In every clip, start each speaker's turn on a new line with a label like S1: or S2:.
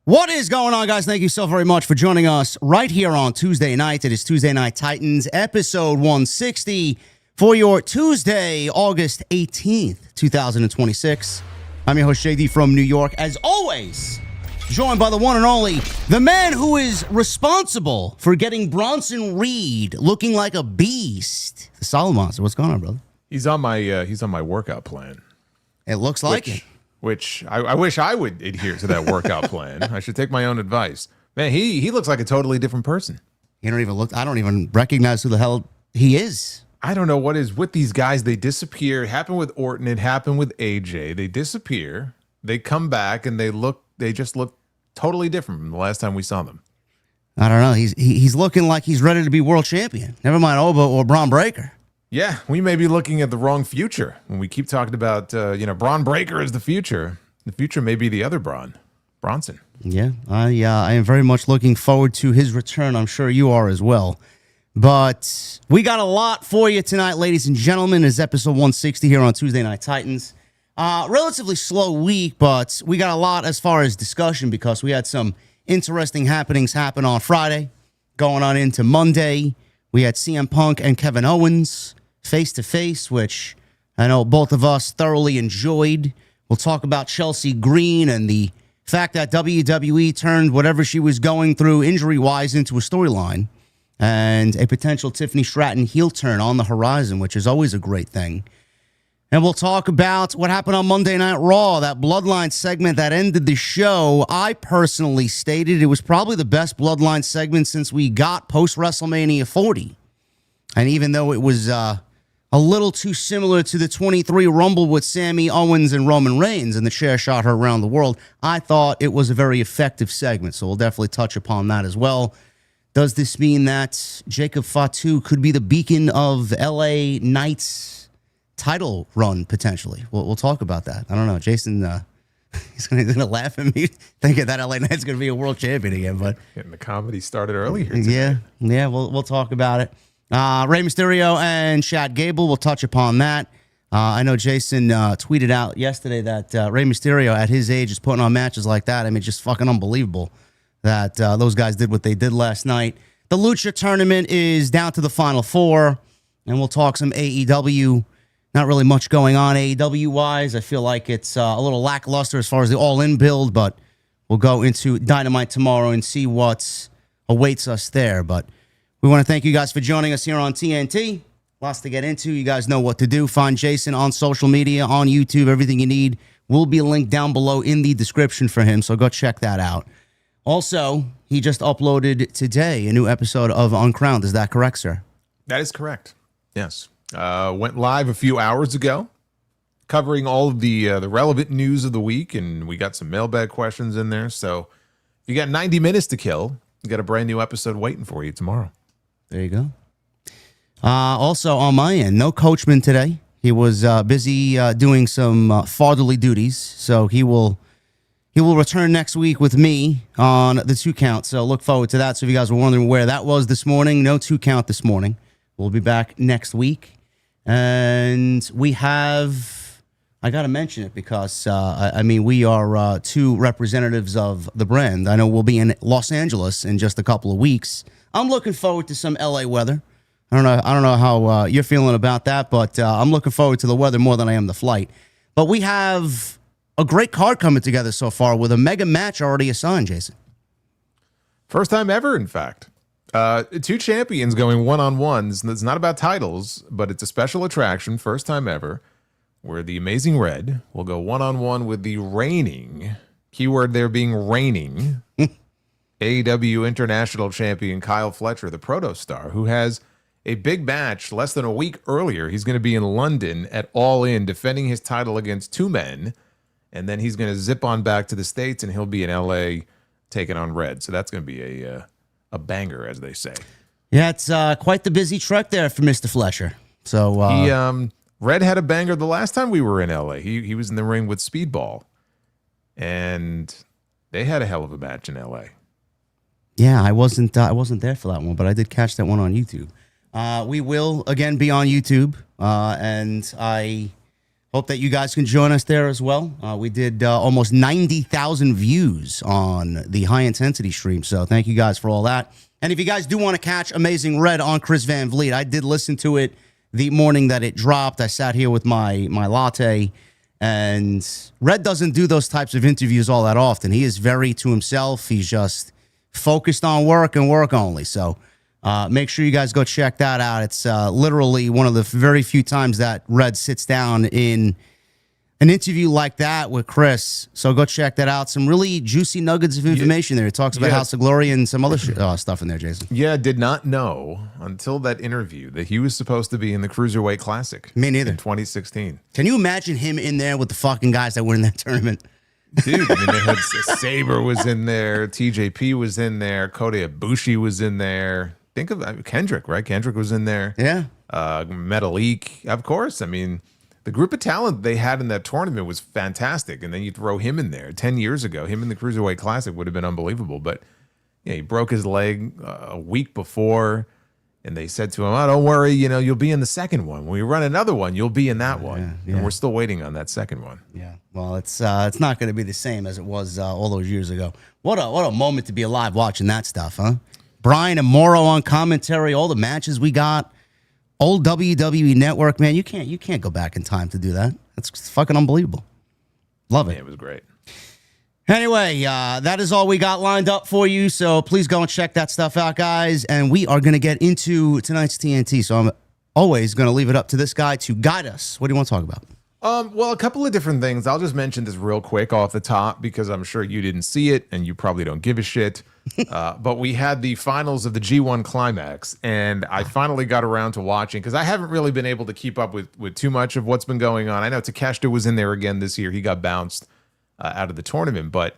S1: What is going on, guys? Thank you so very much for joining us right here on Tuesday night. It is Tuesday Night Titans, episode 160 for your Tuesday, August 18th, 2026. I'm your host, JD from New York, as always, joined by the one and only, the man who is responsible for getting Bronson Reed looking like a beast, the Solid Monster. What's going on, brother?
S2: He's on my workout plan.
S1: It looks like it.
S2: Which I wish I would adhere to that workout plan. I should take my own advice. Man, he looks like a totally different person.
S1: You don't even look. I don't even recognize who the hell he is.
S2: I don't know what is with these guys. They disappear. It happened with Orton. It happened with AJ. They disappear. They come back and they just look totally different from the last time we saw them.
S1: I don't know. He's looking like he's ready to be world champion. Never mind Oba or Braun Breaker.
S2: Yeah, we may be looking at the wrong future when we keep talking about, Braun Breaker is the future. The future may be the other Bronson.
S1: Yeah, I am very much looking forward to his return. I'm sure you are as well. But we got a lot for you tonight, ladies and gentlemen. It's episode 160 here on Tuesday Night Titans. Relatively slow week, but we got a lot as far as discussion because we had some interesting happenings happen on Friday, going on into Monday. We had CM Punk and Kevin Owens face-to-face, which I know both of us thoroughly enjoyed. We'll talk about Chelsea Green and the fact that WWE turned whatever she was going through injury-wise into a storyline and a potential Tiffany Stratton heel turn on the horizon, which is always a great thing. And we'll talk about what happened on Monday Night Raw, that Bloodline segment that ended the show. I personally stated it was probably the best Bloodline segment since we got post-WrestleMania 40. And even though it was a little too similar to the 23 Rumble with Sami, Owens, and Roman Reigns and the chair shot her around the world, I thought it was a very effective segment. So we'll definitely touch upon that as well. Does this mean that Jacob Fatu could be the beacon of LA Knights title run potentially? We'll talk about that. I don't know. Jason, he's gonna laugh at me thinking that LA Knight's gonna be a world champion again. But
S2: getting the comedy started earlier today.
S1: Yeah. We'll talk about it. Rey Mysterio and Chad Gable, we'll touch upon that. I know Jason tweeted out yesterday that Rey Mysterio at his age is putting on matches like that. I mean, just fucking unbelievable that those guys did what they did last night. The Lucha tournament is down to the final four, and we'll talk some AEW. Not really much going on AEW-wise. I feel like it's a little lackluster as far as the all-in build, but we'll go into Dynamite tomorrow and see what awaits us there. But we want to thank you guys for joining us here on TNT. Lots to get into. You guys know what to do. Find Jason on social media, on YouTube. Everything you need will be linked down below in the description for him, so go check that out. Also, he just uploaded today a new episode of Uncrowned. Is that correct, sir?
S2: That is correct. Yes. Went live a few hours ago, covering all of the relevant news of the week, and we got some mailbag questions in there. So if you got 90 minutes to kill, you got a brand new episode waiting for you tomorrow. There
S1: you go. Also, on my end, no Coachman today. He was busy doing some fatherly duties, so he will return next week with me on the 2 count. So look forward to that. So if you guys were wondering where that was this morning, no 2 count this morning. We'll be back next week. And we have, I got to mention it because, we are 2 representatives of the brand. I know we'll be in Los Angeles in just a couple of weeks. I'm looking forward to some LA weather. I don't know how you're feeling about that, but I'm looking forward to the weather more than I am the flight. But we have a great card coming together so far with a mega match already assigned, Jason.
S2: First time ever, in fact. 2 champions going one-on-ones. It's not about titles, but it's a special attraction, first time ever, where the Amazing Red will go one-on-one with the reigning, keyword there being reigning, AEW International Champion Kyle Fletcher, the Protostar, who has a big match less than a week earlier. He's going to be in London at All In defending his title against 2 men, and then he's going to zip on back to the States, and he'll be in LA taking on Red. So that's going to be a banger, as they say.
S1: Yeah, it's quite the busy trek there for Mr. Fletcher. So
S2: Red had a banger the last time we were in LA. He was in the ring with Speedball, and they had a hell of a match in LA.
S1: Yeah, I wasn't there for that one, but I did catch that one on YouTube. We will again be on YouTube, and I Hope that you guys can join us there as well. We did almost 90,000 views on the high intensity stream. So thank you guys for all that. And if you guys do want to catch Amazing Red on Chris Van Vliet, I did listen to it the morning that it dropped. I sat here with my latte, and Red doesn't do those types of interviews all that often. He is very to himself. He's just focused on work and work only. So make sure you guys go check that out. It's literally one of the very few times that Red sits down in an interview like that with Chris. So go check that out. Some really juicy nuggets of information there. It talks about House of Glory and some other stuff in there, Jason.
S2: Yeah, did not know until that interview that he was supposed to be in the Cruiserweight Classic.
S1: Me neither.
S2: In 2016.
S1: Can you imagine him in there with the fucking guys that were in that tournament?
S2: Dude, I mean, they had Sabre was in there, TJP was in there, Kota Ibushi was in there. Think of Kendrick, right? Kendrick was in there.
S1: Yeah.
S2: Metalik, of course. I mean, the group of talent they had in that tournament was fantastic. And then you throw him in there. 10 years ago, him in the Cruiserweight Classic would have been unbelievable. But yeah, he broke his leg a week before. And they said to him, oh, don't worry, you'll be in the second one. When we run another one, you'll be in that one. Yeah. And we're still waiting on that second one.
S1: Yeah. Well, it's not going to be the same as it was all those years ago. What a moment to be alive watching that stuff, huh? Brian and Morrow on commentary, all the matches we got, old WWE Network, man. You can't go back in time to do that. That's fucking unbelievable. Love it.
S2: Yeah, it was great.
S1: Anyway, that is all we got lined up for you. So please go and check that stuff out, guys. And we are going to get into tonight's TNT. So I'm always going to leave it up to this guy to guide us. What do you want to talk about?
S2: Well, a couple of different things. I'll just mention this real quick off the top because I'm sure you didn't see it and you probably don't give a shit. But we had the finals of the G1 Climax, and I finally got around to watching because I haven't really been able to keep up with too much of what's been going on. I know Takeshita was in there again this year. He got bounced out of the tournament. But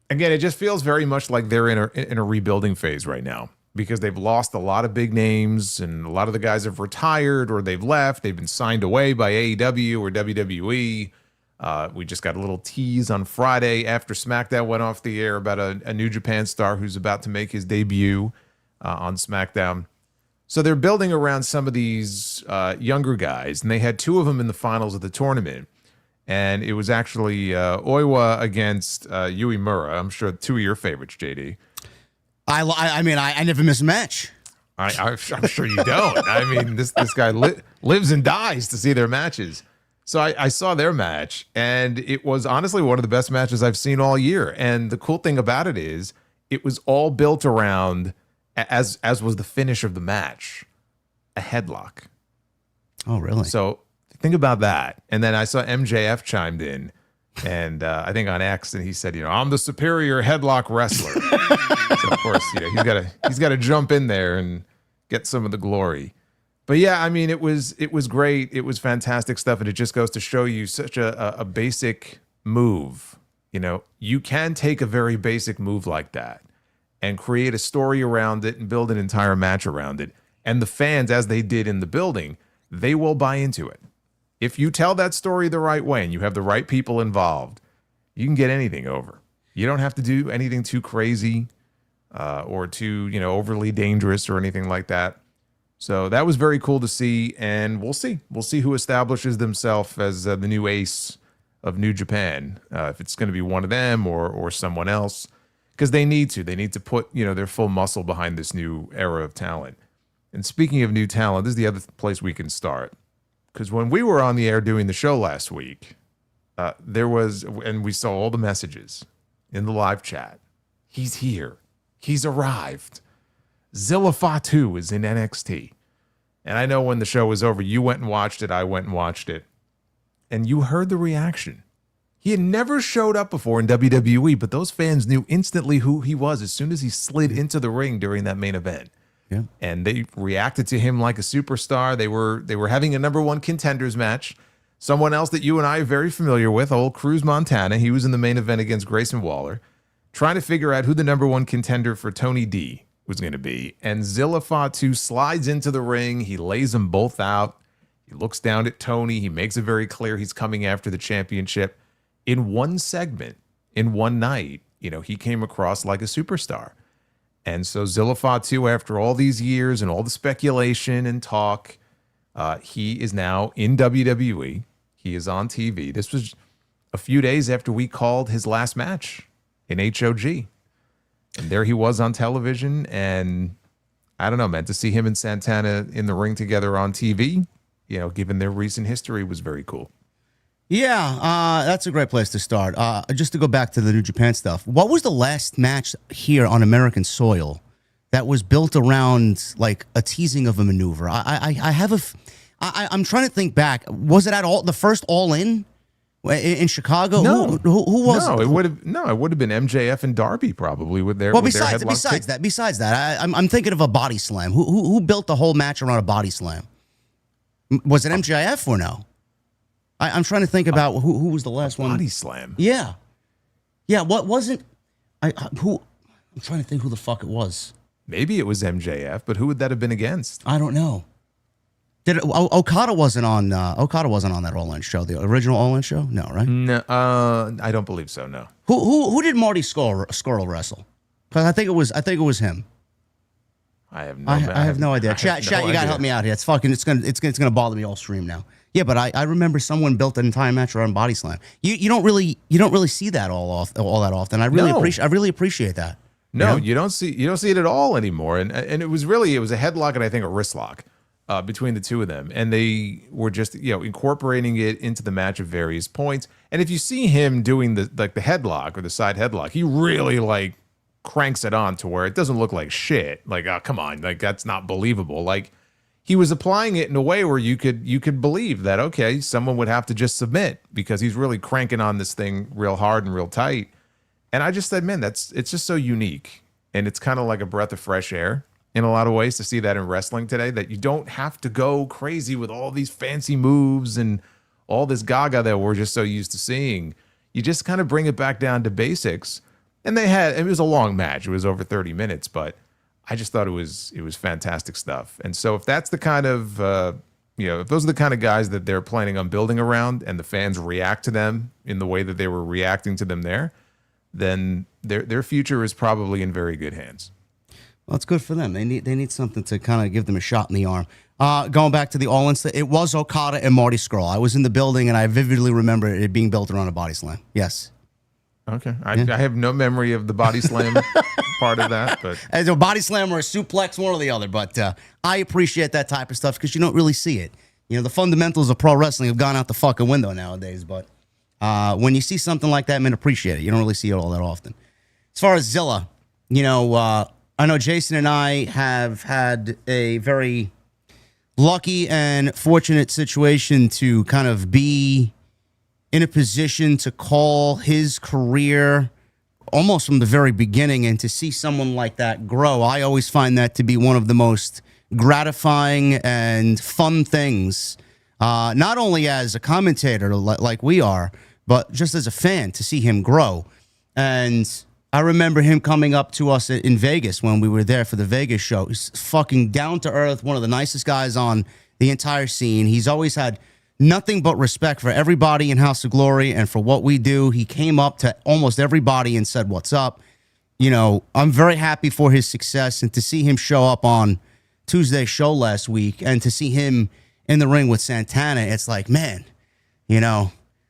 S2: again, it just feels very much like they're in a rebuilding phase right now because they've lost a lot of big names and a lot of the guys have retired or they've left. They've been signed away by AEW or WWE. We just got a little tease on Friday after SmackDown went off the air about a New Japan star who's about to make his debut on SmackDown. So they're building around some of these younger guys, and they had two of them in the finals of the tournament. And it was actually Oiwa against Yui Mura. I'm sure two of your favorites, JD.
S1: I mean, I never miss a match.
S2: I'm sure you don't. I mean, this guy lives and dies to see their matches. So I saw their match, and it was honestly one of the best matches I've seen all year. And the cool thing about it is it was all built around, as was the finish of the match, a headlock.
S1: Oh, really?
S2: So think about that. And then I saw MJF chimed in, and I think on X, and he said, I'm the superior headlock wrestler. So of course, he's got to jump in there and get some of the glory. But yeah, I mean, it was great. It was fantastic stuff. And it just goes to show you such a basic move. You can take a very basic move like that and create a story around it and build an entire match around it. And the fans, as they did in the building, they will buy into it. If you tell that story the right way and you have the right people involved, you can get anything over. You don't have to do anything too crazy or too, overly dangerous or anything like that. So that was very cool to see, and we'll see. We'll see who establishes themselves as the new ace of New Japan. If it's going to be one of them or someone else, because they need to. They need to put their full muscle behind this new era of talent. And speaking of new talent, this is the other place we can start. Because when we were on the air doing the show last week, there was, and we saw all the messages in the live chat. He's here. He's arrived. Zilla Fatu is in NXT. And I know when the show was over, you went and watched it. I went and watched it. And you heard the reaction. He had never showed up before in WWE, but those fans knew instantly who he was as soon as he slid into the ring during that main event. Yeah. And they reacted to him like a superstar. They were having a number one contenders match. Someone else that you and I are very familiar with, old Cruz Montana. He was in the main event against Grayson Waller, trying to figure out who the number one contender for Tony D was going to be. And Zilla Fatu slides into the ring. He lays them both out. He looks down at Tony. He makes it very clear he's coming after the championship. In one segment, in one night, he came across like a superstar. And so Zilla Fatu, after all these years and all the speculation and talk, he is now in WWE. He is on TV. This was a few days after we called his last match in HOG. And there he was on television. And I don't know, man, to see him and Santana in the ring together on TV, given their recent history, was very cool.
S1: Yeah, that's a great place to start. Just to go back to the New Japan stuff, what was the last match here on American soil that was built around like a teasing of a maneuver? I'm trying to think back. Was it the first All In Chicago?
S2: No,
S1: who was?
S2: No, it would have been MJF and Darby probably with their.
S1: Well, besides that, I'm thinking of a body slam. Who built the whole match around a body slam? Was it MJF or no? I'm trying to think about who was the last one.
S2: Body slam.
S1: Yeah. What wasn't? I'm trying to think who the fuck it was.
S2: Maybe it was MJF, but who would that have been against?
S1: I don't know. Okada wasn't on that All In show, the original All In show? No, right?
S2: No, I don't believe so. No.
S1: Who did Marty Scurll wrestle? Because I think it was him.
S2: I have
S1: no idea. Chat, you gotta help me out here. It's gonna bother me all stream now. Yeah, but I remember someone built an entire match around body slam. You don't really see that all that often. I really appreciate that.
S2: No, you don't see it at all anymore. And it was a headlock and I think a wrist lock between the two of them, and they were just incorporating it into the match at various points. And if you see him doing the headlock or the side headlock, he really cranks it on to where it doesn't look like shit. Come on, that's not believable. He was applying it in a way where you could believe that, okay, someone would have to just submit because he's really cranking on this thing real hard and real tight. And I just said, man, it's just so unique. And it's kind of like a breath of fresh air in a lot of ways to see that in wrestling today, that you don't have to go crazy with all these fancy moves and all this gaga that we're just so used to seeing. You just kind of bring it back down to basics. And it was a long match. It was over 30 minutes, but I just thought it was fantastic stuff. And so if that's the kind of, if those are the kind of guys that they're planning on building around and the fans react to them in the way that they were reacting to them there, then their future is probably in very good hands.
S1: Well, it's good for them. They need something to kind of give them a shot in the arm. Going back to the All-In, it was Okada and Marty Scurll. I was in the building and I vividly remember it being built around a body slam. Yes.
S2: Okay. I have no memory of the body slam part of that, but
S1: as a body slam or a suplex, one or the other. But I appreciate that type of stuff because you don't really see it. The fundamentals of pro wrestling have gone out the fucking window nowadays. But when you see something like that, man, appreciate it. You don't really see it all that often. As far as Zilla, I know Jason and I have had a very lucky and fortunate situation to kind of be in a position to call his career almost from the very beginning, and to see someone like that grow. I always find that to be one of the most gratifying and fun things, not only as a commentator like we are, but just as a fan, to see him grow. And I remember him coming up to us in Vegas when we were there for the Vegas show. He's fucking down to earth, one of the nicest guys on the entire scene. He's always had nothing but respect for everybody in House of Glory and for what we do. He came up to almost everybody and said, "What's up?" I'm very happy for his success, and to see him show up on Tuesday's show last week and to see him in the ring with Santana, it's like, man,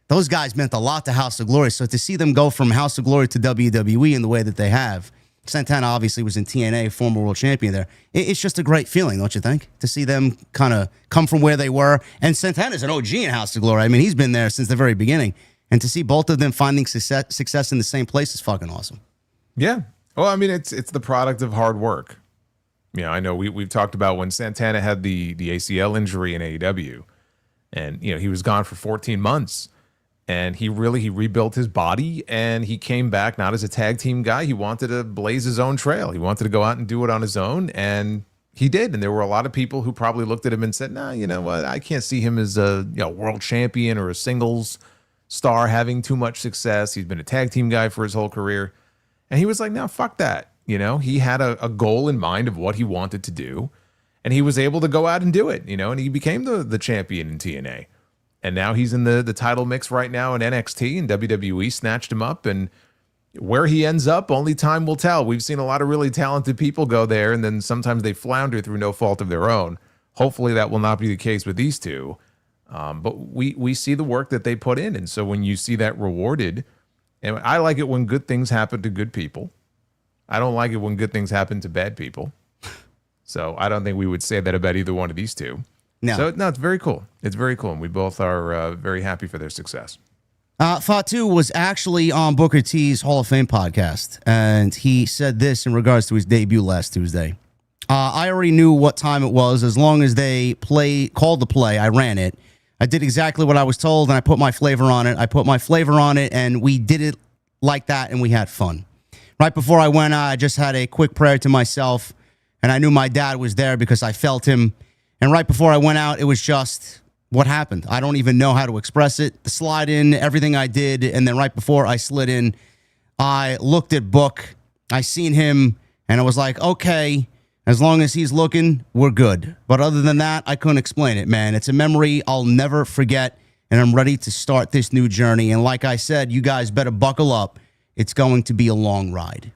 S1: those guys meant a lot to House of Glory. So to see them go from House of Glory to WWE in the way that they have, Santana obviously was in TNA, former world champion there. It's just a great feeling, don't you think? To see them kind of come from where they were. And Santana's an OG in House of Glory. I mean, he's been there since the very beginning. And to see both of them finding success in the same place is fucking awesome.
S2: Yeah. Well, I mean, it's the product of hard work. I know we've talked about when Santana had the ACL injury in AEW, and he was gone for 14 months. And he rebuilt his body, and he came back not as a tag team guy. He wanted to blaze his own trail. He wanted to go out and do it on his own, and he did. And there were a lot of people who probably looked at him and said, "Nah, you know what? I can't see him as a world champion or a singles star having too much success. He's been a tag team guy for his whole career." And he was like, "No, fuck that." He had a goal in mind of what he wanted to do, and he was able to go out and do it. And he became the champion in TNA. And now he's in the title mix right now in NXT, and WWE snatched him up. And where he ends up, only time will tell. We've seen a lot of really talented people go there, and then sometimes they flounder through no fault of their own. Hopefully that will not be the case with these two. But we see the work that they put in. And so when you see that rewarded, and I like it when good things happen to good people. I don't like it when good things happen to bad people. So I don't think we would say that about either one of these two.
S1: No.
S2: So, no, it's very cool. It's very cool. And we both are very happy for their success.
S1: Fatu was actually on Booker T's Hall of Fame podcast, and he said this in regards to his debut last Tuesday. I already knew what time it was. As long as they called the play, I ran it. I did exactly what I was told, and I put my flavor on it. And we did it like that, and we had fun. Right before I went out, I just had a quick prayer to myself, and I knew my dad was there because I felt him. And right before I went out, it was just what happened. I don't even know how to express it. The slide in, everything I did, and then right before I slid in, I looked at Book. I seen him, and I was like, okay, as long as he's looking, we're good. But other than that, I couldn't explain it, man. It's a memory I'll never forget, and I'm ready to start this new journey. And like I said, you guys better buckle up. It's going to be a long ride.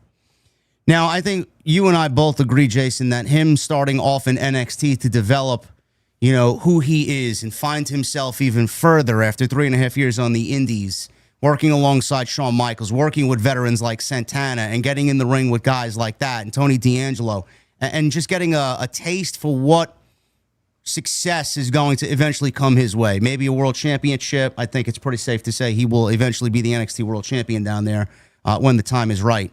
S1: Now, I think you and I both agree, Jason, that him starting off in NXT to develop, who he is and find himself even further after 3.5 years on the indies, working alongside Shawn Michaels, working with veterans like Santana and getting in the ring with guys like that and Tony D'Angelo, and just getting a taste for what success is going to eventually come his way. Maybe a world championship. I think it's pretty safe to say he will eventually be the NXT world champion down there when the time is right.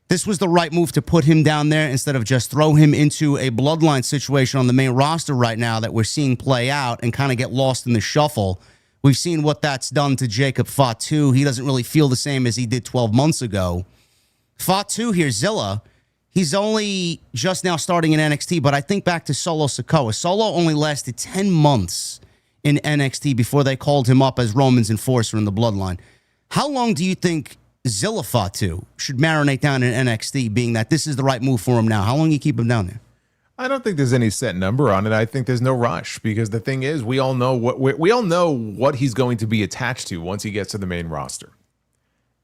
S1: This was the right move to put him down there instead of just throw him into a bloodline situation on the main roster right now that we're seeing play out and kind of get lost in the shuffle. We've seen what that's done to Jacob Fatu. He doesn't really feel the same as he did 12 months ago. Fatu here, Zilla, he's only just now starting in NXT, but I think back to Solo Sikoa. Solo only lasted 10 months in NXT before they called him up as Roman's enforcer in the bloodline. How long do you think Zilla Fatu should marinate down in NXT, being that this is the right move for him now? How long do you keep him down there?
S2: I don't think there's any set number on it. I think there's no rush because the thing is, we all know what he's going to be attached to once he gets to the main roster,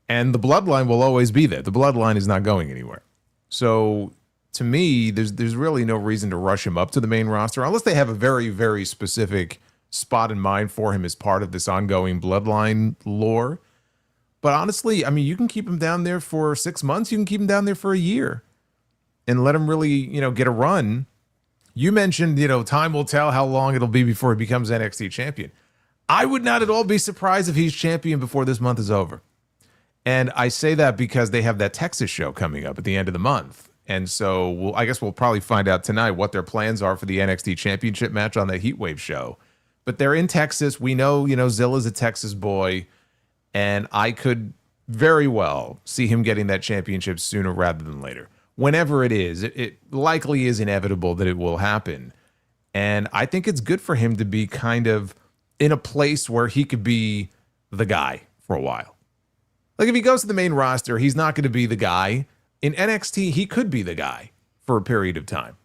S2: and the bloodline will always be there. The bloodline is not going anywhere. So to me, there's really no reason to rush him up to the main roster unless they have a very, very specific spot in mind for him as part of this ongoing bloodline lore. But honestly, I mean, you can keep him down there for 6 months. You can keep him down there for a year and let him really, get a run. You mentioned, time will tell how long it'll be before he becomes NXT champion. I would not at all be surprised if he's champion before this month is over. And I say that because they have that Texas show coming up at the end of the month. And so I guess we'll probably find out tonight what their plans are for the NXT championship match on the Heatwave show. But they're in Texas. We know, Zilla's a Texas boy. And I could very well see him getting that championship sooner rather than later. Whenever it is, it likely is inevitable that it will happen. And I think it's good for him to be kind of in a place where he could be the guy for a while. Like if he goes to the main roster, he's not going to be the guy. In NXT, he could be the guy for a period of time.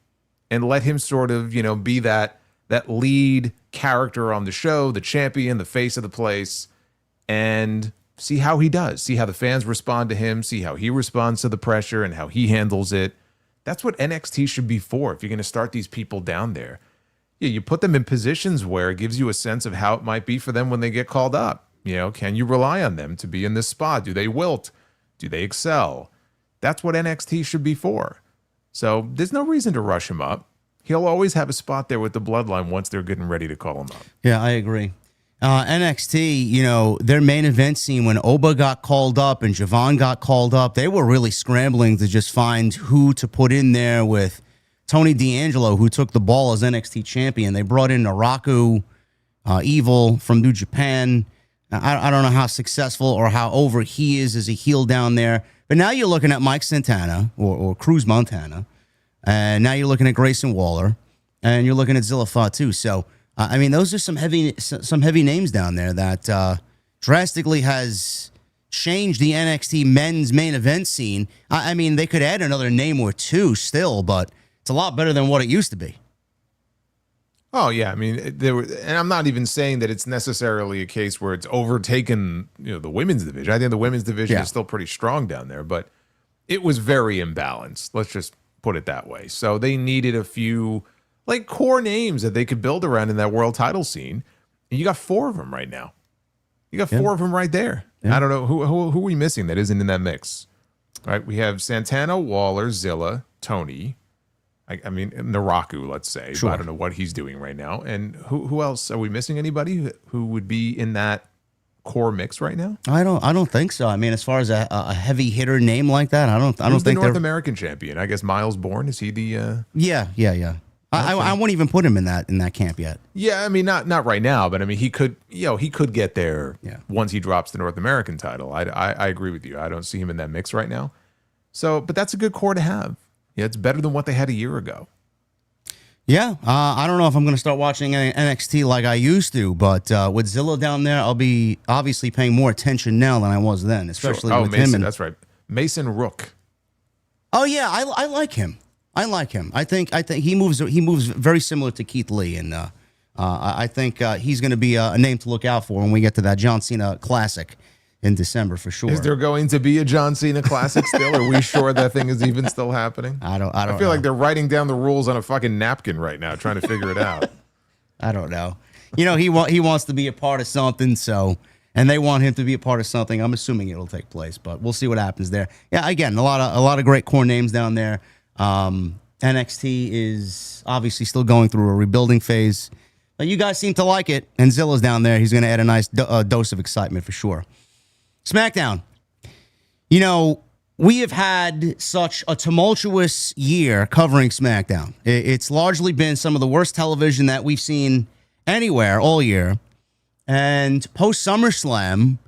S2: And let him sort of, be that lead character on the show, the champion, the face of the place. And see how he does, see how the fans respond to him, see how he responds to the pressure and how he handles it. That's what NXT should be for. If you're going to start these people down there, you put them in positions where it gives you a sense of how it might be for them when they get called up. Can you rely on them to be in this spot? Do they wilt? Do they excel? That's what NXT should be for. So there's no reason to rush him up. He'll always have a spot there with the bloodline once they're good and ready to call him up.
S1: Yeah, I agree. NXT, their main event scene when Oba got called up and Javon got called up, they were really scrambling to just find who to put in there with Tony D'Angelo, who took the ball as NXT champion. They brought in Naraku, Evil from New Japan. I don't know how successful or how over he is as a heel down there. But now you're looking at Mike Santana or Cruz Montana. And now you're looking at Grayson Waller. And you're looking at Zilla Fatu. So, those are some heavy names down there that drastically has changed the NXT men's main event scene. They could add another name or two still, but it's a lot better than what it used to be.
S2: Oh, yeah. And I'm not even saying that it's necessarily a case where it's overtaken, the women's division. I think the women's division is still pretty strong down there, but it was very imbalanced. Let's just put it that way. So they needed a few core names that they could build around in that world title scene. And you got 4 of them right now. You got 4 of them right there. Yeah. I don't know who are we missing that isn't in that mix. All right, we have Santana, Waller, Zilla, Tony. I mean, Naraku, let's say.
S1: Sure.
S2: I don't know what he's doing right now. And who else? Are we missing anybody who would be in that core mix right now?
S1: I don't think so. I mean, as far as a heavy hitter name like that, I don't think
S2: the North American champion. I guess Miles Bourne, is he the
S1: Yeah. Okay. I won't even put him in that camp yet.
S2: Yeah, I mean not right now, but I mean he could get there once he drops the North American title. I agree with you. I don't see him in that mix right now. So, but that's a good core to have. Yeah, it's better than what they had a year ago.
S1: Yeah, I don't know if I'm going to start watching NXT like I used to, but with Zilla down there, I'll be obviously paying more attention now than I was then, especially with
S2: Mason,
S1: him.
S2: That's right, Mason Rook.
S1: Oh yeah, I like him. I like him. I think he moves very similar to Keith Lee, and I think he's going to be a name to look out for when we get to that John Cena Classic in December for sure.
S2: Is there going to be a John Cena Classic still? Are we sure that thing is even still happening?
S1: I
S2: feel
S1: know.
S2: like they're writing down the rules on a fucking napkin right now, trying to figure it out.
S1: I don't know. You know, he wants to be a part of something, and they want him to be a part of something. I'm assuming it'll take place, but we'll see what happens there. Yeah, again, a lot of great core names down there. NXT is obviously still going through a rebuilding phase, but you guys seem to like it, and Zilla's down there. He's going to add a nice dose of excitement for sure. SmackDown. You know, we have had such a tumultuous year covering SmackDown. It's largely been some of the worst television that we've seen anywhere all year. And post SummerSlam,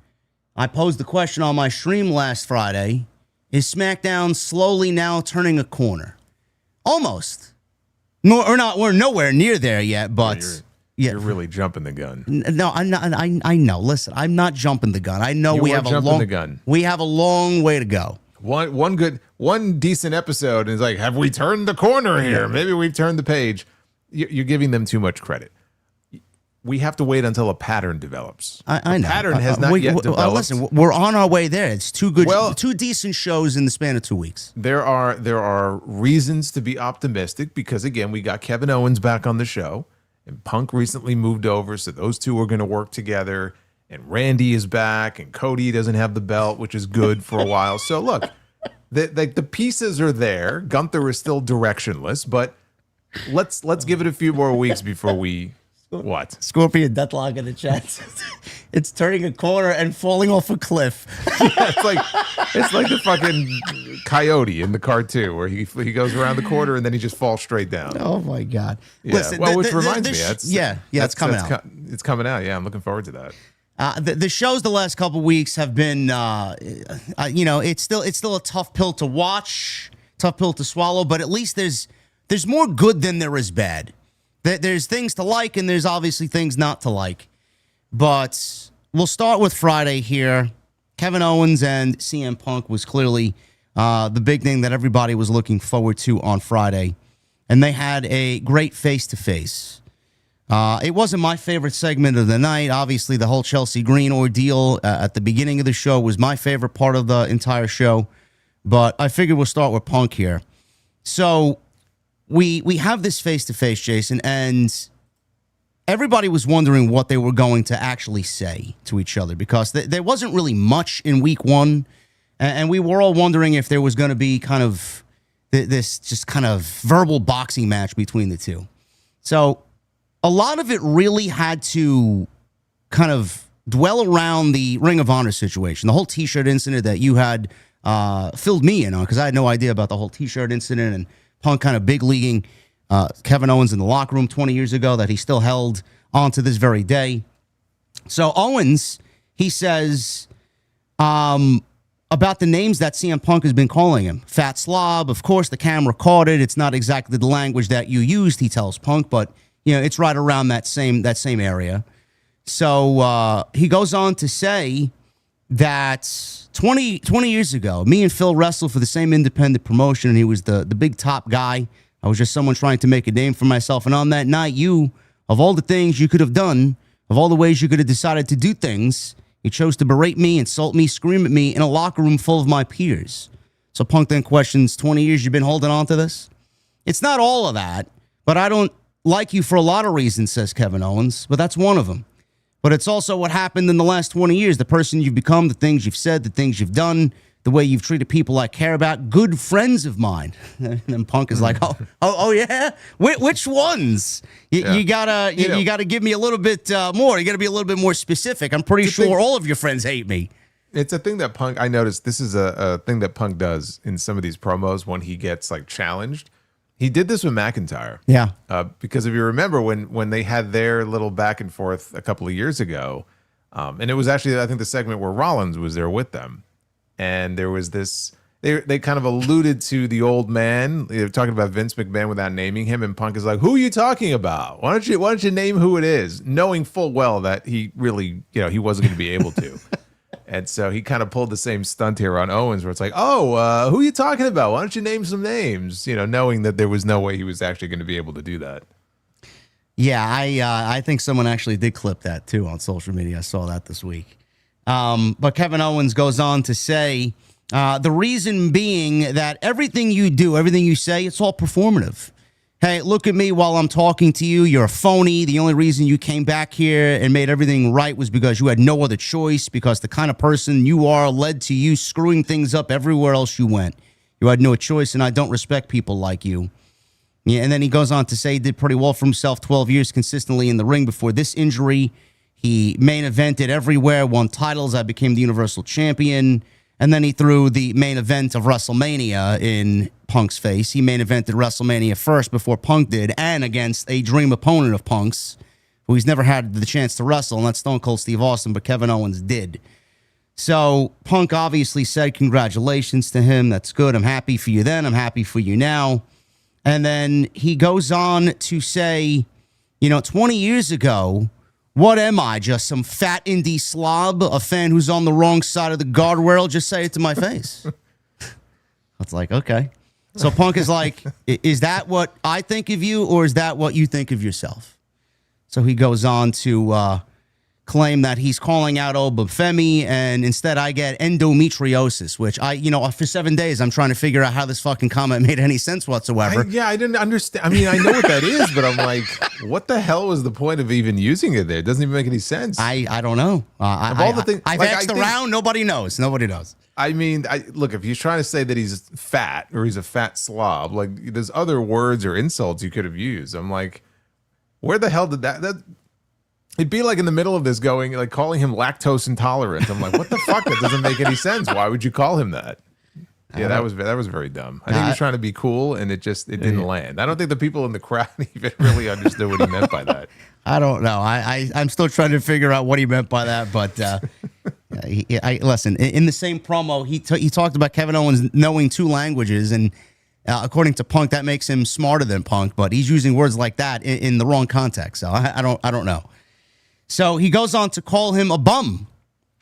S1: I posed the question on my stream last Friday, is SmackDown slowly now turning a corner? Almost. We're nowhere near there yet, but...
S2: You're really jumping the gun.
S1: No, I'm not. I know. Listen, I'm not jumping the gun. I know we have a long way to go.
S2: One decent episode is like, have we turned the corner here? Yeah. Maybe we've turned the page. You're giving them too much credit. We have to wait until a pattern develops.
S1: I know.
S2: The pattern has not yet developed.
S1: Listen, we're on our way there. It's two decent shows in the span of 2 weeks.
S2: There are reasons to be optimistic because again, we got Kevin Owens back on the show. And Punk recently moved over, so those two are going to work together. And Randy is back, and Cody doesn't have the belt, which is good for a while. So look, the pieces are there. Gunther is still directionless, but let's give it a few more weeks before we what?
S1: Scorpion Deathlock in the chat. It's turning a corner and falling off a cliff.
S2: Yeah, it's like the fucking coyote in the cartoon where he goes around the corner and then he just falls straight down.
S1: Oh my god!
S2: Yeah. Listen, which reminds me,
S1: it's coming out.
S2: It's coming out. Yeah, I'm looking forward to that.
S1: The shows the last couple of weeks have been, it's still a tough pill to watch, tough pill to swallow. But at least there's more good than there is bad. There's things to like, and there's obviously things not to like. But we'll start with Friday here. Kevin Owens and CM Punk was clearly the big thing that everybody was looking forward to on Friday. And they had a great face-to-face. It wasn't my favorite segment of the night. Obviously, the whole Chelsea Green ordeal at the beginning of the show was my favorite part of the entire show. But I figured we'll start with Punk here. So we have this face-to-face, Jason, and everybody was wondering what they were going to actually say to each other because there wasn't really much in week one, and we were all wondering if there was going to be kind of this just kind of verbal boxing match between the two. So a lot of it really had to kind of dwell around the Ring of Honor situation, the whole T-shirt incident that you had filled me in on because I had no idea about the whole T-shirt incident and Punk kind of big leaguing Kevin Owens in the locker room 20 years ago that he still held on to this very day. So Owens, he says about the names that CM Punk has been calling him. Fat slob, of course, the camera caught it. It's not exactly the language that you used, he tells Punk, but it's right around that same area. So he goes on to say that 20 years ago, me and Phil wrestled for the same independent promotion, and he was the big top guy. I was just someone trying to make a name for myself. And on that night, of all the things you could have done, of all the ways you could have decided to do things, you chose to berate me, insult me, scream at me in a locker room full of my peers. So Punk then questions, 20 years you've been holding on to this? It's not all of that, but I don't like you for a lot of reasons, says Kevin Owens, but that's one of them. but it's also what happened in the last 20 years. The person you've become, the things you've said, the things you've done, the way you've treated people I care about, good friends of mine. And then Punk is like, oh yeah? Which ones? You gotta give me a little bit more. You gotta be a little bit more specific. I'm pretty sure all of your friends hate me.
S2: It's a thing that Punk, I noticed this is a thing that Punk does in some of these promos when he gets like challenged. He did this with McIntyre.
S1: Yeah.
S2: Because if you remember when they had their little back and forth a couple of years ago, and it was actually, I think, the segment where Rollins was there with them. And there was this, they kind of alluded to the old man. They were talking about Vince McMahon without naming him, and Punk is like, "Who are you talking about? Why don't you name who it is?" Knowing full well that he really, he wasn't going to be able to. And so he kind of pulled the same stunt here on Owens, where it's like, "Oh, who are you talking about? Why don't you name some names?" Knowing that there was no way he was actually going to be able to do that.
S1: Yeah, I think someone actually did clip that too on social media. I saw that this week. But Kevin Owens goes on to say, the reason being that everything you do, everything you say, it's all performative. Hey, look at me while I'm talking to you. You're a phony. The only reason you came back here and made everything right was because you had no other choice, because the kind of person you are led to you screwing things up everywhere else you went. You had no choice, and I don't respect people like you. Yeah, and then he goes on to say he did pretty well for himself, 12 years consistently in the ring before this injury. He main evented everywhere, won titles. I became the Universal Champion. And then he threw the main event of WrestleMania in Punk's face. He main evented WrestleMania first before Punk did, and against a dream opponent of Punk's, who he's never had the chance to wrestle, and that's Stone Cold Steve Austin, but Kevin Owens did. So Punk obviously said congratulations to him. That's good. I'm happy for you then. I'm happy for you now. And then he goes on to say, 20 years ago, what am I? Just some fat indie slob, a fan who's on the wrong side of the guardrail? Just say it to my face. It's like, okay. So Punk is like, is that what I think of you, or is that what you think of yourself? So he goes on to claim that he's calling out Obafemi, and instead I get endometriosis, which for 7 days I'm trying to figure out how this fucking comment made any sense whatsoever.
S2: I didn't understand. I mean, I know what that is, but I'm like, what the hell was the point of even using it there? It doesn't even make any sense.
S1: I don't know.
S2: Of all the things,
S1: I've asked around. Nobody knows. Nobody knows.
S2: I mean, look, if he's trying to say that he's fat or he's a fat slob, like there's other words or insults you could have used. I'm like, where the hell did that it'd be like in the middle of this calling him lactose intolerant. I'm like, what the fuck? That doesn't make any sense. Why would you call him that? Yeah, that was very dumb. I think he was trying to be cool, and it didn't land. I don't think the people in the crowd even really understood what he meant by that.
S1: I don't know. I'm still trying to figure out what he meant by that. But listen, in the same promo, he talked about Kevin Owens knowing 2 languages, and according to Punk, that makes him smarter than Punk. But he's using words like that in the wrong context. So I don't know. So he goes on to call him a bum.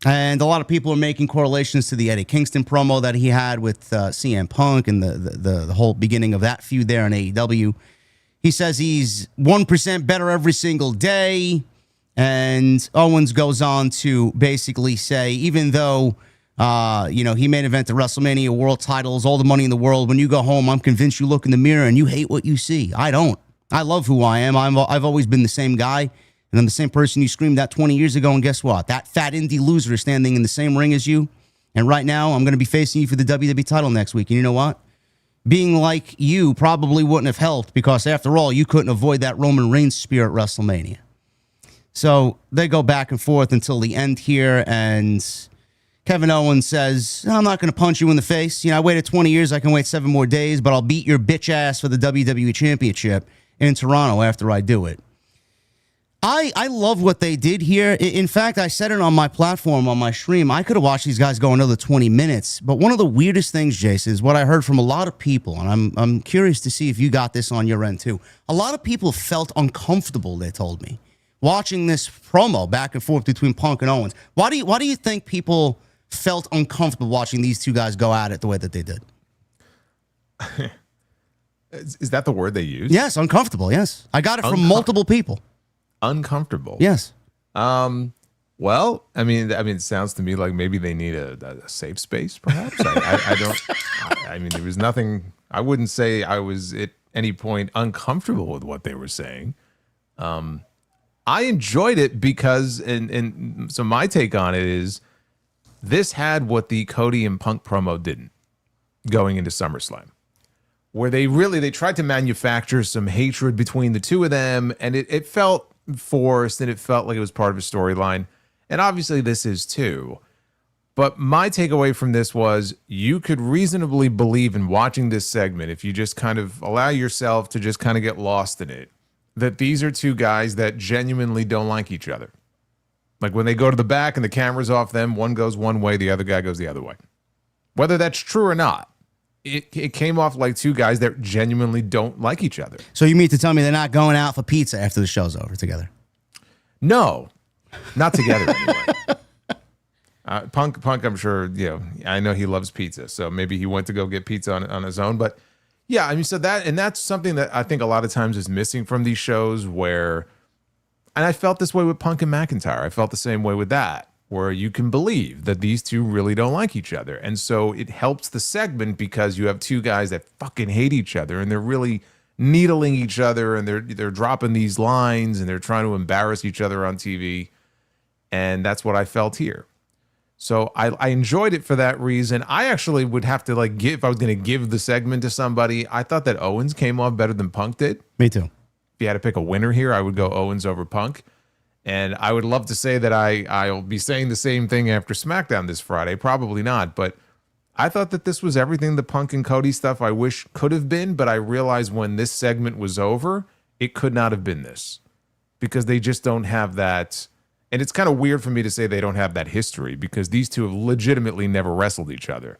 S1: And a lot of people are making correlations to the Eddie Kingston promo that he had with CM Punk and the whole beginning of that feud there in AEW. He says he's 1% better every single day. And Owens goes on to basically say, even though, he main evented WrestleMania, world titles, all the money in the world, when you go home, I'm convinced you look in the mirror and you hate what you see. I don't. I love who I am. I've always been the same guy. And I'm the same person you screamed at 20 years ago, and guess what? That fat indie loser is standing in the same ring as you. And right now, I'm going to be facing you for the WWE title next week. And you know what? Being like you probably wouldn't have helped, because after all, you couldn't avoid that Roman Reigns spear at WrestleMania. So they go back and forth until the end here, and Kevin Owens says, I'm not going to punch you in the face. I waited 20 years. I can wait 7 more days, but I'll beat your bitch ass for the WWE Championship in Toronto after I do it. I love what they did here. In fact, I said it on my platform, on my stream. I could have watched these guys go another 20 minutes. But one of the weirdest things, Jason, is what I heard from a lot of people, and I'm curious to see if you got this on your end too. A lot of people felt uncomfortable, they told me, watching this promo back and forth between Punk and Owens. Why do you think people felt uncomfortable watching these two guys go at it the way that they did?
S2: Is that the word they use?
S1: Yes, uncomfortable, yes. I got it from multiple people.
S2: Uncomfortable.
S1: Yes.
S2: Well, I mean, it sounds to me like maybe they need a safe space, perhaps. I don't. I mean, there was nothing. I wouldn't say I was at any point uncomfortable with what they were saying. I enjoyed it because, and so my take on it is, this had what the Cody and Punk promo didn't going into SummerSlam, where they tried to manufacture some hatred between the two of them, and it felt forced, and it felt like it was part of a storyline. And obviously this is too. But my takeaway from this was, you could reasonably believe in watching this segment, if you just kind of allow yourself to just kind of get lost in it, that these are two guys that genuinely don't like each other. Like when they go to the back and the camera's off them, one goes one way, the other guy goes the other way. Whether that's true or not, it came off like two guys that genuinely don't like each other.
S1: So you mean to tell me they're not going out for pizza after the show's over together?
S2: No, not together anyway. Punk, I'm sure, I know he loves pizza, so maybe he went to go get pizza on his own. But yeah, I mean, so that's something that I think a lot of times is missing from these shows where, and I felt this way with Punk and McIntyre. I felt the same way with that, where you can believe that these two really don't like each other. And so it helps the segment because you have two guys that fucking hate each other, and they're really needling each other, and they're dropping these lines, and they're trying to embarrass each other on TV. And that's what I felt here. So I enjoyed it for that reason. I actually would have to if I was going to give the segment to somebody, I thought that Owens came off better than Punk did.
S1: Me too.
S2: If you had to pick a winner here, I would go Owens over Punk. And I would love to say that I'll be saying the same thing after SmackDown this Friday. Probably not. But I thought that this was everything the Punk and Cody stuff I wish could have been. But I realized when this segment was over, it could not have been this. Because they just don't have that. And it's kind of weird for me to say they don't have that history, because these two have legitimately never wrestled each other.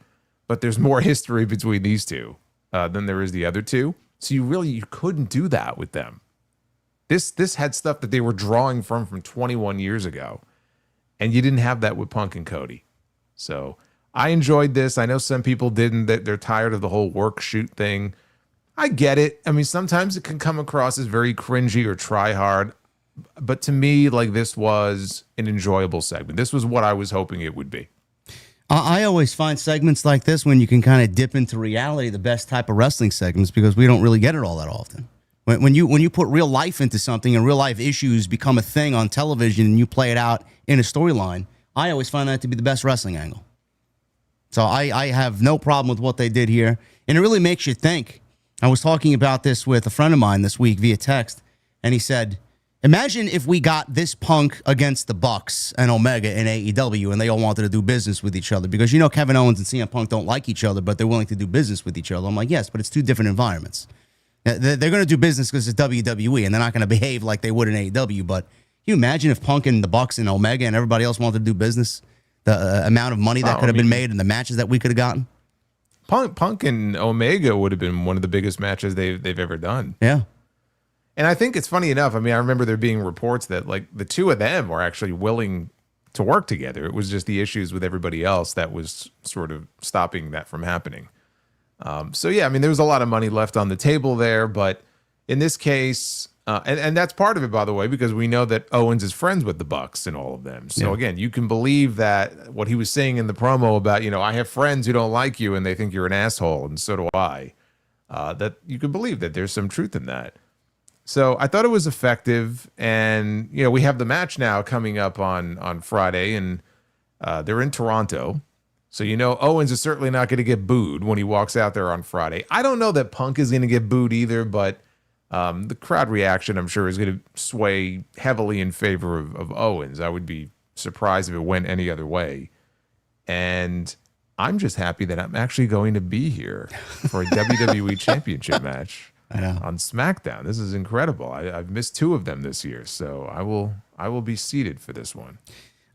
S2: But there's more history between these two than there is the other two. So you couldn't do that with them. This had stuff that they were drawing from 21 years ago. And you didn't have that with Punk and Cody. So I enjoyed this. I know some people didn't, that they're tired of the whole work shoot thing. I get it. I mean, sometimes it can come across as very cringy or try hard. But to me, this was an enjoyable segment. This was what I was hoping it would be.
S1: I always find segments like this, when you can kind of dip into reality, the best type of wrestling segments, because we don't really get it all that often. When you put real life into something and real life issues become a thing on television and you play it out in a storyline, I always find that to be the best wrestling angle. So I have no problem with what they did here. And it really makes you think. I was talking about this with a friend of mine this week via text, and he said, imagine if we got this Punk against the Bucks and Omega in AEW, and they all wanted to do business with each other, because Kevin Owens and CM Punk don't like each other, but they're willing to do business with each other. I'm like, yes, but it's two different environments. They're going to do business because it's WWE, and they're not going to behave like they would in AEW. But can you imagine if Punk and the Bucks and Omega and everybody else wanted to do business? The amount of money that could have been made and the matches that we could have gotten.
S2: Punk and Omega would have been one of the biggest matches they've ever done.
S1: Yeah.
S2: And I think it's funny enough. I mean, I remember there being reports that the two of them were actually willing to work together. It was just the issues with everybody else that was sort of stopping that from happening. So yeah, I mean, there was a lot of money left on the table there, but in this case, and that's part of it, by the way, because we know that Owens is friends with the Bucks and all of them. So again, you can believe that what he was saying in the promo about, I have friends who don't like you and they think you're an asshole, and so do I. That you can believe that there's some truth in that. So I thought it was effective, and we have the match now coming up on Friday, and they're in Toronto. So Owens is certainly not going to get booed when he walks out there on Friday. I don't know that Punk is going to get booed either, but the crowd reaction, I'm sure, is going to sway heavily in favor of Owens. I would be surprised if it went any other way. And I'm just happy that I'm actually going to be here for a WWE Championship match.
S1: I know.
S2: On SmackDown. This is incredible. I've missed two of them this year, so I will be seated for this one.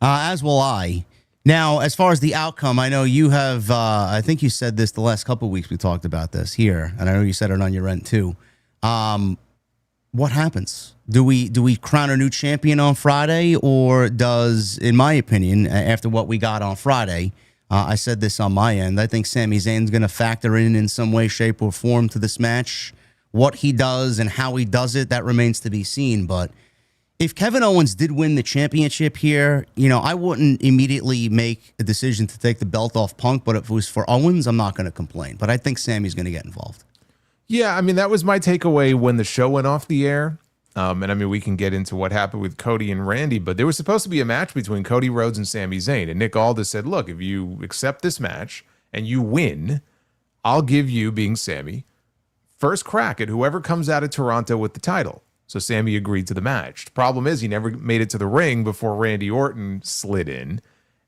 S1: As will I. Now, as far as the outcome, I know you have, I think you said this the last couple of weeks we talked about this here, and I know you said it on your end too. What happens? Do we crown a new champion on Friday, or does, in my opinion, after what we got on Friday, I said this on my end, I think Sami Zayn's going to factor in some way, shape, or form to this match. What he does and how he does it, that remains to be seen. But if Kevin Owens did win the championship here, I wouldn't immediately make a decision to take the belt off Punk. But if it was for Owens, I'm not going to complain. But I think Sami's going to get involved.
S2: Yeah, I mean, that was my takeaway when the show went off the air. And I mean, we can get into what happened with Cody and Randy, but there was supposed to be a match between Cody Rhodes and Sami Zayn. And Nick Aldis said, look, if you accept this match and you win, I'll give you, being Sami, first crack at whoever comes out of Toronto with the title. So Sami agreed to the match. The problem is he never made it to the ring before Randy Orton slid in,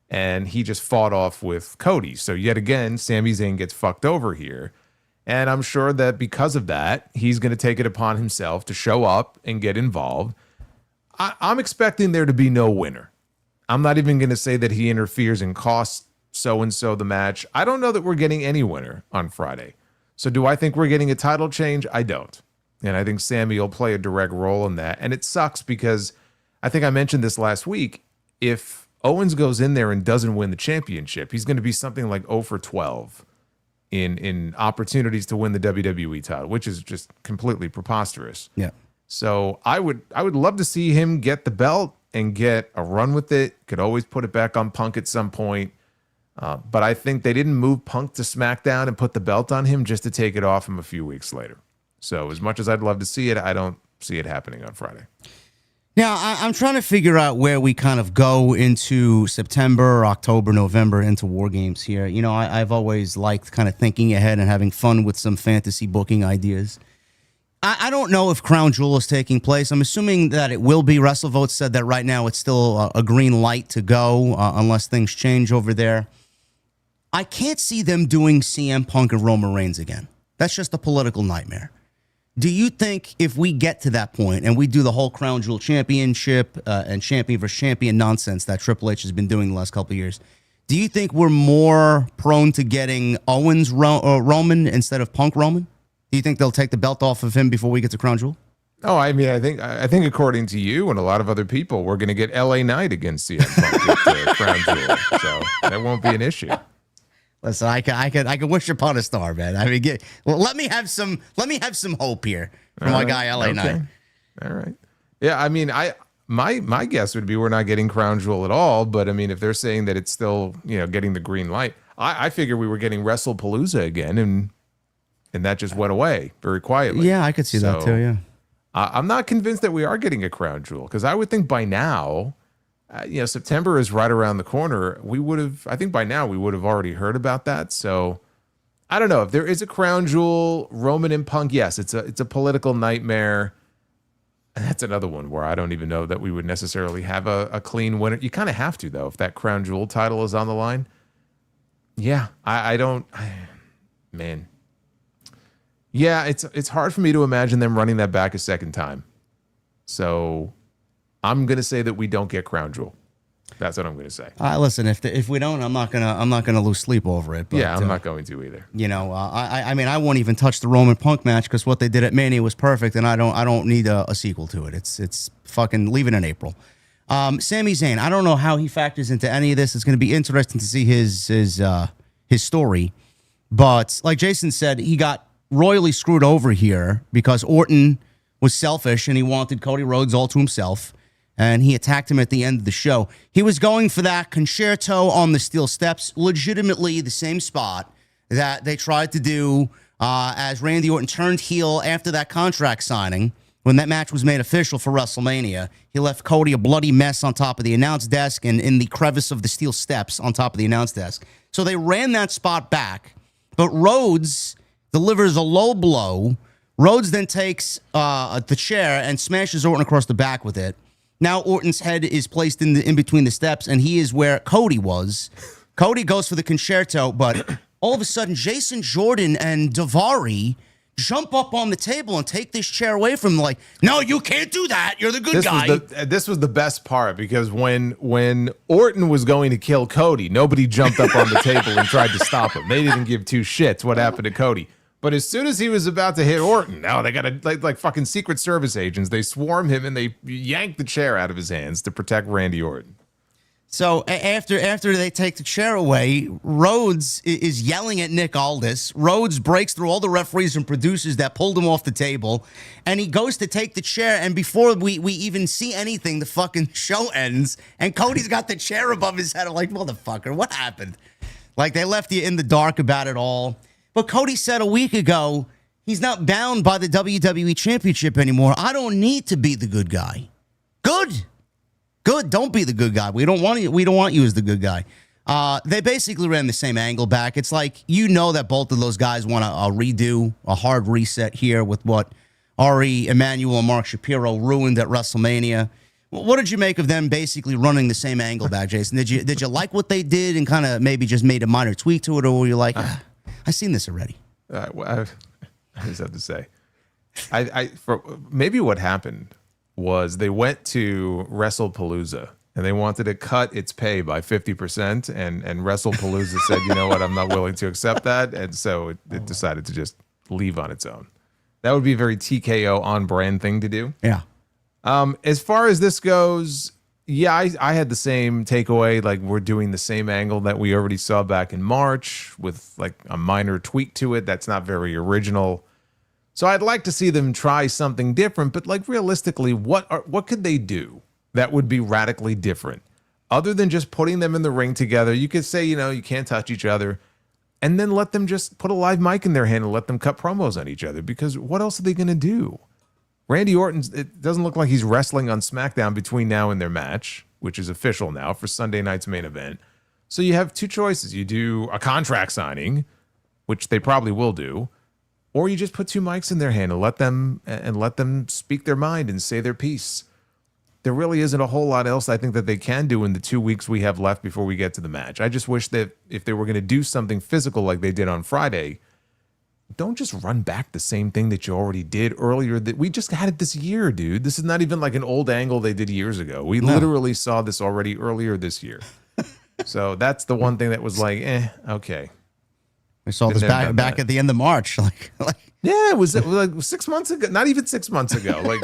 S2: and he just fought off with Cody. So yet again, Sami Zayn gets fucked over here. And I'm sure that because of that, he's going to take it upon himself to show up and get involved. I'm expecting there to be no winner. I'm not even going to say that he interferes and costs so-and-so the match. I don't know that we're getting any winner on Friday. So do I think we're getting a title change? I don't. And I think Sami will play a direct role in that. And it sucks because I think I mentioned this last week. If Owens goes in there and doesn't win the championship, he's going to be something like 0 for 12 in opportunities to win the WWE title, which is just completely preposterous.
S1: Yeah.
S2: So I would love to see him get the belt and get a run with it. Could always put it back on Punk at some point. But I think they didn't move Punk to SmackDown and put the belt on him just to take it off him a few weeks later. So as much as I'd love to see it, I don't see it happening on Friday.
S1: Now, I'm trying to figure out where we kind of go into September, October, November, into War Games here. You know, I've always liked kind of thinking ahead and having fun with some fantasy booking ideas. I don't know if Crown Jewel is taking place. I'm assuming that it will be. WrestleVote said that right now it's still a green light to go unless things change over there. I can't see them doing CM Punk and Roman Reigns again. That's just a political nightmare. Do you think if we get to that point and we do the whole Crown Jewel Championship and champion versus champion nonsense that Triple H has been doing the last couple of years, do you think we're more prone to getting Owens Roman instead of Punk Roman? Do you think they'll take the belt off of him before we get to Crown Jewel?
S2: Oh, I mean, I think according to you and a lot of other people, we're going to get LA Knight against CM Punk at Crown Jewel, so that won't be an issue.
S1: Listen, I can wish upon a star, man. I mean, let me have some hope here for my guy LA Knight.
S2: All right. Yeah, I mean, my guess would be we're not getting Crown Jewel at all, but I mean, if they're saying that it's still, getting the green light, I figure we were getting WrestlePalooza again, and that just went away very quietly.
S1: Yeah, I could see that too. Yeah.
S2: I'm not convinced that we are getting a Crown Jewel because I would think by now. September is right around the corner. I think by now we would have already heard about that. So I don't know if there is a Crown Jewel, Roman and Punk. Yes, it's a political nightmare. And that's another one where I don't even know that we would necessarily have a clean winner. You kind of have to though, if that Crown Jewel title is on the line. Yeah, man. Yeah, it's hard for me to imagine them running that back a second time. So I'm gonna say that we don't get Crown Jewel. That's what I'm gonna say.
S1: Listen, if we don't, I'm not gonna lose sleep over it. But,
S2: yeah, I'm not going to either.
S1: I mean, I won't even touch the Roman Punk match because what they did at Mania was perfect, and I don't need a sequel to it. It's fucking leave it in April. Sami Zayn, I don't know how he factors into any of this. It's gonna be interesting to see his story, but like Jason said, he got royally screwed over here because Orton was selfish and he wanted Cody Rhodes all to himself. And he attacked him at the end of the show. He was going for that concerto on the steel steps, legitimately the same spot that they tried to do as Randy Orton turned heel after that contract signing. When that match was made official for WrestleMania, he left Cody a bloody mess on top of the announce desk and in the crevice of the steel steps on top of the announce desk. So they ran that spot back, but Rhodes delivers a low blow. Rhodes then takes the chair and smashes Orton across the back with it. Now Orton's head is placed in between the steps, and he is where Cody was. Cody goes for the concerto, but all of a sudden, Jason Jordan and Daivari jump up on the table and take this chair away from him. Like, no, you can't do that. You're the good guy.
S2: This was the best part because when Orton was going to kill Cody, nobody jumped up on the table and tried to stop him. They didn't give two shits what happened to Cody. But as soon as he was about to hit Orton, now they got like fucking Secret Service agents. They swarm him and they yank the chair out of his hands to protect Randy Orton.
S1: So after they take the chair away, Rhodes is yelling at Nick Aldis. Rhodes breaks through all the referees and producers that pulled him off the table, and he goes to take the chair. And before we even see anything, the fucking show ends, and Cody's got the chair above his head. I'm like, motherfucker, what happened? Like they left you in the dark about it all. But Cody said a week ago He's not bound by the WWE Championship anymore. I don't need to be the good guy. Good. Don't be the good guy. We don't want you. We don't want you as the good guy. They basically ran the same angle back. It's like, that both of those guys want to redo a hard reset here with what Ari Emanuel and Mark Shapiro ruined at WrestleMania. What did you make of them basically running the same angle back, Jason? Did you like what they did and kind of maybe just made a minor tweak to it, or were you like, I've seen this already?
S2: I just have to say, for maybe what happened was they went to WrestlePalooza and they wanted to cut its pay by 50%, and WrestlePalooza said, you know what, I'm not willing to accept that, and so it decided to just leave on its own. That would be a very TKO on brand thing to do.
S1: Yeah.
S2: As far as this goes, yeah, I had the same takeaway. Like, we're doing the same angle that we already saw back in March with like a minor tweak to it. That's not very original. So I'd like to see them try something different, but like realistically, what could they do that would be radically different other than just putting them in the ring together? You could say, you can't touch each other, and then let them just put a live mic in their hand and let them cut promos on each other, because what else are they going to do? Randy Orton, it doesn't look like he's wrestling on SmackDown between now and their match, which is official now for Sunday night's main event. So you have two choices. You do a contract signing, which they probably will do, or you just put two mics in their hand and let them speak their mind and say their piece. There really isn't a whole lot else I think that they can do in the 2 weeks we have left before we get to the match. I just wish that if they were going to do something physical like they did on Friday, don't just run back the same thing that you already did earlier. That we just had it this year, dude. This is not even like an old angle they did years ago. We literally saw this already earlier this year. So that's the one thing that was like, okay.
S1: We saw this back at the end of March. Like
S2: yeah, it was like 6 months ago. Not even 6 months ago. Like,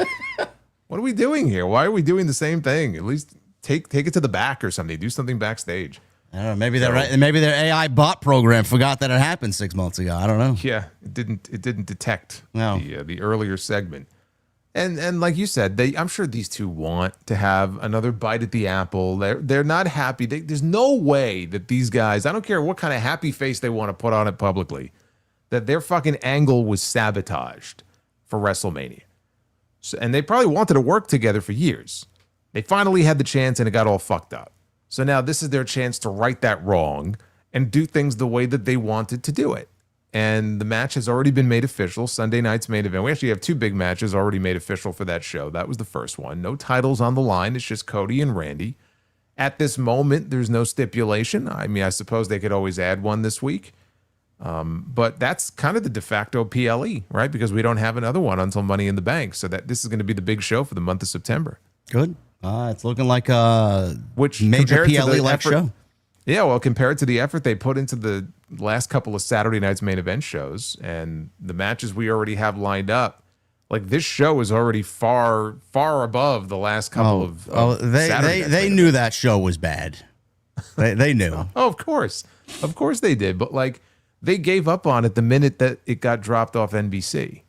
S2: what are we doing here? Why are we doing the same thing? At least take it to the back or something. Do something backstage.
S1: I don't know. Maybe their AI bot program forgot that it happened 6 months ago. I don't know.
S2: Yeah, it didn't detect the earlier segment. And like you said, I'm sure these two want to have another bite at the apple. They're not happy. There's no way that these guys, I don't care what kind of happy face they want to put on it publicly, that their fucking angle was sabotaged for WrestleMania. So, and they probably wanted to work together for years. They finally had the chance and it got all fucked up. So now this is their chance to right that wrong and do things the way that they wanted to do it. And the match has already been made official. Sunday night's main event. We actually have two big matches already made official for that show. That was the first one. No titles on the line. It's just Cody and Randy. At this moment, there's no stipulation. I mean, I suppose they could always add one this week. But that's kind of the de facto PLE, right? Because we don't have another one until Money in the Bank. So that this is going to be the big show for the month of September.
S1: Good. It's looking like a
S2: which
S1: major PLE-like show.
S2: Yeah, well, compared to the effort they put into the last couple of Saturday night's main event shows and the matches we already have lined up, like this show is already far above the last couple of
S1: they knew that show was bad. They knew.
S2: Oh, of course they did. But like they gave up on it the minute that it got dropped off NBC.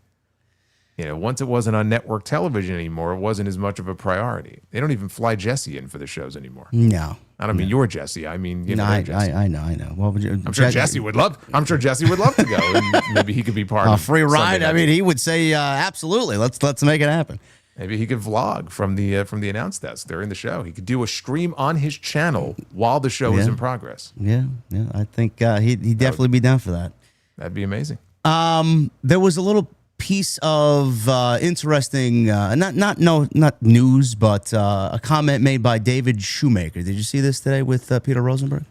S2: Once it wasn't on network television anymore, it wasn't as much of a priority. They don't even fly Jesse in for the shows anymore.
S1: No.
S2: I don't mean you're Jesse. I mean,
S1: Jesse. I know. Well,
S2: I'm sure Jesse would love to go, and maybe he could be part of
S1: a free ride. I mean, he would say absolutely. Let's make it happen.
S2: Maybe he could vlog from the announce desk during the show. He could do a stream on his channel while the show is in progress.
S1: Yeah. I think he'd definitely be down for that.
S2: That'd be amazing.
S1: There was a little piece of interesting, not news, but a comment made by David Shoemaker. Did you see this today with Peter Rosenberg?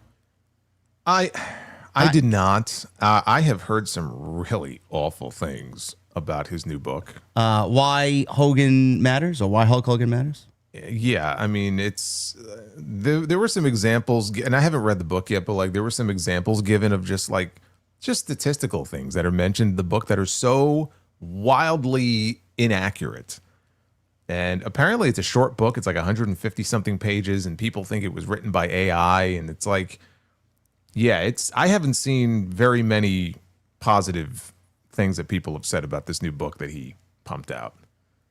S2: I did not. I have heard some really awful things about his new book.
S1: Why Hogan matters, or why Hulk Hogan matters?
S2: Yeah, I mean, it's there were some examples, and I haven't read the book yet, but like there were some examples given of just statistical things that are mentioned in the book that are so wildly inaccurate. And apparently it's a short book. It's like 150 something pages, and people think it was written by AI. And it's like, yeah, I haven't seen very many positive things that people have said about this new book that he pumped out.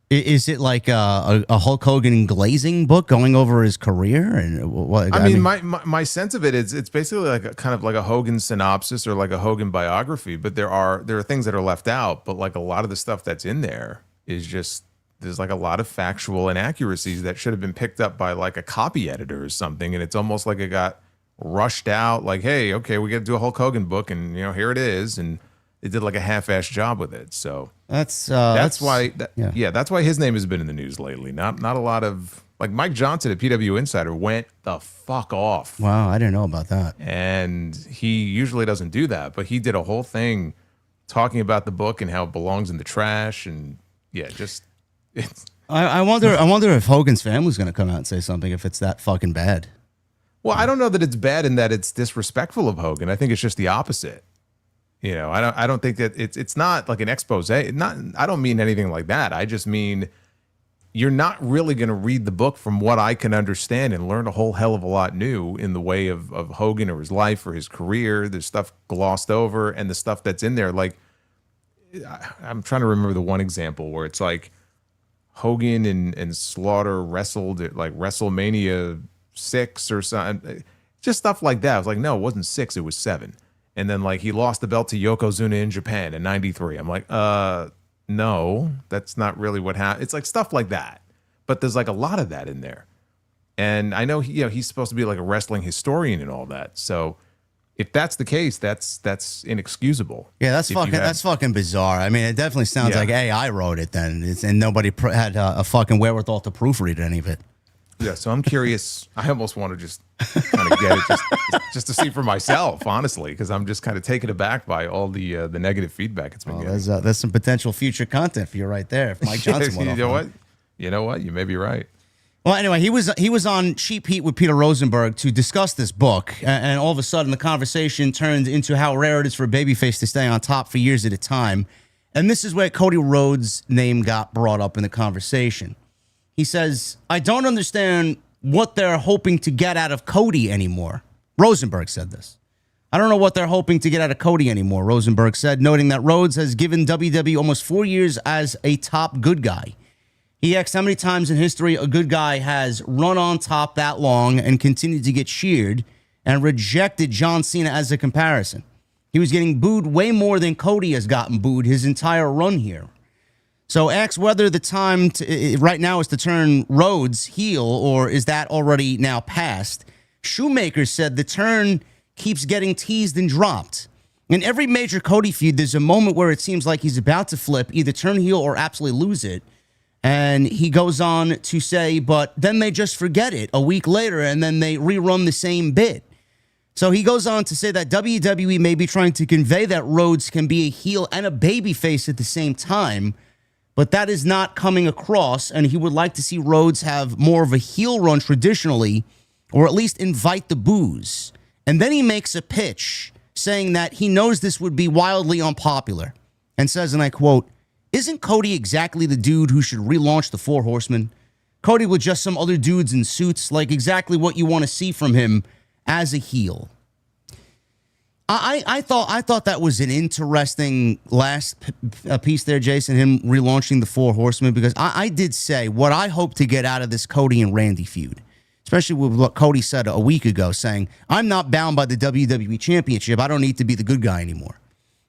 S1: Is it like a Hulk Hogan glazing book going over his career? And what?
S2: I mean, my sense of it is it's basically like a kind of like a Hogan synopsis or like a Hogan biography. But there are things that are left out. But like a lot of the stuff that's in there is just there's like a lot of factual inaccuracies that should have been picked up by like a copy editor or something. And it's almost like it got rushed out. Like, hey, okay, we got to do a Hulk Hogan book, and here it is, and they did like a half-assed job with it. So that's why that's why his name has been in the news lately. Not a lot of like Mike Johnson at PW Insider went the fuck off.
S1: Wow, I didn't know about that.
S2: And he usually doesn't do that, but he did a whole thing talking about the book and how it belongs in the trash. And yeah, just it's.
S1: I wonder if Hogan's family's going to come out and say something if it's that fucking bad.
S2: Well, I don't know that it's bad in that it's disrespectful of Hogan. I think it's just the opposite. I don't think that it's not like an expose. I don't mean anything like that. I just mean you're not really going to read the book from what I can understand and learn a whole hell of a lot new in the way of Hogan or his life or his career. There's stuff glossed over, and the stuff that's in there, like I'm trying to remember the one example where it's like Hogan and Slaughter wrestled at like WrestleMania 6 or something. Just stuff like that. I was like, no, it wasn't 6, it was 7. And then like he lost the belt to Yokozuna in Japan in '93. I'm like, no, that's not really what happened. It's like stuff like that. But there's like a lot of that in there. And I know he's supposed to be like a wrestling historian and all that. So if that's the case, that's inexcusable.
S1: Yeah, that's fucking bizarre. I mean, it definitely sounds like, hey, I wrote it then, and nobody had a fucking wherewithal to proofread any of it.
S2: Yeah, so I'm curious. I almost want to just kind of get it just to see for myself, honestly, because I'm just kind of taken aback by all the negative feedback it's been getting.
S1: There's some potential future content for you right there. If Mike Johnson went off
S2: you know what? You may be right.
S1: Well, anyway, he was on Cheap Heat with Peter Rosenberg to discuss this book, and all of a sudden the conversation turned into how rare it is for a babyface to stay on top for years at a time. And this is where Cody Rhodes' name got brought up in the conversation. He says, I don't understand what they're hoping to get out of Cody anymore. Rosenberg said this. I don't know what they're hoping to get out of Cody anymore, Rosenberg said, noting that Rhodes has given WWE almost 4 years as a top good guy. He asked how many times in history a good guy has run on top that long and continued to get cheered, and rejected John Cena as a comparison. He was getting booed way more than Cody has gotten booed his entire run here. So ask whether the time right now is to turn Rhodes heel, or is that already now past? Shoemaker said the turn keeps getting teased and dropped. In every major Cody feud, there's a moment where it seems like he's about to flip, either turn heel or absolutely lose it. And he goes on to say, but then they just forget it a week later, and then they rerun the same bit. So he goes on to say that WWE may be trying to convey that Rhodes can be a heel and a babyface at the same time, but that is not coming across, and he would like to see Rhodes have more of a heel run traditionally, or at least invite the boos. And then he makes a pitch saying that he knows this would be wildly unpopular, and says, and I quote, isn't Cody exactly the dude who should relaunch the Four Horsemen? Cody with just some other dudes in suits, like exactly what you want to see from him as a heel. I thought that was an interesting last piece there, Jason, him relaunching the Four Horsemen, because I did say what I hope to get out of this Cody and Randy feud, especially with what Cody said a week ago, saying, I'm not bound by the WWE Championship. I don't need to be the good guy anymore.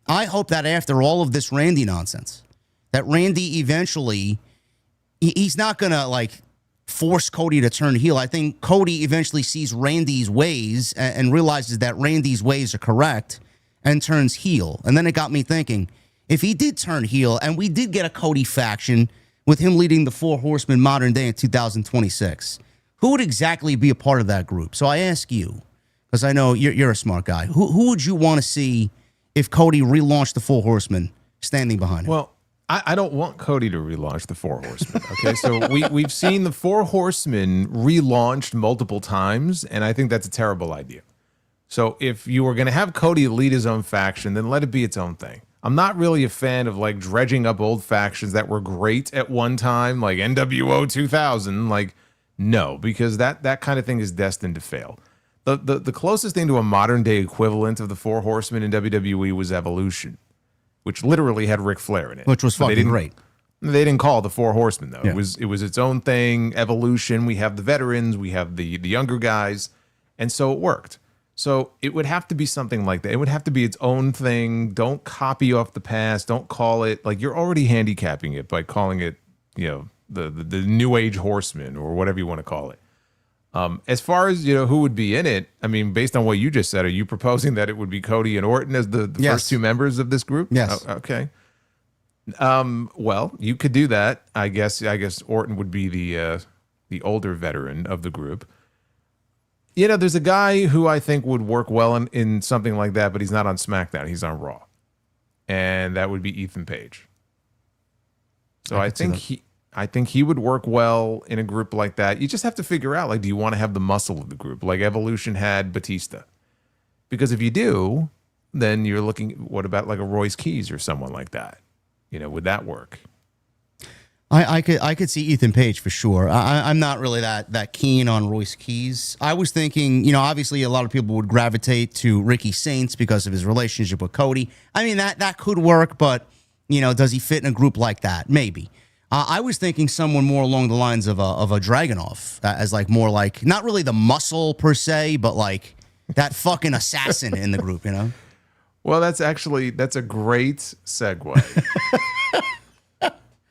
S1: I hope that after all of this Randy nonsense, that Randy eventually, he's not going to like force Cody to turn heel. I think Cody eventually sees Randy's ways and realizes that Randy's ways are correct and turns heel. And then it got me thinking, if he did turn heel and we did get a Cody faction with him leading the Four Horsemen modern day in 2026, who would exactly be a part of that group? So I ask you, because I know you're a smart guy, who would you want to see if Cody relaunched the Four Horsemen standing behind him?
S2: Well, I don't want Cody to relaunch the Four Horsemen. Okay, so we've seen the Four Horsemen relaunched multiple times, and I think that's a terrible idea. So if you were going to have Cody lead his own faction, then let it be its own thing. I'm not really a fan of like dredging up old factions that were great at one time, like NWO 2000. Like, no, because that kind of thing is destined to fail. The closest thing to a modern day equivalent of the Four Horsemen in WWE was Evolution, which literally had Ric Flair in it.
S1: Which was fucking great.
S2: They didn't call it the Four Horsemen though.
S1: Yeah.
S2: It was its own thing. Evolution. We have the veterans. We have the younger guys, and so it worked. So it would have to be something like that. It would have to be its own thing. Don't copy off the past. Don't call it like you're already handicapping it by calling it, the New Age Horsemen or whatever you want to call it. As far as who would be in it, I mean, based on what you just said, are you proposing that it would be Cody and Orton as the
S1: Yes.
S2: first two members of this group?
S1: Yes.
S2: Oh, okay. Well, you could do that. I guess Orton would be the older veteran of the group. There's a guy who I think would work well in something like that, but he's not on SmackDown. He's on Raw, and that would be Ethan Page. So I think he would work well in a group like that. You just have to figure out, like, do you want to have the muscle of the group, like Evolution had Batista? Because if you do, then you're looking. What about like a Royce Keys or someone like that? Would that work?
S1: I could see Ethan Page for sure. I'm not really that keen on Royce Keys. I was thinking, obviously a lot of people would gravitate to Ricky Saints because of his relationship with Cody. I mean, that could work, but, does he fit in a group like that? Maybe. I was thinking someone more along the lines of a Dragunov, as like more like, not really the muscle per se, but like that fucking assassin in the group,
S2: Well, that's a great segue.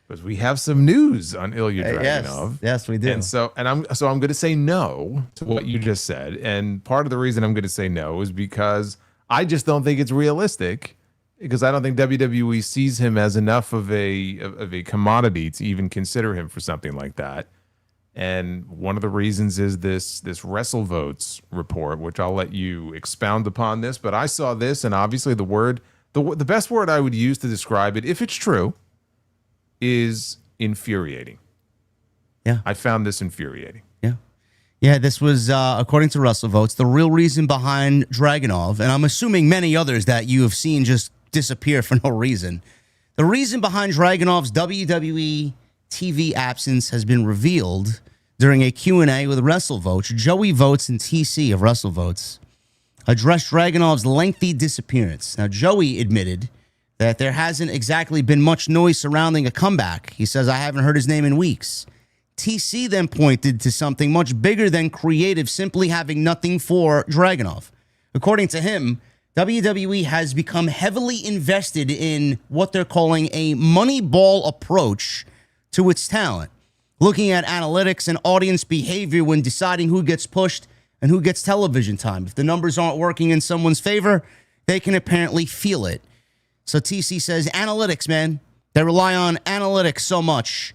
S2: Because we have some news on Ilja Dragunov.
S1: Yes, we do.
S2: And I'm going to say no to what you just said. And part of the reason I'm going to say no is because I just don't think it's realistic. Because I don't think WWE sees him as enough of a commodity to even consider him for something like that. And one of the reasons is this WrestleVotes report, which I'll let you expound upon this. But I saw this, and obviously the best word I would use to describe it, if it's true, is infuriating.
S1: Yeah.
S2: I found this infuriating.
S1: Yeah, this was, according to WrestleVotes, the real reason behind Dragunov, and I'm assuming many others that you have seen just disappear for no reason. The reason behind Dragunov's WWE TV absence has been revealed during a Q&A with WrestleVotes. Joey Votes and TC of WrestleVotes addressed Dragunov's lengthy disappearance. Now, Joey admitted that there hasn't exactly been much noise surrounding a comeback. He says, I haven't heard his name in weeks. TC then pointed to something much bigger than Creative simply having nothing for Dragunov. According to him, WWE has become heavily invested in what they're calling a Moneyball approach to its talent, looking at analytics and audience behavior when deciding who gets pushed and who gets television time. If the numbers aren't working in someone's favor, they can apparently feel it. So TC says, analytics, man. They rely on analytics so much.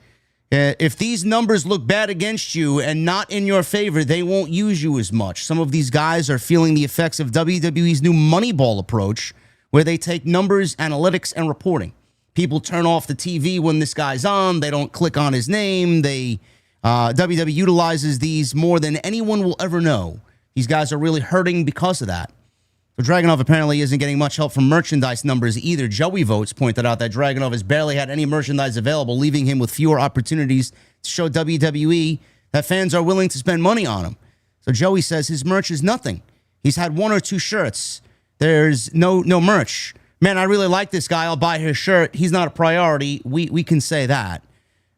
S1: If these numbers look bad against you and not in your favor, they won't use you as much. Some of these guys are feeling the effects of WWE's new Moneyball approach, where they take numbers, analytics, and reporting. People turn off the TV when this guy's on. They don't click on his name. WWE utilizes these more than anyone will ever know. These guys are really hurting because of that. So Dragunov apparently isn't getting much help from merchandise numbers either. Joey Votes pointed out that Dragunov has barely had any merchandise available, leaving him with fewer opportunities to show WWE that fans are willing to spend money on him. So Joey says his merch is nothing. He's had one or two shirts. There's no merch. Man, I really like this guy. I'll buy his shirt. He's not a priority. We can say that.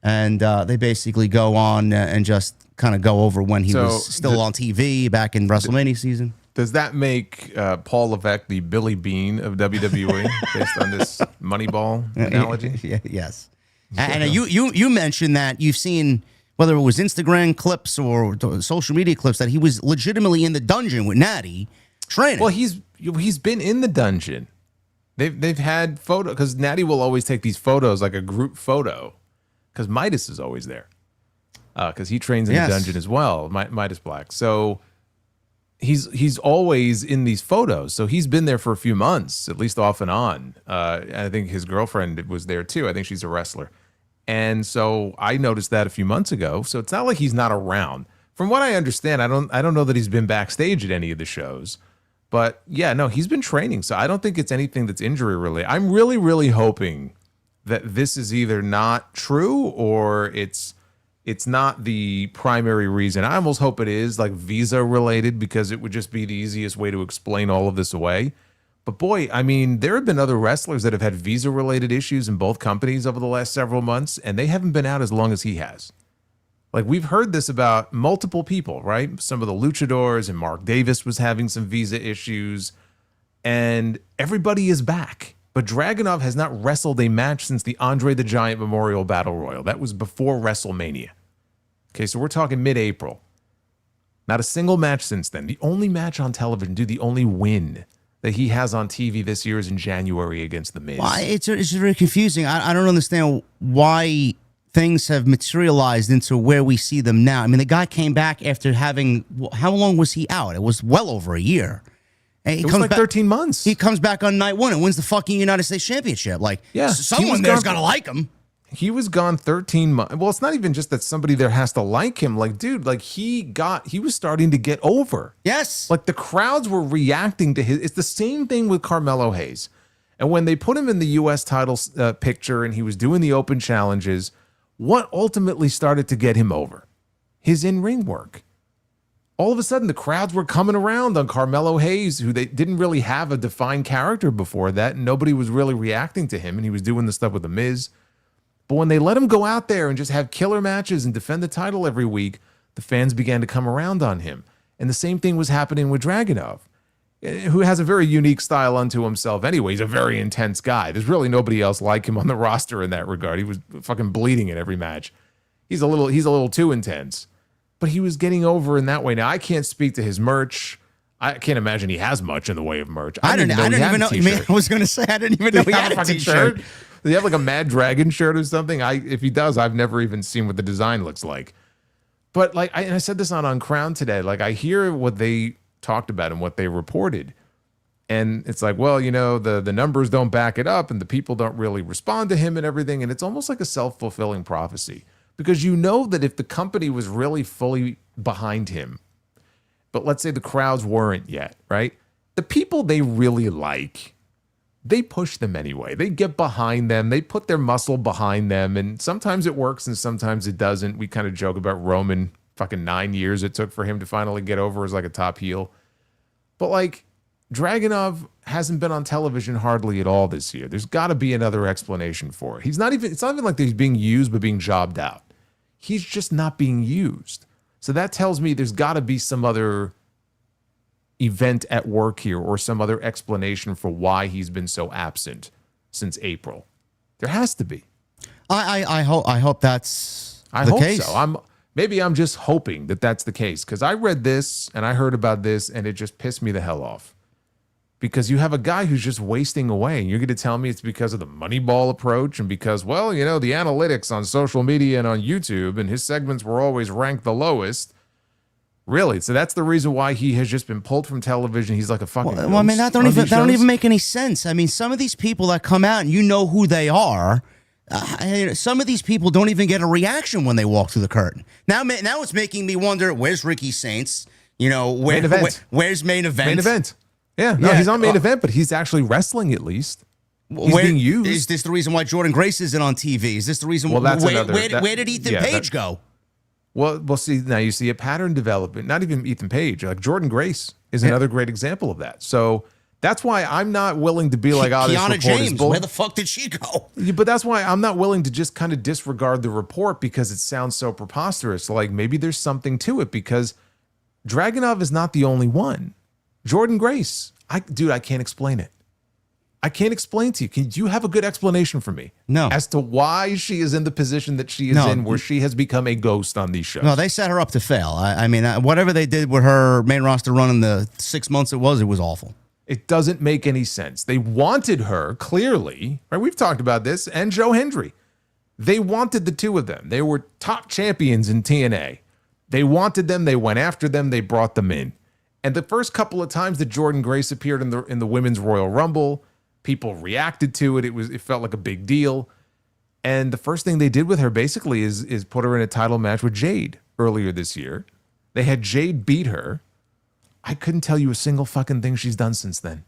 S1: And they basically go on and just kind of go over when he was still on TV back in WrestleMania season.
S2: Does that make Paul Levesque the Billy Bean of WWE based on this Moneyball analogy?
S1: Yes. And you mentioned that you've seen, whether it was Instagram clips or social media clips, that he was legitimately in the dungeon with Natty training.
S2: Well, he's been in the dungeon. They've had photo because Natty will always take these photos like a group photo because Midas is always there because he trains in the dungeon as well. Midas Black. So he's always in these photos. So he's been there for a few months, at least off and on. I think his girlfriend was there too. I think she's a wrestler. And so I noticed that a few months ago. So it's not like he's not around. From what I understand, I don't know that he's been backstage at any of the shows. But yeah, no, he's been training. So I don't think it's anything that's injury related. I'm really, really hoping that this is either not true or it's not the primary reason. I almost hope it is like visa related because it would just be the easiest way to explain all of this away. But boy, I mean, there have been other wrestlers that have had visa-related issues in both companies over the last several months, and they haven't been out as long as he has. Like, we've heard this about multiple people, right? Some of the luchadors, and Mark Davis was having some visa issues, and everybody is back. But Dragunov has not wrestled a match since the Andre the Giant Memorial Battle Royal. That was before WrestleMania. Okay, so we're talking mid-April. Not a single match since then. The only match on television, the only win that he has on TV this year is in January against The Miz.
S1: Why? It's very confusing. I don't understand why things have materialized into where we see them now. I mean, the guy came back after having, how long was he out? It was well over a year. And
S2: it was like 13 months.
S1: He comes back on night one and wins the fucking United States Championship. Like, yeah, someone there's got to like him.
S2: He was gone 13 months. Well, it's not even just that somebody there has to like him. Like, dude, like he was starting to get over.
S1: Yes.
S2: Like the crowds were reacting to his. It's the same thing with Carmelo Hayes. And when they put him in the U.S. title picture and he was doing the open challenges, what ultimately started to get him over? His in-ring work. All of a sudden, the crowds were coming around on Carmelo Hayes, who they didn't really have a defined character before that. And nobody was really reacting to him. And he was doing the stuff with The Miz. But when they let him go out there and just have killer matches and defend the title every week, the fans began to come around on him. And the same thing was happening with Dragunov, who has a very unique style unto himself anyway. He's a very intense guy. There's really nobody else like him on the roster in that regard. He was fucking bleeding in every match. He's a little too intense. But he was getting over in that way. Now, I can't speak to his merch. I can't imagine he has much in the way of merch.
S1: I didn't even know. I was going to say, I didn't even know he had a t-shirt.
S2: Does he have like a Mad Dragon shirt or something? If he does, I've never even seen what the design looks like. But like, I said this on Crown today, like I hear what they talked about and what they reported. And it's like, well, you know, the numbers don't back it up and the people don't really respond to him and everything. And it's almost like a self-fulfilling prophecy. Because you know that if the company was really fully behind him, but let's say the crowds weren't yet, right? The people they really like, they push them anyway. They get behind them. They put their muscle behind them. And sometimes it works and sometimes it doesn't. We kind of joke about Roman, fucking 9 years it took for him to finally get over as like a top heel. But like Dragunov hasn't been on television hardly at all this year. There's got to be another explanation for it. It's not even like he's being used but being jobbed out. He's just not being used. So that tells me there's got to be some other event at work here or some other explanation for why he's been so absent since April. There has to be.
S1: I hope that's the case.
S2: So. Maybe I'm just hoping that that's the case because I read this and I heard about this and it just pissed me the hell off. Because you have a guy who's just wasting away. And you're going to tell me it's because of the Moneyball approach and because, well, you know, the analytics on social media and on YouTube and his segments were always ranked the lowest. Really? So that's the reason why he has just been pulled from television. He's like a fucking
S1: well, I mean, that don't even make any sense. I mean, some of these people that come out and you know who they are, some of these people don't even get a reaction when they walk through the curtain. Now it's making me wonder, where's Ricky Saints? You know, where's Main Event?
S2: Main Event. Yeah, no, he's on Main Event, but he's actually wrestling at least. He's being used.
S1: Is this the reason why Jordan Grace isn't on TV? Is this the reason?
S2: Well, that's
S1: where did Ethan Page go?
S2: Well, see, now you see a pattern development. Not even Ethan Page, like Jordan Grace is another great example of that. So that's why I'm not willing to be like, oh, this report
S1: James,
S2: is bull.
S1: where the fuck did she go?
S2: Yeah, but that's why I'm not willing to just kind of disregard the report because it sounds so preposterous. Like maybe there's something to it because Dragunov is not the only one. Jordan Grace, I can't explain it. I can't explain to you. Do you have a good explanation for me?
S1: No.
S2: As to why she is in the position that she is in, where she has become a ghost on these shows.
S1: No, they set her up to fail. I mean, whatever they did with her main roster run in the 6 months it was awful.
S2: It doesn't make any sense. They wanted her, clearly, right? We've talked about this, and Joe Hendry. They wanted the two of them. They were top champions in TNA. They wanted them. They went after them. They brought them in. And the first couple of times that Jordan Grace appeared in the Women's Royal Rumble, people reacted to it. It felt like a big deal. And the first thing they did with her basically is put her in a title match with Jade earlier this year. They had Jade beat her. I couldn't tell you a single fucking thing she's done since then.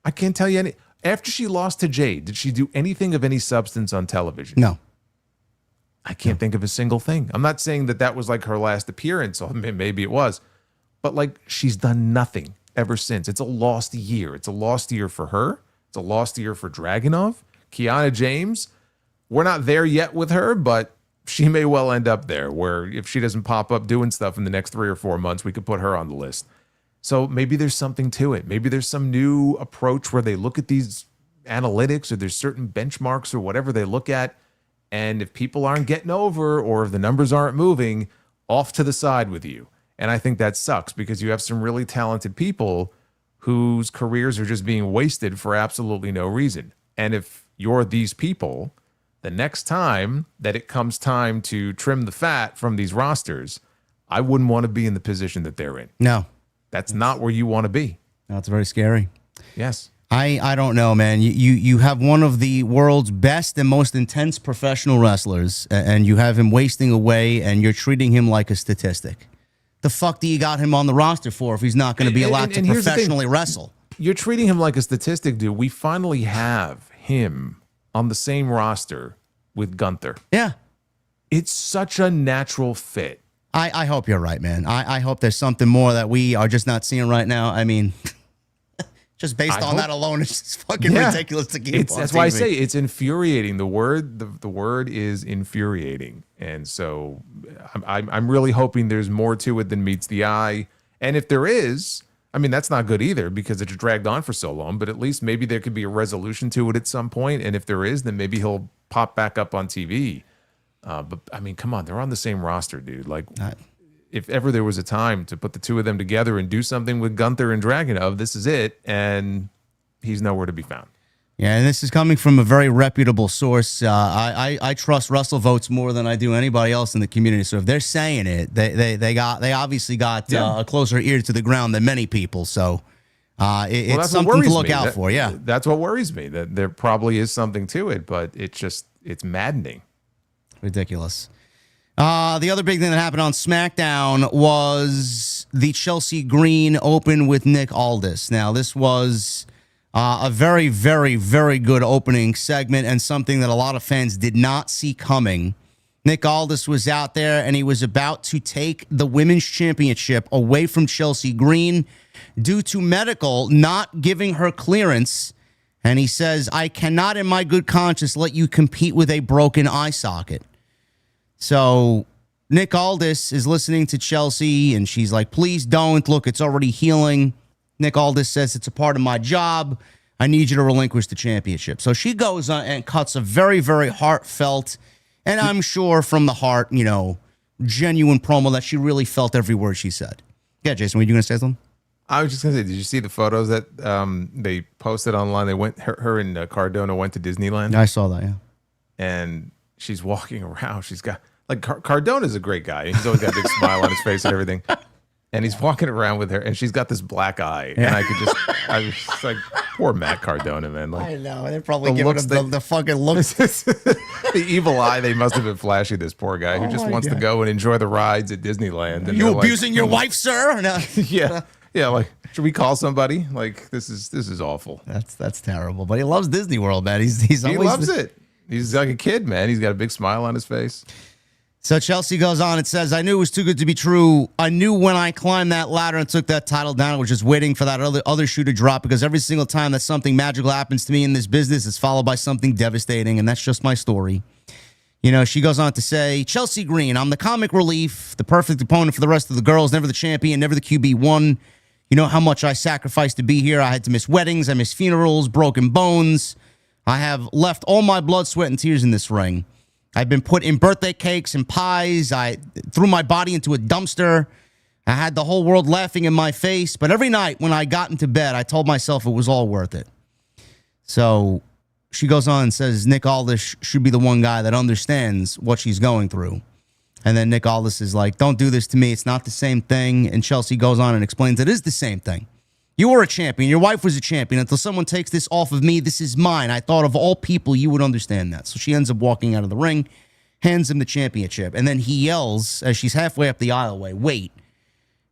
S2: I can't tell you any. After she lost to Jade, did she do anything of any substance on television?
S1: No.
S2: I can't think of a single thing. I'm not saying that was like her last appearance, or maybe it was. But like she's done nothing. ever since. It's a lost year. It's a lost year for her. It's a lost year for Dragunov. Kiana James, we're not there yet with her, but she may well end up there, where if she doesn't pop up doing stuff in the next 3 or 4 months, we could put her on the list. So maybe there's something to it. Maybe there's some new approach where they look at these analytics, or there's certain benchmarks or whatever they look at. And if people aren't getting over, or if the numbers aren't moving, off to the side with you. And I think that sucks, because you have some really talented people whose careers are just being wasted for absolutely no reason. And if you're these people, the next time that it comes time to trim the fat from these rosters, I wouldn't want to be in the position that they're in.
S1: No.
S2: That's not where you want to be.
S1: That's very scary.
S2: Yes.
S1: I don't know, man. You have one of the world's best and most intense professional wrestlers, and you have him wasting away, and you're treating him like a statistic. The fuck do you got him on the roster for if he's not going to be allowed to professionally wrestle?
S2: You're treating him like a statistic, dude. We finally have him on the same roster with Gunther.
S1: Yeah.
S2: It's such a natural fit.
S1: I hope you're right, man. I hope there's something more that we are just not seeing right now. I mean, just based on that alone, it's just fucking ridiculous to keep on
S2: That's
S1: TV.
S2: why I say it's infuriating. The word is infuriating. And so I'm really hoping there's more to it than meets the eye. And if there is, I mean, that's not good either, because it's dragged on for so long, but at least maybe there could be a resolution to it at some point. And if there is, then maybe he'll pop back up on TV. But I mean, come on, they're on the same roster, dude. Like, if ever there was a time to put the two of them together and do something with Gunther and Dragunov, this is it. And he's nowhere to be found.
S1: Yeah, and this is coming from a very reputable source. I trust Russell Votes more than I do anybody else in the community. So if they're saying it, they obviously got a closer ear to the ground than many people. So it's something to look out for. Yeah,
S2: that's what worries me. That there probably is something to it, but it's maddening.
S1: Ridiculous. The other big thing that happened on SmackDown was the Chelsea Green Open with Nick Aldis. Now, this was a very, very, very good opening segment, and something that a lot of fans did not see coming. Nick Aldis was out there, and he was about to take the Women's Championship away from Chelsea Green due to medical not giving her clearance. And he says, I cannot in my good conscience let you compete with a broken eye socket. So Nick Aldis is listening to Chelsea, and she's like, please don't. Look, it's already healing. Nick Aldis says, it's a part of my job. I need you to relinquish the championship. So she goes on and cuts a very, very heartfelt, and I'm sure from the heart, genuine promo that she really felt every word she said. Yeah, Jason, were you going to say something?
S2: I was just going to say, did you see the photos that they posted online? They went, her and Cardona went to Disneyland.
S1: I saw that, yeah.
S2: And she's walking around. She's got, like, Cardona's a great guy. He's always got a big smile on his face and everything. And he's walking around with her, and she's got this black eye. Yeah. And I was just like, poor Matt Cardona, man. Like,
S1: I know. They're probably giving him the fucking looks.
S2: The evil eye they must have been flashing this poor guy who just wants to go and enjoy the rides at Disneyland. And
S1: you abusing your wife, sir? No.
S2: Yeah. Yeah, like, should we call somebody? Like, this is awful.
S1: That's terrible. But he loves Disney World, man. He
S2: loves it. He's like a kid, man. He's got a big smile on his face.
S1: So Chelsea goes on and says, I knew it was too good to be true. I knew when I climbed that ladder and took that title down, I was just waiting for that other shoe to drop, because every single time that something magical happens to me in this business, it's followed by something devastating, and that's just my story. She goes on to say, Chelsea Green, I'm the comic relief, the perfect opponent for the rest of the girls, never the champion, never the QB1. You know how much I sacrificed to be here. I had to miss weddings. I missed funerals, broken bones. I have left all my blood, sweat, and tears in this ring. I've been put in birthday cakes and pies. I threw my body into a dumpster. I had the whole world laughing in my face. But every night when I got into bed, I told myself it was all worth it. So she goes on and says Nick Aldis should be the one guy that understands what she's going through. And then Nick Aldis is like, don't do this to me. It's not the same thing. And Chelsea goes on and explains it is the same thing. You were a champion. Your wife was a champion. Until someone takes this off of me, this is mine. I thought of all people, you would understand that. So she ends up walking out of the ring, hands him the championship. And then he yells as she's halfway up the aisleway, wait.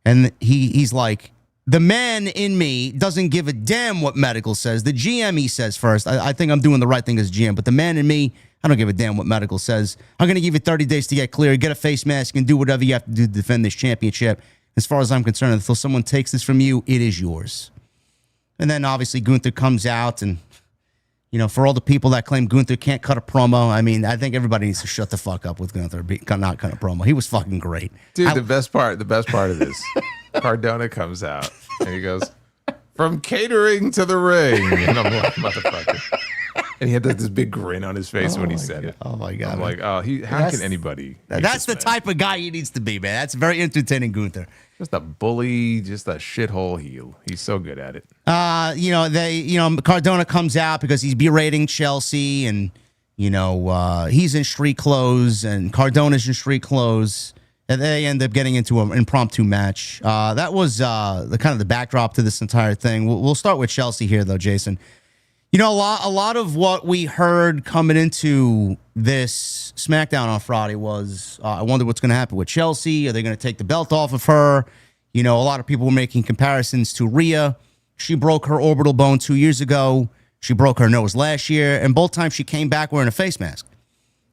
S1: And he's like, the man in me doesn't give a damn what medical says. The GM, he says first. I think I'm doing the right thing as GM. But the man in me, I don't give a damn what medical says. I'm going to give you 30 days to get clear, get a face mask, and do whatever you have to do to defend this championship. As far as I'm concerned, until someone takes this from you, it is yours. And then obviously Gunther comes out and, you know, for all the people that claim Gunther can't cut a promo, I mean, I think everybody needs to shut the fuck up with Gunther not cut a promo. He was fucking great.
S2: Dude, the best part of this, Cardona comes out and he goes, from catering to the ring. And I'm like, motherfucker. And he had this big grin on his face when he said it.
S1: Oh my God.
S2: I'm like, how can anybody?
S1: That's the type of guy he needs to be, man. That's very entertaining, Gunther.
S2: Just a bully, just a shithole heel. He's so good at it.
S1: Cardona comes out because he's berating Chelsea, and he's in street clothes, and Cardona's in street clothes, and they end up getting into an impromptu match. That was the kind of the backdrop to this entire thing. We'll start with Chelsea here, though, Jason. You know, a lot of what we heard coming into this SmackDown on Friday was, I wonder what's going to happen with Chelsea. Are they going to take the belt off of her? You know, a lot of people were making comparisons to Rhea. She broke her orbital bone 2 years ago. She broke her nose last year. And both times she came back wearing a face mask.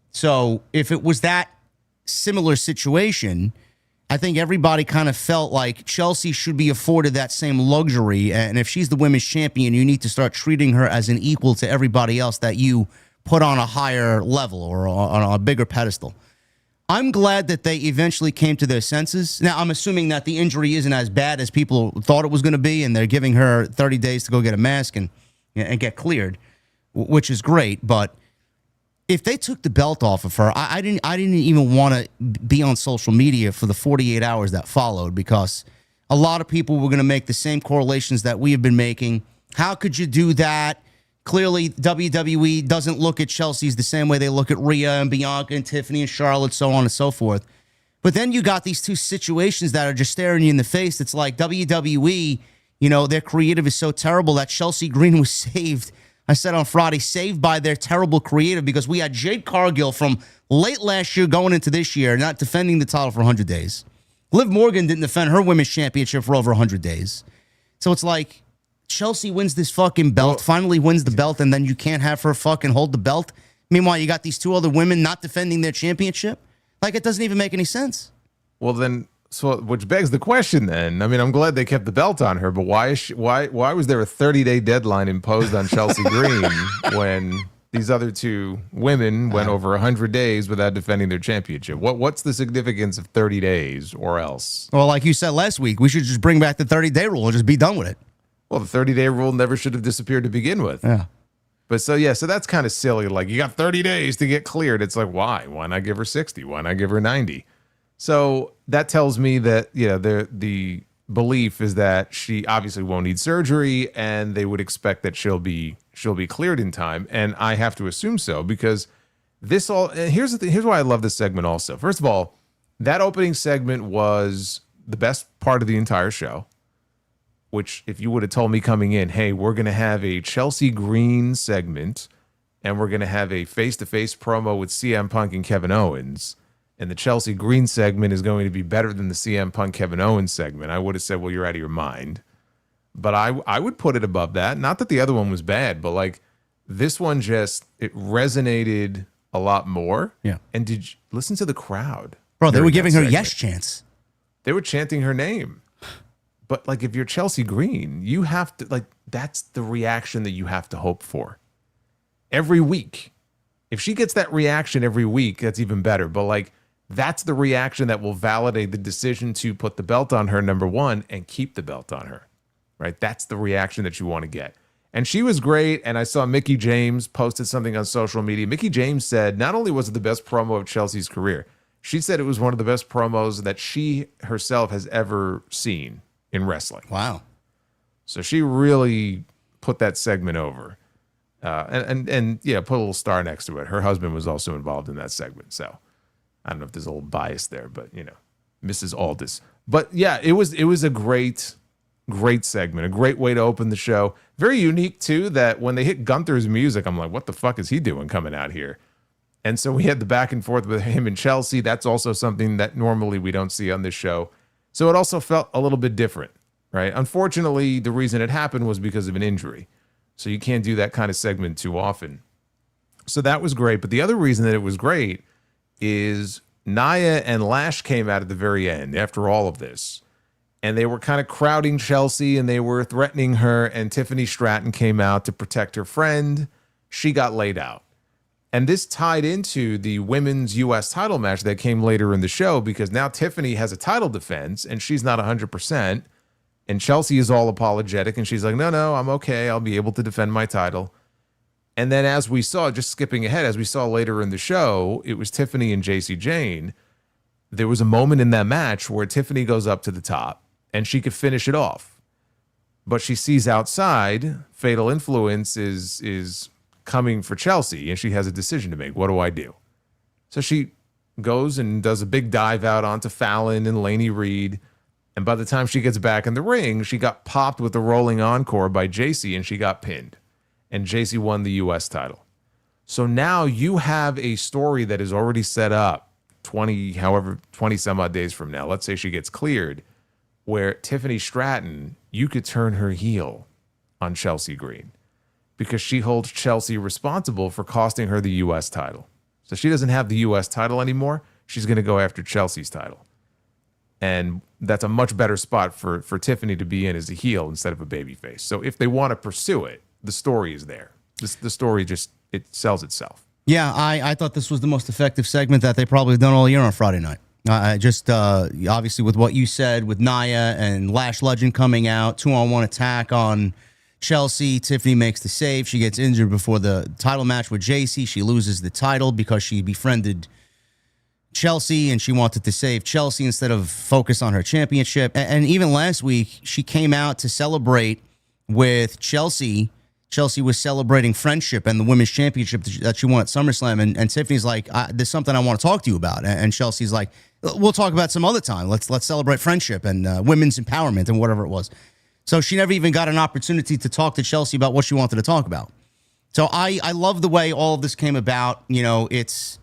S1: So if it was that similar situation, I think everybody kind of felt like Chelsea should be afforded that same luxury. And if she's the women's champion, you need to start treating her as an equal to everybody else that you put on a higher level or on a bigger pedestal. I'm glad that they eventually came to their senses. Now, I'm assuming that the injury isn't as bad as people thought it was going to be, and they're giving her 30 days to go get a mask and get cleared, which is great. But if they took the belt off of her, I didn't even want to be on social media for the 48 hours that followed, because a lot of people were going to make the same correlations that we have been making. How could you do that? Clearly, WWE doesn't look at Chelsea's the same way they look at Rhea and Bianca and Tiffany and Charlotte, so on and so forth. But then you got these two situations that are just staring you in the face. It's like WWE, their creative is so terrible that Chelsea Green was saved. I said on Friday, saved by their terrible creative, because we had Jade Cargill from late last year going into this year not defending the title for 100 days. Liv Morgan didn't defend her women's championship for over 100 days. So it's like Chelsea wins this fucking belt, finally wins the belt, and then you can't have her fucking hold the belt. Meanwhile, you got these two other women not defending their championship. Like, it doesn't even make any sense.
S2: Well, then, which begs the question then. I mean, I'm glad they kept the belt on her, but why was there a 30-day deadline imposed on Chelsea Green when these other two women went over 100 days without defending their championship? What's the significance of 30 days or else?
S1: Well, like you said last week, we should just bring back the 30-day rule and just be done with it.
S2: Well, the 30-day rule never should have disappeared to begin with.
S1: Yeah.
S2: But so that's kind of silly. Like, you got 30 days to get cleared. It's like, why? Why not give her 60? Why not give her 90? So that tells me that, the belief is that she obviously won't need surgery, and they would expect that she'll be cleared in time. And I have to assume so, because this all, and here's why I love this segment also. First of all, that opening segment was the best part of the entire show, which if you would have told me coming in, hey, we're going to have a Chelsea Green segment and we're going to have a face-to-face promo with CM Punk and Kevin Owens, and the Chelsea Green segment is going to be better than the CM Punk Kevin Owens segment, I would have said, well, you're out of your mind. But I would put it above that. Not that the other one was bad, but like this one it resonated a lot more.
S1: Yeah.
S2: And did you listen to the crowd?
S1: Bro, they were giving her yes chants.
S2: They were chanting her name. But like, if you're Chelsea Green, you have to, like, that's the reaction that you have to hope for every week. If she gets that reaction every week, that's even better. But like, that's the reaction that will validate the decision to put the belt on her, number one, and keep the belt on her, right? That's the reaction that you want to get. And she was great. And I saw Mickie James posted something on social media. Mickie James said not only was it the best promo of Chelsea's career, she said it was one of the best promos that she herself has ever seen in wrestling.
S1: Wow.
S2: So she really put that segment over. And put a little star next to it. Her husband was also involved in that segment. So I don't know if there's a little bias there, but Mrs. Aldis. But yeah, it was a great segment, a great way to open the show. Very unique too, that when they hit Gunther's music, I'm like, what the fuck is he doing coming out here? And so we had the back and forth with him and Chelsea. That's also something that normally we don't see on this show. So it also felt a little bit different, right? Unfortunately, the reason it happened was because of an injury. So you can't do that kind of segment too often. So that was great. But the other reason that it was great is Nia and Lash came out at the very end after all of this. and they were kind of crowding Chelsea and they were threatening her, and Tiffany Stratton came out to protect her friend. She got laid out. And this tied into the women's U.S. title match that came later in the show, because now Tiffany has a title defense and she's not 100%. And Chelsea is all apologetic and she's like, no, I'm okay. I'll be able to defend my title. And then as we saw, just skipping ahead, as we saw later in the show, it was Tiffany and JC Jane. There was a moment in that match where Tiffany goes up to the top and she could finish it off. But she sees outside, Fatal Influence is coming for Chelsea, and she has a decision to make. What do I do? So she goes and does a big dive out onto Fallon and Laney Reed. And by the time she gets back in the ring, she got popped with a rolling encore by JC, and she got pinned. And JC won the U.S. title. So now you have a story that is already set up 20 some odd days from now. Let's say she gets cleared, where Tiffany Stratton, you could turn her heel on Chelsea Green, because she holds Chelsea responsible for costing her the U.S. title. So she doesn't have the U.S. title anymore. She's going to go after Chelsea's title. And that's a much better spot for Tiffany to be in as a heel instead of a babyface. So if they want to pursue it, the story is there. The story just, it sells itself.
S1: Yeah, I thought this was the most effective segment that they probably have done all year on Friday night. Obviously with what you said with Nia and Lash Legend coming out, 2-on-1 attack on Chelsea. Tiffany makes the save. She gets injured before the title match with JC. She loses the title because she befriended Chelsea and she wanted to save Chelsea instead of focus on her championship. And even last week, she came out to celebrate with Chelsea. Chelsea was celebrating friendship and the women's championship that she won at SummerSlam. And Tiffany's like, there's something I want to talk to you about. And Chelsea's like, we'll talk about some other time. Let's celebrate friendship and women's empowerment and whatever it was. So she never even got an opportunity to talk to Chelsea about what she wanted to talk about. So I love the way all of this came about. You know, it's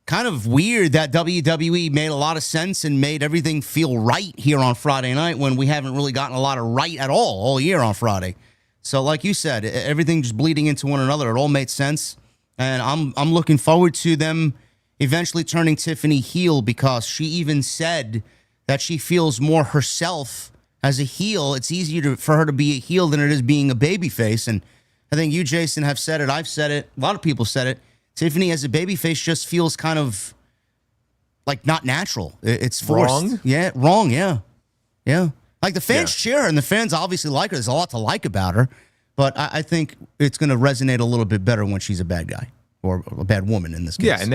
S1: kind of weird that WWE made a lot of sense and made everything feel right here on Friday night when we haven't really gotten a lot of right at all year on Friday. So like you said, everything just bleeding into one another. It all made sense. And I'm looking forward to them eventually turning Tiffany heel, because she even said that she feels more herself as a heel. It's easier for her to be a heel than it is being a babyface. And I think you, Jason, have said it. I've said it. A lot of people said it. Tiffany as a babyface just feels kind of like not natural. It's forced.
S2: Wrong?
S1: Yeah, wrong. Yeah. Yeah. Like the fans cheer her, and the fans obviously like her. There's a lot to like about her. But I think it's going to resonate a little bit better when she's a bad guy or a bad woman in this case.
S2: Yeah, and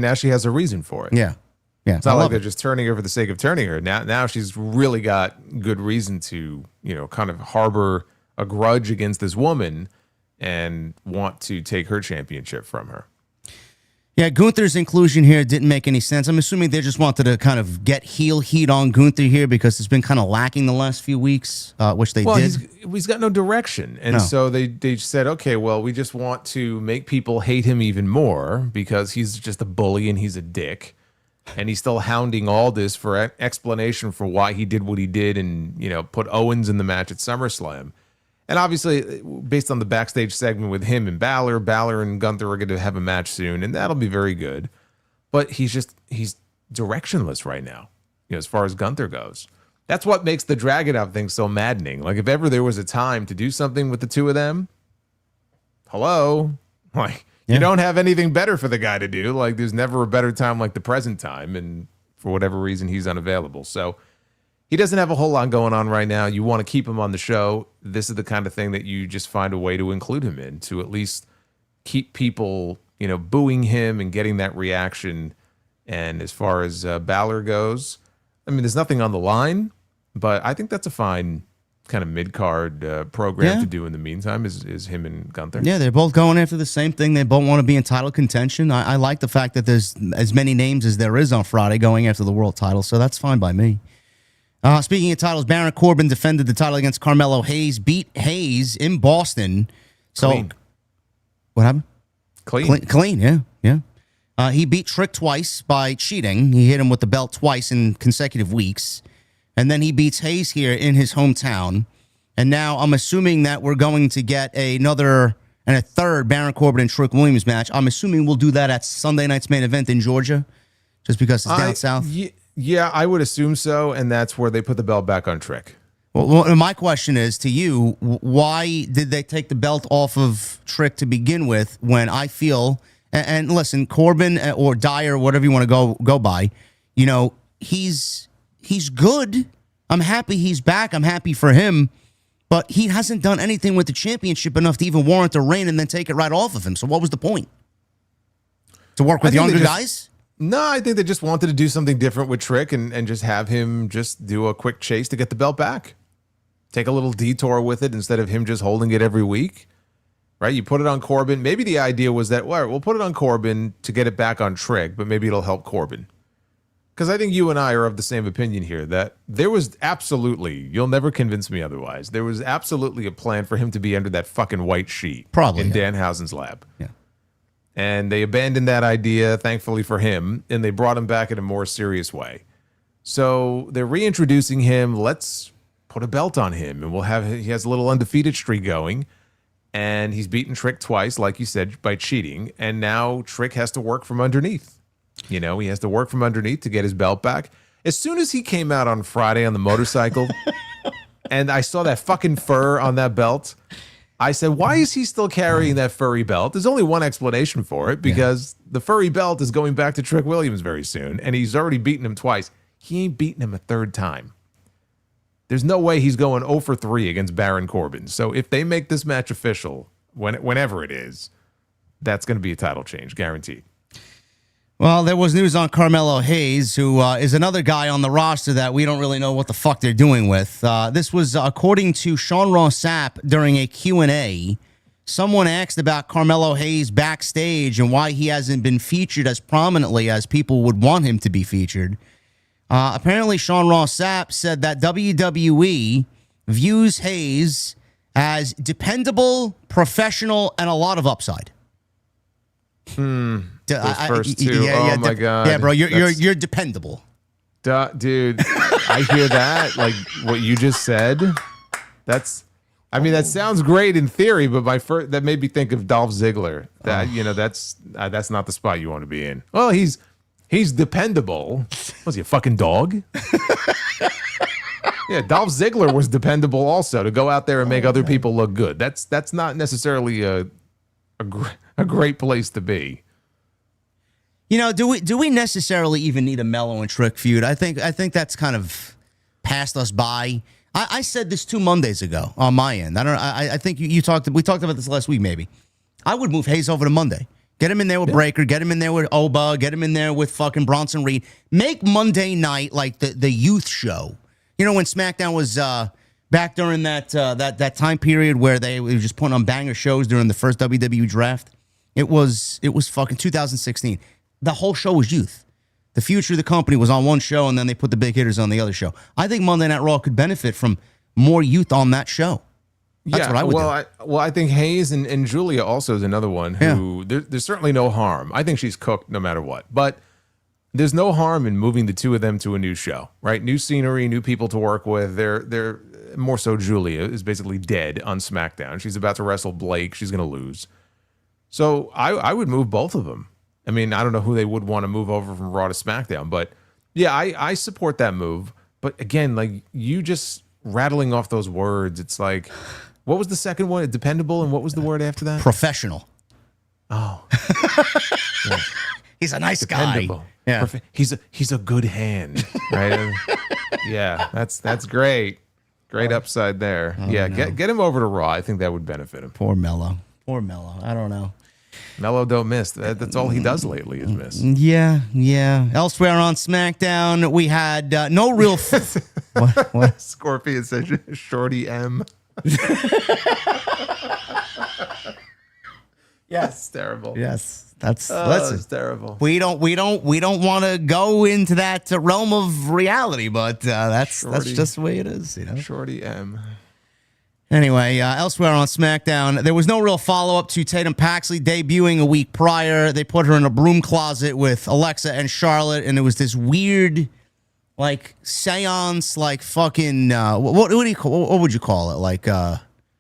S2: now she has a reason for it.
S1: Yeah. Yeah.
S2: It's not like they're just turning her for the sake of turning her. Now she's really got good reason to, kind of harbor a grudge against this woman and want to take her championship from her.
S1: Yeah, Gunther's inclusion here didn't make any sense. I'm assuming they just wanted to kind of get heel heat on Gunther here because it's been kind of lacking the last few weeks, which they did.
S2: He's got no direction. And so they said, okay, well, we just want to make people hate him even more because he's just a bully and he's a dick. And he's still hounding Aldis for an explanation for why he did what he did and, put Owens in the match at SummerSlam. And obviously, based on the backstage segment with him and Balor and Gunther are going to have a match soon, and that'll be very good. But he's directionless right now, as far as Gunther goes. That's what makes the Dragunov thing so maddening. Like, if ever there was a time to do something with the two of them, hello? Like, you don't have anything better for the guy to do. Like, there's never a better time like the present time, and for whatever reason, he's unavailable. So he doesn't have a whole lot going on right now. You want to keep him on the show. This is the kind of thing that you just find a way to include him in, to at least keep people, booing him and getting that reaction. And as far as Balor goes, I mean, there's nothing on the line, but I think that's a fine kind of mid-card program to do in the meantime is him and Gunther. Yeah,
S1: they're both going after the same thing. They both want to be in title contention. I like the fact that there's as many names as there is on Friday going after the world title, so that's fine by me. Speaking of titles, Baron Corbin defended the title against Carmelo Hayes, beat Hayes in Boston. So,
S2: Clean.
S1: What happened?
S2: Clean,
S1: yeah. He beat Trick twice by cheating. He hit him with the belt twice in consecutive weeks. And then he beats Hayes here in his hometown. And now I'm assuming that we're going to get another and a third Baron Corbin and Trick Williams match. I'm assuming we'll do that at Sunday night's main event in Georgia, just because it's down south.
S2: Yeah, I would assume so, and that's where they put the belt back on Trick.
S1: Well, my question is to you, why did they take the belt off of Trick to begin with when I feel, and listen, Corbin or Dyer, whatever you want to go by, you know, he's good. I'm happy he's back. I'm happy for him. But he hasn't done anything with the championship enough to even warrant a reign and then take it right off of him. So what was the point? To work with younger guys?
S2: No, I think they just wanted to do something different with Trick and just have him just do a quick chase to get the belt back. Take a little detour with it instead of him just holding it every week. Right? You put it on Corbin. Maybe the idea was that, well, we'll put it on Corbin to get it back on Trick, but maybe it'll help Corbin. Because I think you and I are of the same opinion here that there was absolutely, you'll never convince me otherwise, there was absolutely a plan for him to be under that fucking white sheet.
S1: Probably.
S2: In Danhausen's lab.
S1: Yeah.
S2: And they abandoned that idea, thankfully for him, and they brought him back in a more serious way. So they're reintroducing him. Let's put a belt on him, and he has a little undefeated streak going, and he's beaten Trick twice, like you said, by cheating, and now Trick has to work from underneath. You know, he has to work from underneath to get his belt back. As soon as he came out on Friday on the motorcycle, and I saw that fucking fur on that belt, I said, why is he still carrying that furry belt? There's only one explanation for it, because the furry belt is going back to Trick Williams very soon, and he's already beaten him twice. He ain't beaten him a third time. There's no way he's going 0 for 3 against Baron Corbin. So if they make this match official, whenever it is, that's going to be a title change, guaranteed.
S1: Well, there was news on Carmelo Hayes, who is another guy on the roster that we don't really know what the fuck they're doing with. This was according to Sean Ross Sapp during a Q&A. Someone asked about Carmelo Hayes backstage and why he hasn't been featured as prominently as people would want him to be featured. Apparently, Sean Ross Sapp said that WWE views Hayes as dependable, professional, and a lot of upside.
S2: Those first two.
S1: Yeah,
S2: my God.
S1: Yeah, bro, you're dependable.
S2: Dude, I hear that. Like what you just said. That sounds great in theory, but that made me think of Dolph Ziggler. That's not the spot you want to be in. Well, he's dependable. Was he a fucking dog? Yeah, Dolph Ziggler was dependable also to go out there and make other people look good. That's not necessarily a great place to be.
S1: You know, do we necessarily even need a Melo and Trick feud? I think that's kind of passed us by. I said this 2 Mondays ago on my end. I think we talked about this last week maybe. I would move Hayes over to Monday. Get him in there with Breaker. Get him in there with Oba. Get him in there with fucking Bronson Reed. Make Monday night like the youth show. You know when SmackDown was back during that time period where they were just putting on banger shows during the first WWE draft. It was fucking 2016. The whole show was youth. The future of the company was on one show, and then they put the big hitters on the other show. I think Monday Night Raw could benefit from more youth on that show. That's what I would do.
S2: I think Hayes and Julia also is another one who there's certainly no harm. I think she's cooked no matter what. But there's no harm in moving the two of them to a new show, right? New scenery, new people to work with. They're more so Julia is basically dead on SmackDown. She's about to wrestle Blake. She's going to lose. So I would move both of them. I mean, I don't know who they would want to move over from Raw to SmackDown, but yeah, I support that move. But again, like you just rattling off those words, it's like, what was the second one? Dependable, and what was the word after that?
S1: Professional.
S2: Oh, yeah.
S1: He's a nice
S2: Dependable.
S1: Guy. Yeah,
S2: he's a good hand, right? Yeah, that's great. Great upside there. Yeah, no. Get him over to Raw. I think that would benefit him.
S1: Poor Melo. I don't know.
S2: Melo don't miss. That's all he does lately is miss.
S1: Yeah. Elsewhere on SmackDown, we had no real... What?
S2: Scorpion said Shorty M. Yes, terrible.
S1: Yes, that's
S2: terrible.
S1: We don't want to go into that realm of reality, but that's just the way it is, you know.
S2: Shorty M.
S1: Anyway, elsewhere on SmackDown, there was no real follow-up to Tatum Paxley debuting a week prior. They put her in a broom closet with Alexa and Charlotte, and it was this weird, like, seance, like fucking, what would you call it? Like,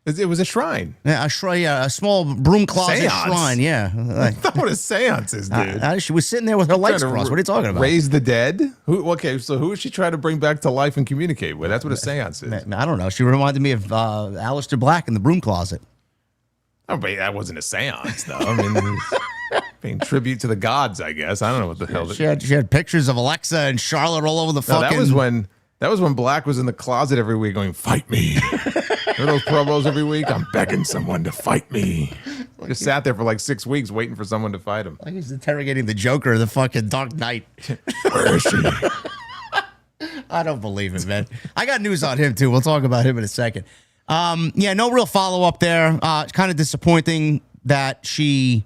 S2: It was a shrine.
S1: Yeah, a small broom closet
S2: Seance?
S1: shrine. Yeah,
S2: That's not what a seance is, dude.
S1: she was sitting there with her legs crossed. What are you talking about?
S2: Raise the dead? Okay, so who is she trying to bring back to life and communicate with? That's what a seance is.
S1: I don't know. She reminded me of Aleister Black in the broom closet.
S2: Oh, but that wasn't a seance, though. I mean, paying tribute to the gods, I guess. I don't know what the hell.
S1: She had pictures of Alexa and Charlotte all over the fucking.
S2: That was when Black was in the closet every week going, "Fight me." Remember those promos every week? I'm begging someone to fight me. Just sat there for like 6 weeks waiting for someone to fight him.
S1: Like he's interrogating the Joker, the fucking Dark Knight.
S2: Where is she?
S1: I don't believe it, man. I got news on him too. We'll talk about him in a second. Yeah, no real follow up there. It's kind of disappointing that she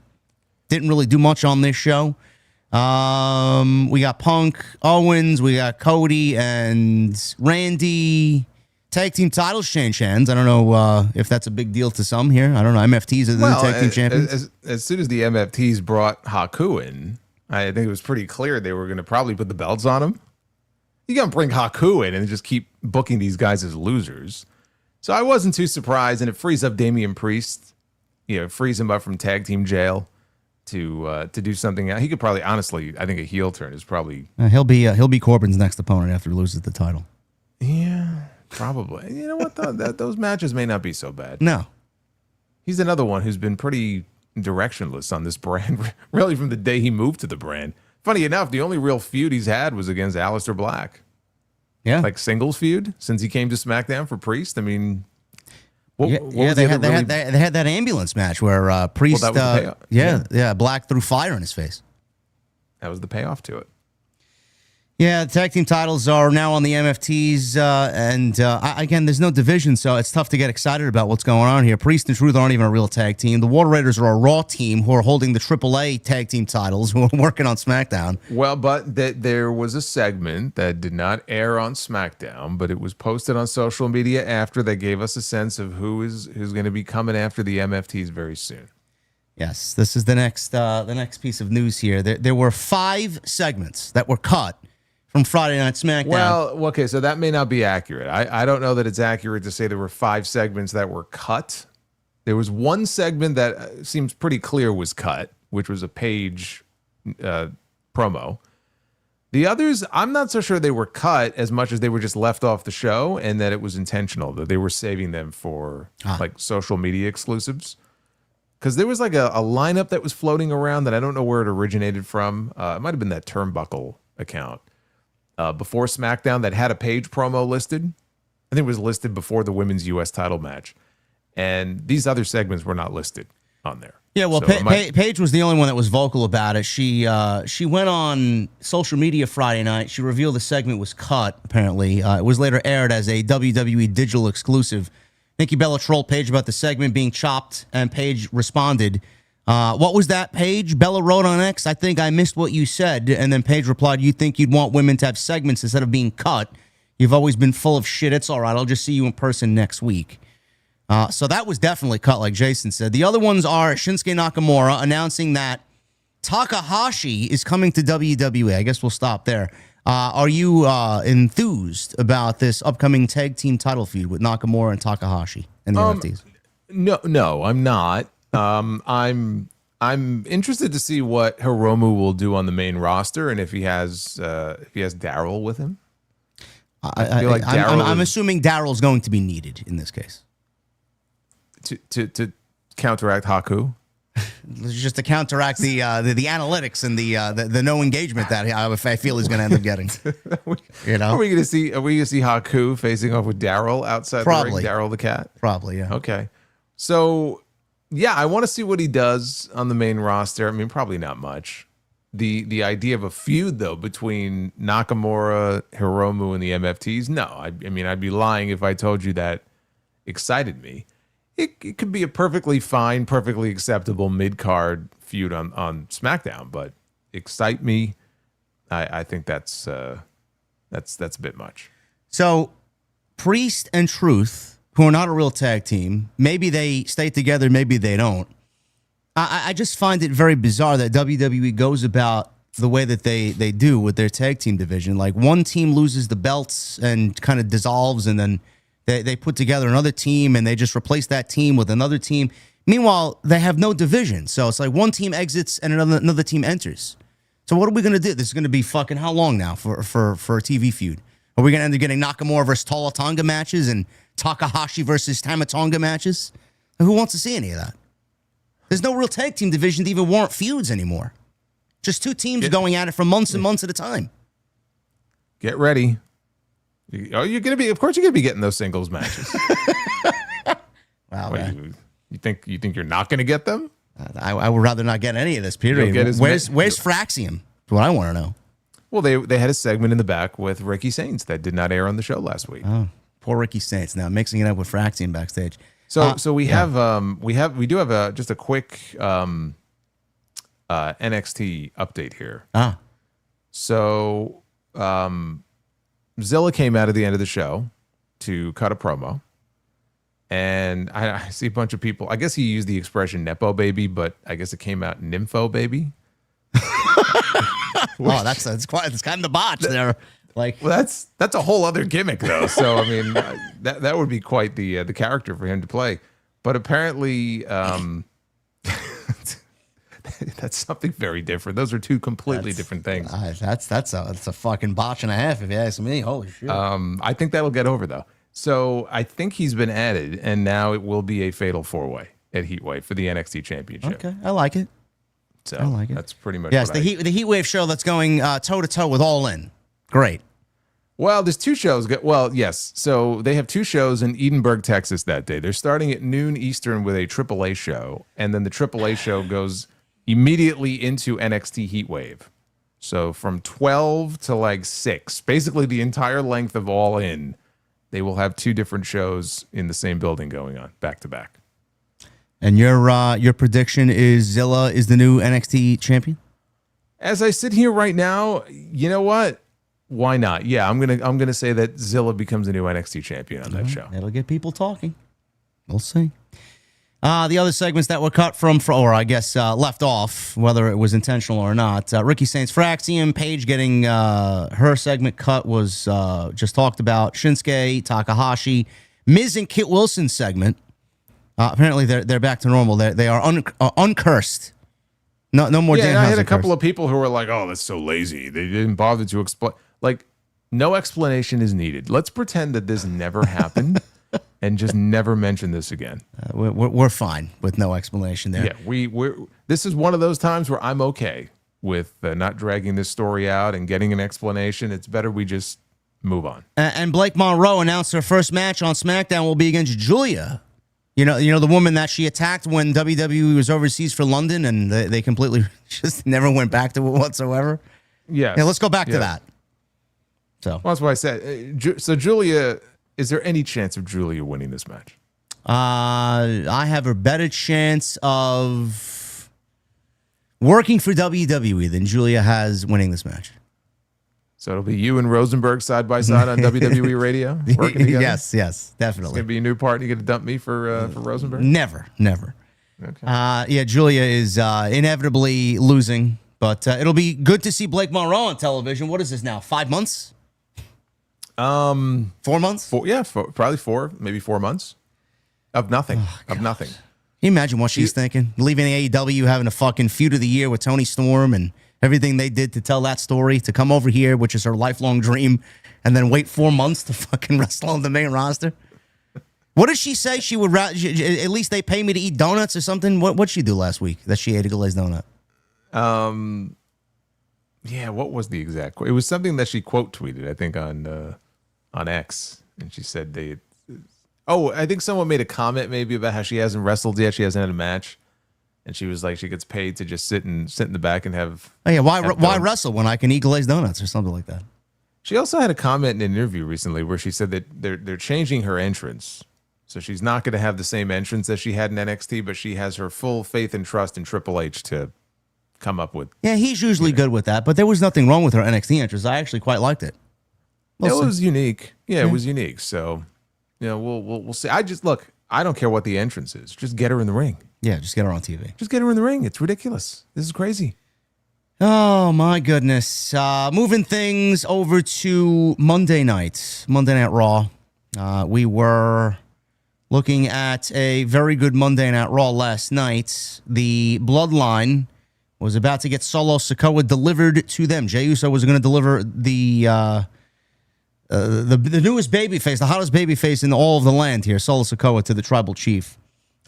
S1: didn't really do much on this show. We got Punk, Owens, we got Cody and Randy. Tag team titles change hands. I don't know if that's a big deal to some here. I don't know. MFTs are the new tag team champions.
S2: As soon as the MFTs brought Haku in, I think it was pretty clear they were going to probably put the belts on him. You got to bring Haku in and just keep booking these guys as losers. So I wasn't too surprised, and it frees up Damian Priest. It frees him up from tag team jail to do something. He could probably, honestly, I think a heel turn is probably.
S1: He'll be Corbin's next opponent after he loses the title.
S2: Yeah. Probably. You know what, though? Those matches may not be so bad.
S1: No.
S2: He's another one who's been pretty directionless on this brand, really from the day he moved to the brand. Funny enough, the only real feud he's had was against Aleister Black.
S1: Yeah.
S2: Like singles feud since he came to SmackDown for Priest. I mean,
S1: they had that ambulance match where Priest,
S2: well, that was the payoff.
S1: Black threw fire in his face.
S2: That was the payoff to it.
S1: Yeah, the tag team titles are now on the MFTs, again, there's no division, so it's tough to get excited about what's going on here. Priest and Truth aren't even a real tag team. The Water Raiders are a Raw team who are holding the AAA tag team titles, who are working on SmackDown.
S2: Well, but there was a segment that did not air on SmackDown, but it was posted on social media after they gave us a sense of who's going to be coming after the MFTs very soon.
S1: Yes, this is the next piece of news here. There were 5 segments that were cut from Friday Night SmackDown.
S2: Well, okay, so that may not be accurate. I don't know that it's accurate to say there were 5 segments that were cut. There was one segment that seems pretty clear was cut, which was a Page promo. The others, I'm not so sure they were cut as much as they were just left off the show and that it was intentional, that they were saving them for like social media exclusives. Because there was like a lineup that was floating around that I don't know where it originated from. It might have been that Turnbuckle account. Before SmackDown that had a Page promo listed. I think it was listed before the women's U.S. title match. And these other segments were not listed on there.
S1: Yeah, well, so Paige was the only one that was vocal about it. She went on social media Friday night. She revealed the segment was cut, apparently. It was later aired as a WWE digital exclusive. Nikki Bella trolled Paige about the segment being chopped, and Paige responded, what was that, Paige? Bella wrote on X, I think I missed what you said. And then Paige replied, you think you'd want women to have segments instead of being cut? You've always been full of shit. It's all right. I'll just see you in person next week. So that was definitely cut, like Jason said. The other ones are Shinsuke Nakamura announcing that Takahashi is coming to WWE. I guess we'll stop there. Are you enthused about this upcoming tag team title feud with Nakamura and Takahashi and the NFTs?
S2: No, I'm not. I'm interested to see what Hiromu will do on the main roster and if he has Daryl with him.
S1: I'm assuming Daryl's going to be needed in this case
S2: to counteract Haku.
S1: Just to counteract the analytics and the no engagement that I feel he's going to end up getting.
S2: Are we going to see Haku facing off with Daryl outside
S1: Probably.
S2: the ring? Daryl the cat?
S1: Probably, yeah.
S2: Okay. So, yeah, I want to see what he does on the main roster. I mean, probably not much. The idea of a feud, though, between Nakamura, Hiromu, and the MFTs, no. I mean, I'd be lying if I told you that excited me. It could be a perfectly fine, perfectly acceptable mid-card feud on SmackDown, but excite me, I think that's a bit much.
S1: So, Priest and Truth, who are not a real tag team, maybe they stay together, maybe they don't. I just find it very bizarre that WWE goes about the way that they do with their tag team division. Like, one team loses the belts and kind of dissolves, and then They put together another team and they just replace that team with another team. Meanwhile, they have no division. So it's like one team exits and another team enters. So what are we going to do? This is going to be fucking how long now for a TV feud? Are we going to end up getting Nakamura versus Tala Tonga matches and Takahashi versus Tamatonga matches? Who wants to see any of that? There's no real tag team division to even warrant feuds anymore. Just two teams going at it for months and months at a time.
S2: Get ready. You're gonna be. Of course, you're gonna be getting those singles matches.
S1: Wow,
S2: man. You think you're not gonna get them?
S1: I would rather not get any of this. Period. Where's Fraxium? That's what I want to know.
S2: Well, they had a segment in the back with Ricky Saints that did not air on the show last week.
S1: Oh, poor Ricky Saints. Now mixing it up with Fraxium backstage.
S2: So we do have just a quick NXT update here. So Zilla came out at the end of the show to cut a promo, and I see a bunch of people. I guess he used the expression "nepo baby," but I guess it came out "nympho baby."
S1: Oh, that's kind of the botch there. Like,
S2: well, that's a whole other gimmick though. So I mean, that would be quite the character for him to play. But apparently, that's something very different. Those are two completely different things.
S1: That's a fucking botch and a half, if you ask me. Holy shit.
S2: I think that'll get over though. So I think he's been added, and now it will be a fatal 4-way at Heatwave for the NXT Championship.
S1: Okay, I like it.
S2: So
S1: I like it.
S2: That's pretty much
S1: the Heatwave show that's going toe to toe with All In. Great.
S2: Well, there's two shows. Well, yes. So they have two shows in Edinburgh, Texas that day. They're starting at noon Eastern with a AAA show, and then the AAA show goes immediately into NXT Heatwave. So from 12 to like 6, basically the entire length of All In, they will have two different shows in the same building going on back to back.
S1: And your prediction is Zilla is the new NXT champion?
S2: As I sit here right now, you know what? Why not? Yeah, I'm gonna say that Zilla becomes the new NXT champion on that show.
S1: It'll get people talking. We'll see. The other segments that were cut or I guess left off, whether it was intentional or not. Ricky Saints Fraxium, Paige getting her segment cut was just talked about. Shinsuke, Takahashi, Miz and Kit Wilson's segment. Apparently they're back to normal. They are uncursed. No more.
S2: Yeah, I had a couple of people who were like, "Oh, that's so lazy. They didn't bother to explain." Like, no explanation is needed. Let's pretend that this never happened and just never mention this again.
S1: We're fine with no explanation there.
S2: Yeah, this is one of those times where I'm okay with not dragging this story out and getting an explanation. It's better we just move on.
S1: And Blake Monroe announced her first match on SmackDown will be against Julia. You know the woman that she attacked when WWE was overseas for London, and they completely just never went back to it whatsoever.
S2: Yes.
S1: Yeah, let's go back to that. So
S2: that's what I said. So Julia, is there any chance of Julia winning this match?
S1: I have a better chance of working for WWE than Julia has winning this match.
S2: So it'll be you and Rosenberg side by side on WWE radio working together?
S1: Yes, definitely.
S2: It's going to be a new part. You get to dump me for Rosenberg?
S1: Never.
S2: Okay.
S1: Yeah, Julia is inevitably losing, but it'll be good to see Blake Monroe on television. What is this now? 5 months? 4 months?
S2: Probably 4, maybe 4 months of nothing. Of nothing.
S1: Can you imagine what she's thinking? Leaving AEW, having a fucking feud of the year with Tony Storm and everything they did to tell that story, to come over here, which is her lifelong dream, and then wait 4 months to fucking wrestle on the main roster. What did she say? She would at least they pay me to eat donuts or something. What'd she do last week that she ate a glazed donut?
S2: Yeah, what was the exact quote? It was something that she quote tweeted, I think, on X, and she said I think someone made a comment maybe about how she hasn't wrestled yet, she hasn't had a match. And she was like, she gets paid to just sit in the back and have.
S1: Oh yeah, why wrestle when I can eat glazed donuts or something like that?
S2: She also had a comment in an interview recently where she said that they're changing her entrance, so she's not going to have the same entrance as she had in NXT, but she has her full faith and trust in Triple H to come up with.
S1: Yeah, he's usually good with that, but there was nothing wrong with her NXT entrance. I actually quite liked it.
S2: It was unique. Yeah, it was unique. So, we'll see. I don't care what the entrance is. Just get her in the ring.
S1: Yeah, just get her on TV.
S2: Just get her in the ring. It's ridiculous. This is crazy.
S1: Oh, my goodness. Moving things over to Monday Night Raw. We were looking at a very good Monday Night Raw last night. The Bloodline was about to get Solo Sikoa delivered to them. Jey Uso was going to deliver the newest babyface, the hottest babyface in all of the land here, Solo Sikoa, to the Tribal Chief.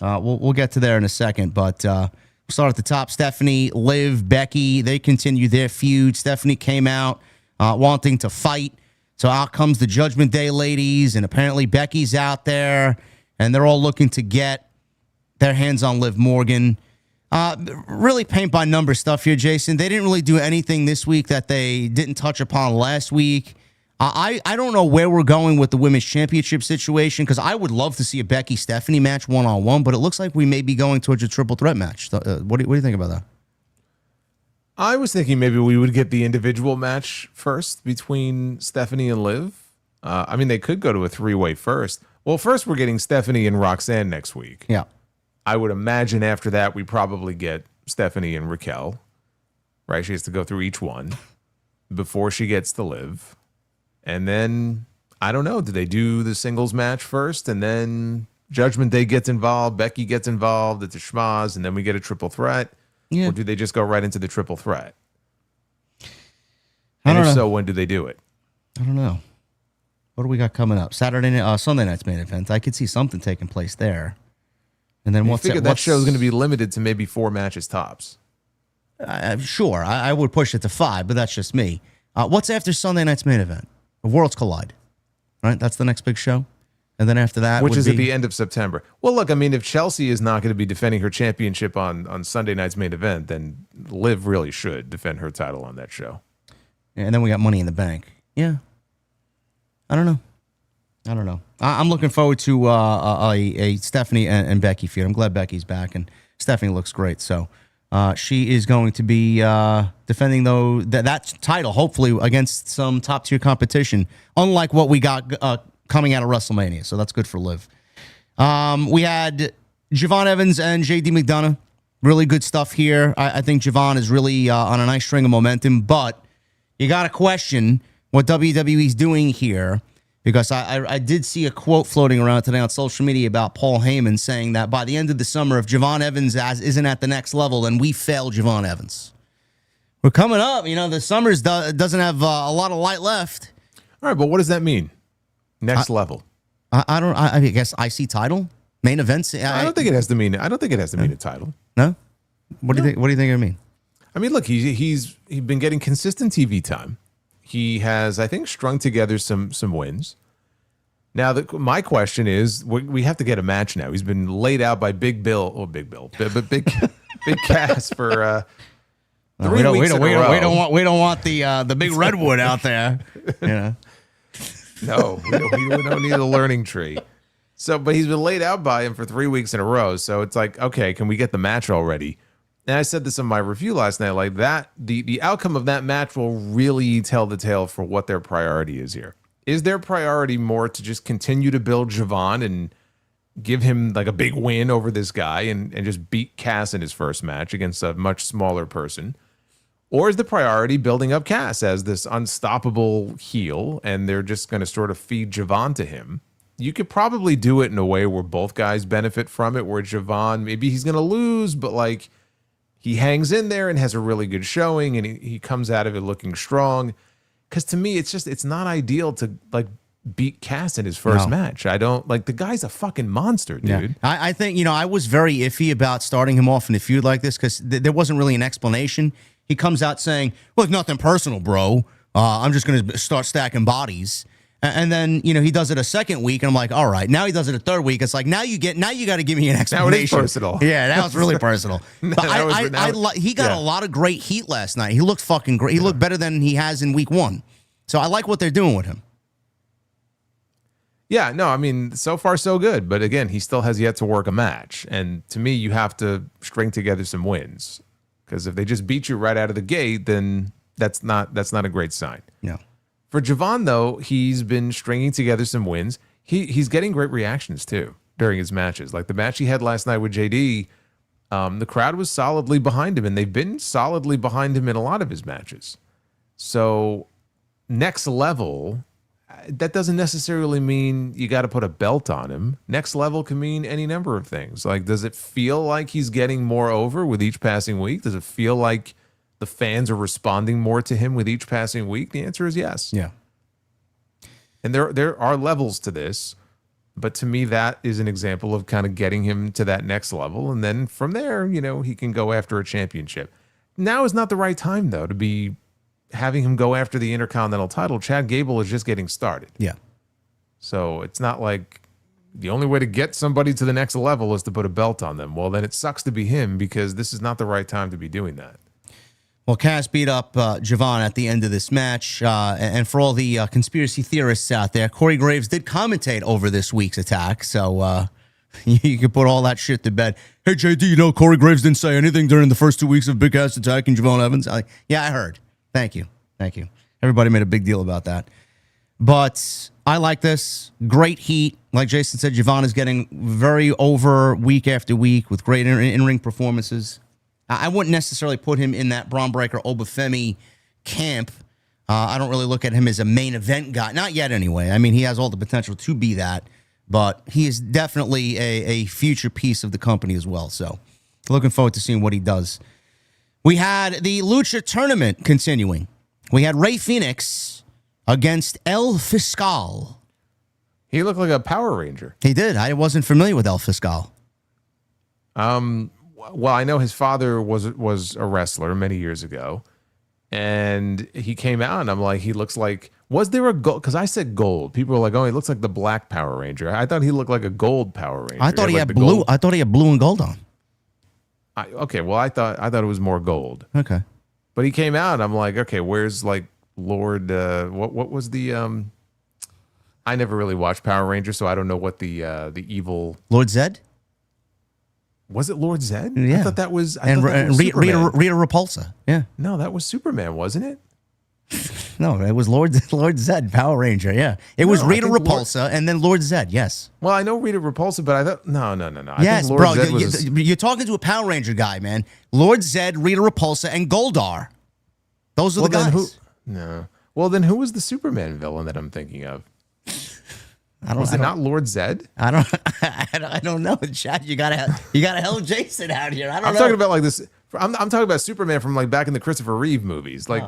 S1: We'll get to there in a second, but we'll start at the top. Stephanie, Liv, Becky, they continue their feud. Stephanie came out wanting to fight. So out comes the Judgment Day ladies, and apparently Becky's out there, and they're all looking to get their hands on Liv Morgan. Really paint by number stuff here, Jason. They didn't really do anything this week that they didn't touch upon last week. I don't know where we're going with the Women's Championship situation, because I would love to see a Becky-Stephanie match one-on-one, but it looks like we may be going towards a triple threat match. What do you think about that?
S2: I was thinking maybe we would get the individual match first between Stephanie and Liv. I mean, they could go to a three-way first. Well, first we're getting Stephanie and Roxanne next week.
S1: Yeah.
S2: I would imagine after that we probably get Stephanie and Raquel, right? She has to go through each one before she gets to Liv. And then, I don't know, do they do the singles match first and then Judgment Day gets involved, Becky gets involved, it's a schmaz, and then we get a triple threat? Yeah. Or do they just go right into the triple threat? And if so, when do they do it?
S1: I don't know. What do we got coming up? Sunday night's main event. I could see something taking place there. And then
S2: that show is going to be limited to maybe 4 matches tops.
S1: Sure, I would push it to 5, but that's just me. What's after Sunday night's main event? Worlds Collide, right? That's the next big show. And then after that,
S2: which is at the end of September. Well, look, I mean, if Chelsea is not going to be defending her championship on Sunday night's main event, then Liv really should defend her title on that show.
S1: Yeah, and then we got Money in the Bank. Yeah. I don't know. I'm looking forward to a Stephanie and Becky feud. I'm glad Becky's back, and Stephanie looks great. So she is going to be defending that title, hopefully against some top tier competition, unlike what we got coming out of WrestleMania. So that's good for Liv. We had Javon Evans and JD McDonough. Really good stuff here. I think Javon is really on a nice string of momentum, but you got to question what WWE's doing here, because I did see a quote floating around today on social media about Paul Heyman saying that by the end of the summer, if Javon Evans isn't at the next level, then we failed Javon Evans. We're coming up. The summer's doesn't have a lot of light left.
S2: All right, but what does that mean? Next level.
S1: I guess IC title, main events.
S2: I don't think it has to mean. I don't think it has to mean a title.
S1: No. What do you think? What do you think it mean?
S2: I mean, look, he's been getting consistent TV time. He has, I think, strung together some wins. Now, my question is, we have to get a match now. He's been laid out by Big Cass for 3 weeks in a row.
S1: We don't want the big redwood out there.
S2: No, we don't need a learning tree. So, but he's been laid out by him for 3 weeks in a row. So it's like, okay, can we get the match already? And I said this in my review last night, like that, the outcome of that match will really tell the tale for what their priority is here. Is their priority more to just continue to build Javon and give him like a big win over this guy and just beat Cass in his first match against a much smaller person? Or is the priority building up Cass as this unstoppable heel, and they're just going to sort of feed Javon to him? You could probably do it in a way where both guys benefit from it, where Javon, maybe he's going to lose, but like he hangs in there and has a really good showing, and he comes out of it looking strong. Because to me, it's not ideal to like beat Cass in his first match. I don't like, the guy's a fucking monster, dude.
S1: Yeah. I think, I was very iffy about starting him off in a feud like this because there wasn't really an explanation. He comes out saying, well, it's nothing personal, bro. I'm just going to start stacking bodies. And then, he does it a second week, and I'm like, all right. Now he does it a third week. It's like, now you got to give me an explanation.
S2: Now it is personal.
S1: Yeah, that was really personal. But he got a lot of great heat last night. He looked fucking great. He looked better than he has in week 1. So I like what they're doing with him.
S2: Yeah, no, I mean, so far so good. But again, he still has yet to work a match. And to me, you have to string together some wins. Because if they just beat you right out of the gate, then that's not a great sign.
S1: No.
S2: For Javon, though, he's been stringing together some wins. He's getting great reactions, too, during his matches. Like the match he had last night with JD, the crowd was solidly behind him, and they've been solidly behind him in a lot of his matches. So next level, that doesn't necessarily mean you got to put a belt on him. Next level can mean any number of things. Like, does it feel like he's getting more over with each passing week? Does it feel like the fans are responding more to him with each passing week? The answer is yes.
S1: Yeah.
S2: And there are levels to this, but to me, that is an example of kind of getting him to that next level. And then from there, he can go after a championship. Now is not the right time, though, to be having him go after the Intercontinental title. Chad Gable is just getting started.
S1: Yeah.
S2: So it's not like the only way to get somebody to the next level is to put a belt on them. Well, then it sucks to be him because this is not the right time to be doing that.
S1: Well, Cass beat up Javon at the end of this match. And for all the conspiracy theorists out there, Corey Graves did commentate over this week's attack. So you can put all that shit to bed. Hey, JD, Corey Graves didn't say anything during the first 2 weeks of Big Ass attacking Javon Evans? Yeah, I heard. Thank you. Everybody made a big deal about that. But I like this. Great heat. Like Jason said, Javon is getting very over week after week with great in-ring performances. I wouldn't necessarily put him in that Braun Breaker Obafemi camp. I don't really look at him as a main event guy. Not yet, anyway. I mean, he has all the potential to be that. But he is definitely a future piece of the company as well. So looking forward to seeing what he does. We had the Lucha Tournament continuing. We had Rey Fenix against El Fiscal.
S2: He looked like a Power Ranger.
S1: He did. I wasn't familiar with El Fiscal.
S2: Well, I know his father was a wrestler many years ago, and he came out, and I'm like, he looks like. Was there a gold? Because I said gold. People were like, "Oh, he looks like the Black Power Ranger." I thought he looked like a gold Power Ranger.
S1: I thought he
S2: like
S1: had blue.
S2: Gold.
S1: I thought he had blue and gold on.
S2: Okay, well, I thought it was more gold.
S1: Okay,
S2: but he came out, and I'm like, okay, where's like Lord? What was the? I never really watched Power Rangers, so I don't know what the evil
S1: Lord Zed.
S2: Was it Lord Zed?
S1: Yeah.
S2: I thought that was.
S1: Rita Repulsa. Yeah.
S2: No, that was Superman, wasn't it?
S1: No, it was Lord Zed, Power Ranger. Yeah, it was Rita Repulsa and then Lord Zed. Yes.
S2: Well, I know Rita Repulsa, but I thought no.
S1: Yes, bro. You're talking to a Power Ranger guy, man. Lord Zed, Rita Repulsa, and Goldar. Those are the guys.
S2: No. Well, then who was the Superman villain that I'm thinking of? Was it not Lord Zed?
S1: I don't know, Chad. You gotta help Jason out here.
S2: I'm talking about like this. I'm talking about Superman from like back in the Christopher Reeve movies. Like,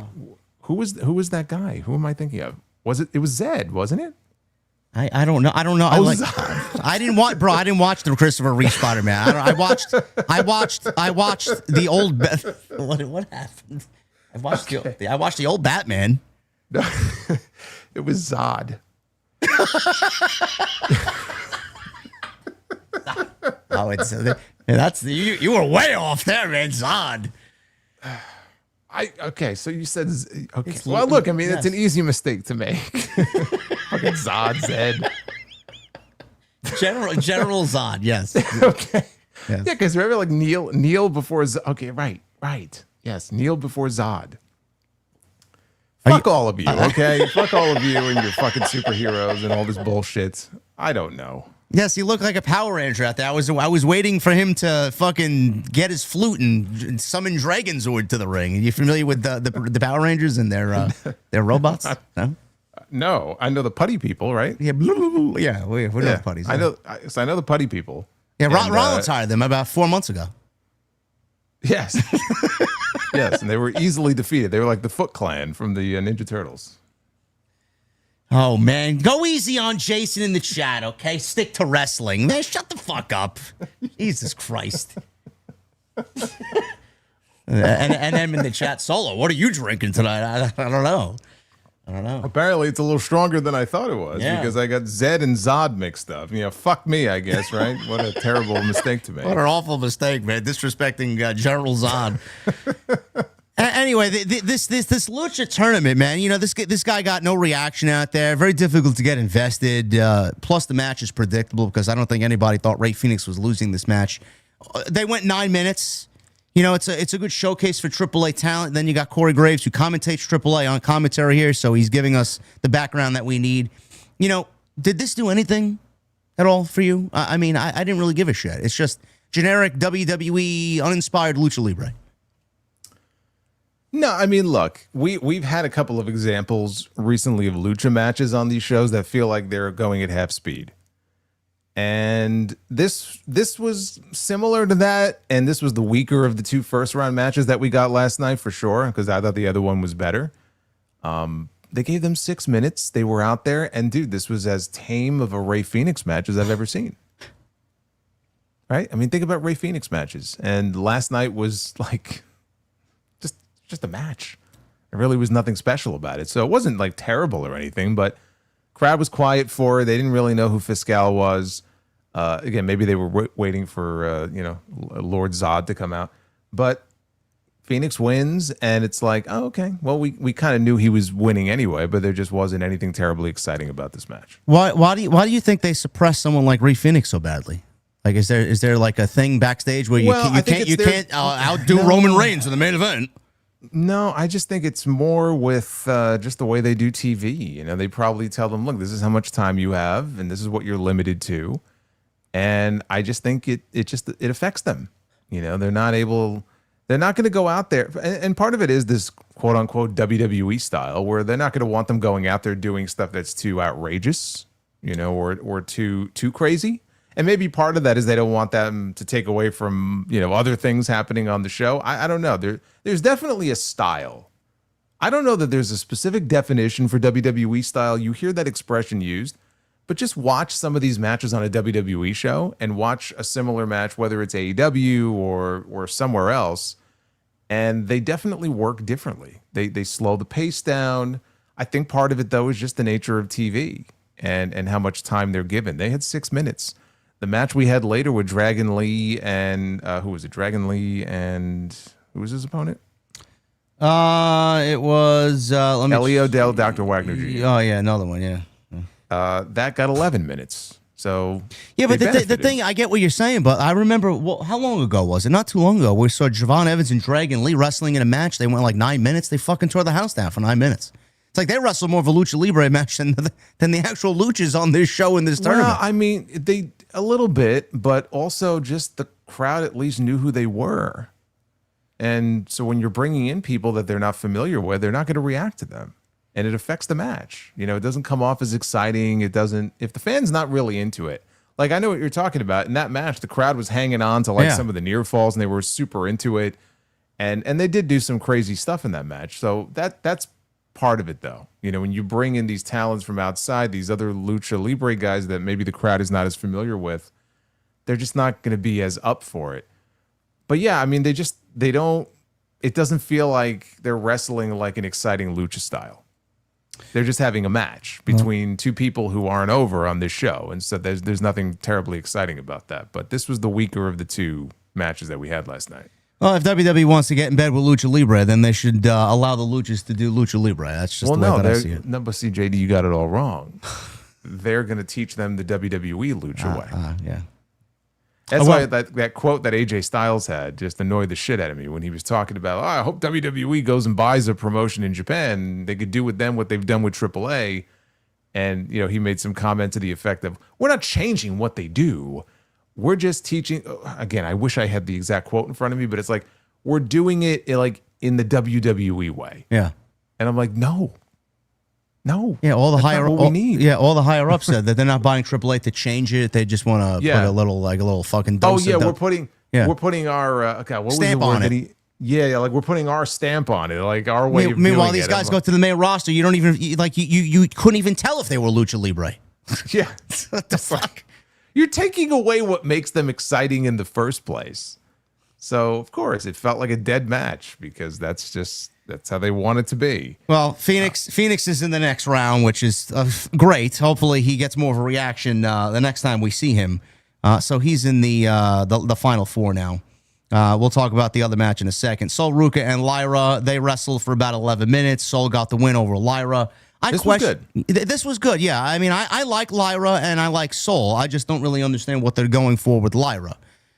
S2: who was that guy? Who am I thinking of? It was Zed, wasn't it?
S1: I don't know. I didn't watch the Christopher Reeve Spider-Man. I watched the old. What happened? I watched the old Batman.
S2: No, it was Zod.
S1: You were way off there, man. Zod.
S2: Okay, so you said okay. Well, look, I mean, it's an easy mistake to make. Fucking Zod, Zed.
S1: General Zod, yes.
S2: Okay.
S1: Yes.
S2: Yeah, because remember, like kneel before Zod. Okay, right. Yes, kneel before Zod. Fuck all of you, okay? Fuck all of you and your fucking superheroes and all this bullshit. I don't know.
S1: Yes, he looked like a Power Ranger out there. I was waiting for him to fucking get his flute and summon Dragonzord to the ring. Are you familiar with the Power Rangers and their robots? No?
S2: No, I know the putty people, right?
S1: Yeah, blah, blah, blah. Yeah, we know the putties.
S2: I know the putty people.
S1: Yeah, Rollins hired them about 4 months ago.
S2: Yes. Yes, and they were easily defeated. They were like the Foot Clan from the Ninja Turtles.
S1: Oh, man. Go easy on Jason in the chat, okay? Stick to wrestling. Man, shut the fuck up. Jesus Christ. and then in the chat, Solo, what are you drinking tonight? I don't know.
S2: Apparently, it's a little stronger than I thought it was because I got Zed and Zod mixed up. Fuck me, I guess, right? What a terrible mistake to make.
S1: What an awful mistake, man. Disrespecting General Zod. Anyway, this Lucha tournament, man, this guy got no reaction out there. Very difficult to get invested. Plus, the match is predictable because I don't think anybody thought Rey Fenix was losing this match. They went 9 minutes. It's a good showcase for AAA talent. Then you got Corey Graves, who commentates AAA on commentary here, so he's giving us the background that we need. Did this do anything at all for you? I mean, I didn't really give a shit. It's just generic WWE uninspired Lucha Libre.
S2: No, I mean, look, we've had a couple of examples recently of lucha matches on these shows that feel like they're going at half speed. And this was similar to that, and this was the weaker of the two first round matches that we got last night for sure, because I thought the other one was better. They gave them 6 minutes. They were out there, and dude, this was as tame of a Rey Fenix match as I've ever seen. Right? I mean, think about Rey Fenix matches, and last night was like just a match. There really was nothing special about it. So it wasn't like terrible or anything, but crowd was quiet for it. They didn't really know who Fiscal was. Again, maybe they were waiting for Lord Zod to come out. But Phoenix wins, and it's like, oh, okay. Well, we kind of knew he was winning anyway, but there just wasn't anything terribly exciting about this match.
S1: Why do you think they suppress someone like Rey Fenix so badly? Like, is there like a thing backstage where you can't outdo Roman Reigns in the main event?
S2: No, I just think it's more with just the way they do TV. You know, they probably tell them, look, this is how much time you have, and this is what you're limited to. And I just think it affects them. You know, they're not going to go out there. And part of it is this quote unquote WWE style, where they're not going to want them going out there doing stuff that's too outrageous, you know, or too crazy. And maybe part of that is they don't want them to take away from, you know, other things happening on the show. I don't know. There's definitely a style. I don't know that there's a specific definition for WWE style. You hear that expression used, but just watch some of these matches on a WWE show and watch a similar match, whether it's AEW or somewhere else, and they definitely work differently. They slow the pace down. I think part of it, though, is just the nature of TV and how much time they're given. They had 6 minutes. The match we had later with Dragon Lee and who was it? Dragon Lee and who was his opponent?
S1: It was
S2: Elio del Dr. Wagner Jr.
S1: Oh yeah, another one. Yeah.
S2: That got 11 minutes. So
S1: yeah, but the thing, I get what you're saying, but I remember how long ago was it? Not too long ago. We saw Javon Evans and Dragon Lee wrestling in a match. They went like 9 minutes. They fucking tore the house down for 9 minutes. It's like they wrestled more of a lucha libre match than the actual luchas on this show in this tournament.
S2: Well, I mean, they a little bit, but also just the crowd at least knew who they were. And so when you're bringing in people that they're not familiar with, they're not going to react to them. And it affects the match. You know, it doesn't come off as exciting. It doesn't, if the fan's not really into it. Like, I know what you're talking about. In that match, the crowd was hanging on to some of the near falls, and they were super into it. And they did do some crazy stuff in that match. So that's part of it, though. You know, when you bring in these talents from outside, these other lucha libre guys that maybe the crowd is not as familiar with, they're just not going to be as up for it. But yeah, I mean, they don't, it doesn't feel like they're wrestling like an exciting lucha style. They're just having a match between two people who aren't over on this show. And so there's nothing terribly exciting about that. But this was the weaker of the two matches that we had last night.
S1: Well, if WWE wants to get in bed with Lucha Libre, then they should allow the Luchas to do Lucha Libre. That's just the way that I see it.
S2: No, but see, JD, you got it all wrong. They're going to teach them the WWE Lucha way.
S1: Yeah.
S2: That's why that quote that AJ Styles had just annoyed the shit out of me when he was talking about, I hope WWE goes and buys a promotion in Japan. They could do with them what they've done with AAA. And, you know, he made some comment to the effect of, we're not changing what they do. We're just teaching. Again, I wish I had the exact quote in front of me, but it's like, we're doing it like in the WWE way.
S1: Yeah.
S2: And I'm like, no.
S1: Yeah, all the
S2: all
S1: the higher ups said that they're not buying AAA to change it. They just want to put a little fucking dose.
S2: Oh yeah, we're putting our what
S1: stamp
S2: was the
S1: on
S2: word
S1: it.
S2: Like we're putting our stamp on it, like our way of
S1: Meanwhile,
S2: doing
S1: these
S2: it.
S1: guys go to the main roster. You don't even you couldn't even tell if they were Lucha Libre.
S2: Yeah,
S1: what the fuck?
S2: You're taking away what makes them exciting in the first place. So of course, it felt like a dead match because that's how they want it to be.
S1: Well, Phoenix is in the next round, which is great. Hopefully, he gets more of a reaction the next time we see him. So he's in the final four now. We'll talk about the other match in a second. Sol Ruca and Lyra, they wrestled for about 11 minutes. Sol got the win over Lyra.
S2: This was good.
S1: This was good, yeah. I mean, I like Lyra and I like Sol. I just don't really understand what they're going for with Lyra.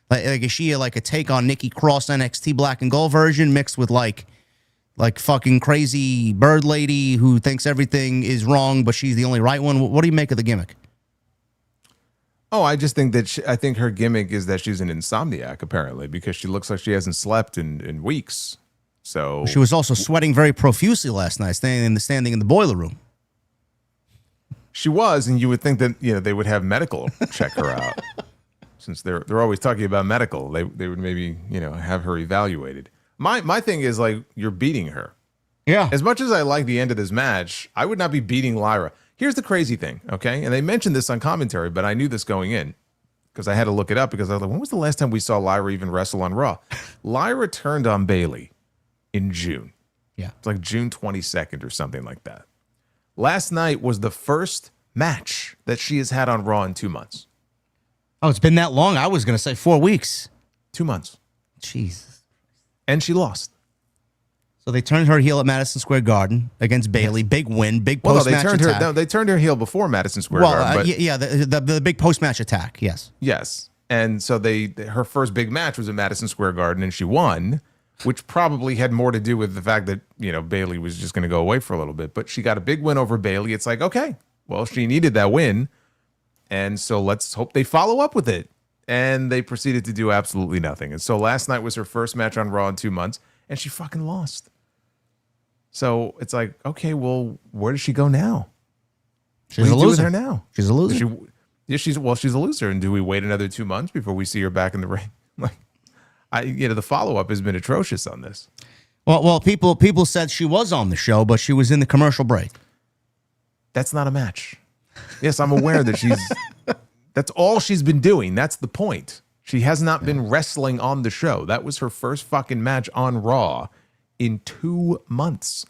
S1: Like is she like a take on Nikki Cross NXT Black and Gold version mixed with like fucking crazy bird lady who thinks everything is wrong, but she's the only right one? What do you make of the gimmick?
S2: Oh, I just think that I think her gimmick is that she's an insomniac, apparently, because she looks like she hasn't slept in weeks. So
S1: She was also sweating very profusely last night, standing in the boiler room.
S2: she was, and you would think that they would have medical check her out, since they're always talking about medical. They would maybe have her evaluated. My thing is, like, you're beating her.
S1: Yeah.
S2: As much as I like the end of this match, I would not be beating Lyra. Here's the crazy thing, okay? And they mentioned this on commentary, but I knew this going in because I had to look it up because I was like, when was the last time we saw Lyra even wrestle on Raw? Lyra turned on Bayley in June.
S1: Yeah.
S2: It's like June 22nd or something like that. Last night was the first match that she has had on Raw in 2 months.
S1: Oh, it's been that long? I was going to say 4 weeks.
S2: 2 months.
S1: Jesus.
S2: And she lost.
S1: So they turned her heel at Madison Square Garden against Bayley. Yes. Big win, big post-match attack.
S2: They turned her heel before Madison Square Garden.
S1: The big post-match attack, yes.
S2: Yes. And so her first big match was at Madison Square Garden, and she won, which probably had more to do with the fact that, Bayley was just going to go away for a little bit. But she got a big win over Bayley. It's like, okay, well, she needed that win. And so let's hope they follow up with it. And they proceeded to do absolutely nothing. And so last night was her first match on Raw in 2 months, and she fucking lost. So it's like, okay, well, where does she go now?
S1: She's a loser.
S2: With her now?
S1: She's a loser.
S2: She's a loser. And do we wait another 2 months before we see her back in the ring? Like, the follow-up has been atrocious on this.
S1: Well, people said she was on the show, but she was in the commercial break.
S2: That's not a match. Yes, I'm aware that that's all she's been doing. That's the point. She has not been wrestling on the show. That was her first fucking match on Raw in 2 months.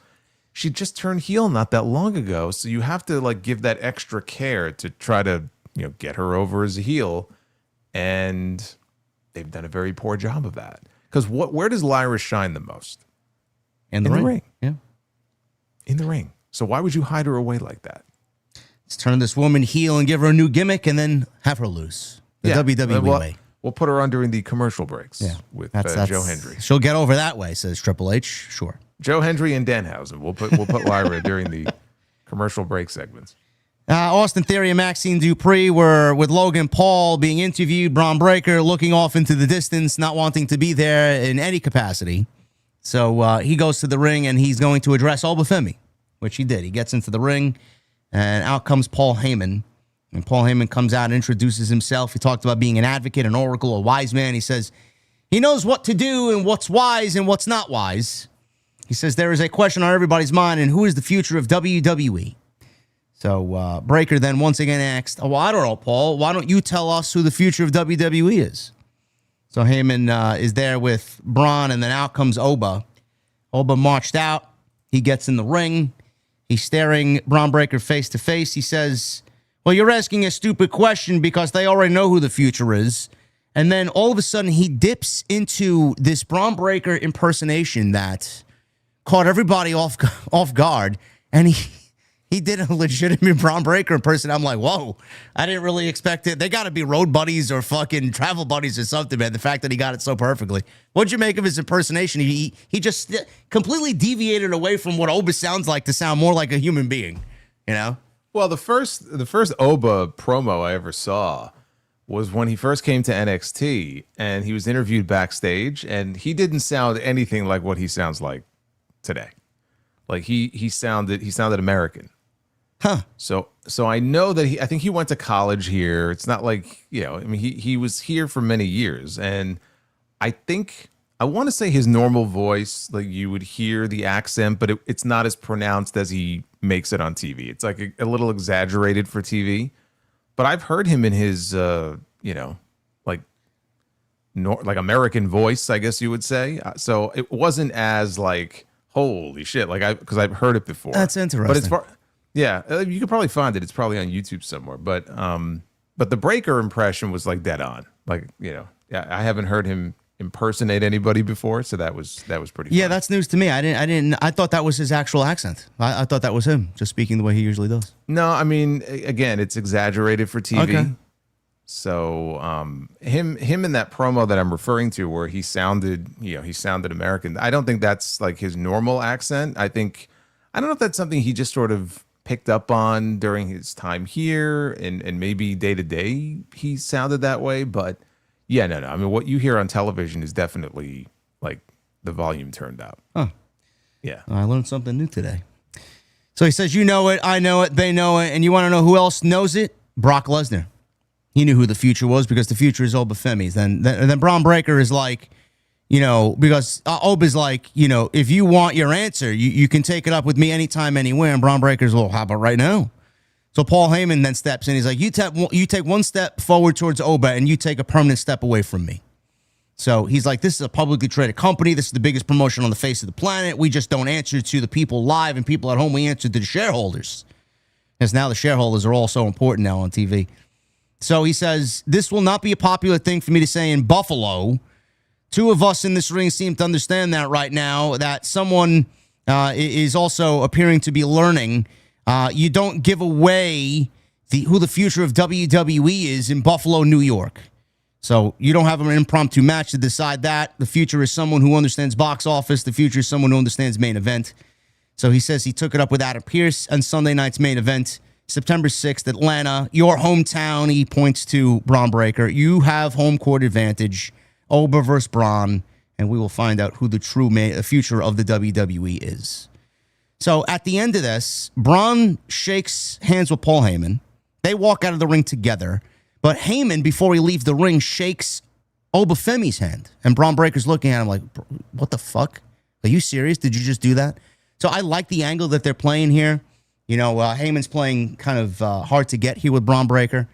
S2: She just turned heel not that long ago, so you have to give that extra care to try to get her over as a heel, and they've done a very poor job of that. Because where does Lyra shine the most?
S1: In the ring. Yeah,
S2: in the ring. So why would you hide her away like that?
S1: Let's turn this woman heel and give her a new gimmick, and then have her lose the WWE way.
S2: We'll put her on during the commercial breaks with Joe Hendry.
S1: She'll get over that way, says Triple H. Sure.
S2: Joe Hendry and Danhausen. We'll put Lyra during the commercial break segments.
S1: Austin Theory and Maxine Dupree were with Logan Paul being interviewed. Braun Breaker looking off into the distance, not wanting to be there in any capacity. So he goes to the ring and he's going to address Obafemi, which he did. He gets into the ring and out comes Paul Heyman. And Paul Heyman comes out and introduces himself. He talked about being an advocate, an oracle, a wise man. He says he knows what to do and what's wise and what's not wise. He says there is a question on everybody's mind, and who is the future of WWE? So Breaker then once again asked, well, I don't know, Paul. Why don't you tell us who the future of WWE is? So Heyman is there with Braun, and then out comes Oba. Oba marched out. He gets in the ring. He's staring Braun Breaker face to face. He says, well, you're asking a stupid question because they already know who the future is. And then all of a sudden he dips into this Braun Breaker impersonation that caught everybody off guard. And he did a legitimate Braun Breaker impersonation. I'm like, whoa, I didn't really expect it. They got to be road buddies or fucking travel buddies or something, man. The fact that he got it so perfectly. What'd you make of his impersonation? He just completely deviated away from what Oba sounds like to sound more like a human being, you know?
S2: Well, the first Oba promo I ever saw was when he first came to NXT, and he was interviewed backstage, and he didn't sound anything like what he sounds like today. Like he sounded American.
S1: Huh.
S2: So I know that I think he went to college here. It's not like, he was here for many years, and I want to say his normal voice, like you would hear the accent, but it's not as pronounced as he makes it on TV. It's like a little exaggerated for TV. But I've heard him in his, like American voice, I guess you would say. So it wasn't as like, holy shit, because I've heard it before.
S1: That's interesting.
S2: But you could probably find it. It's probably on YouTube somewhere. But the Breaker impression was like dead on. Like, I haven't heard him impersonate anybody before, so that was pretty funny.
S1: Yeah, that's news to me. I thought that was his actual accent. I thought that was him just speaking the way he usually does.
S2: No, I mean, again, it's exaggerated for TV.
S1: Okay.
S2: So him in that promo that I'm referring to where he sounded American, I don't think that's like his normal accent. I don't know if that's something he just sort of picked up on during his time here, and maybe day to day he sounded that way, but yeah, no. I mean, what you hear on television is definitely like the volume turned out.
S1: Huh.
S2: Yeah.
S1: I learned something new today. So he says, you know it, I know it, they know it, and you want to know who else knows it? Brock Lesnar. He knew who the future was because the future is Obafemi's. Then Braun Breaker is like, because Oba's like, if you want your answer, you can take it up with me anytime, anywhere. And Braun Breaker's, well, how about right now? So Paul Heyman then steps in. He's like, you take one step forward towards Oba, and you take a permanent step away from me. So he's like, this is a publicly traded company. This is the biggest promotion on the face of the planet. We just don't answer to the people live and people at home. We answer to the shareholders. Because now the shareholders are all so important now on TV. So he says, this will not be a popular thing for me to say in Buffalo. Two of us in this ring seem to understand that right now, that someone is also appearing to be learning. You don't give away who the future of WWE is in Buffalo, New York. So you don't have an impromptu match to decide that. The future is someone who understands box office. The future is someone who understands main event. So he says he took it up with Adam Pearce on Sunday night's main event, September 6th, Atlanta, your hometown. He points to Braun Breaker. You have home court advantage, Oba versus Braun, and we will find out who the true future of the WWE is. So at the end of this, Braun shakes hands with Paul Heyman. They walk out of the ring together. But Heyman, before he leaves the ring, shakes Obafemi's hand. And Braun Breaker's looking at him like, what the fuck? Are you serious? Did you just do that? So I like the angle that they're playing here. Heyman's playing kind of hard to get here with Braun Breaker.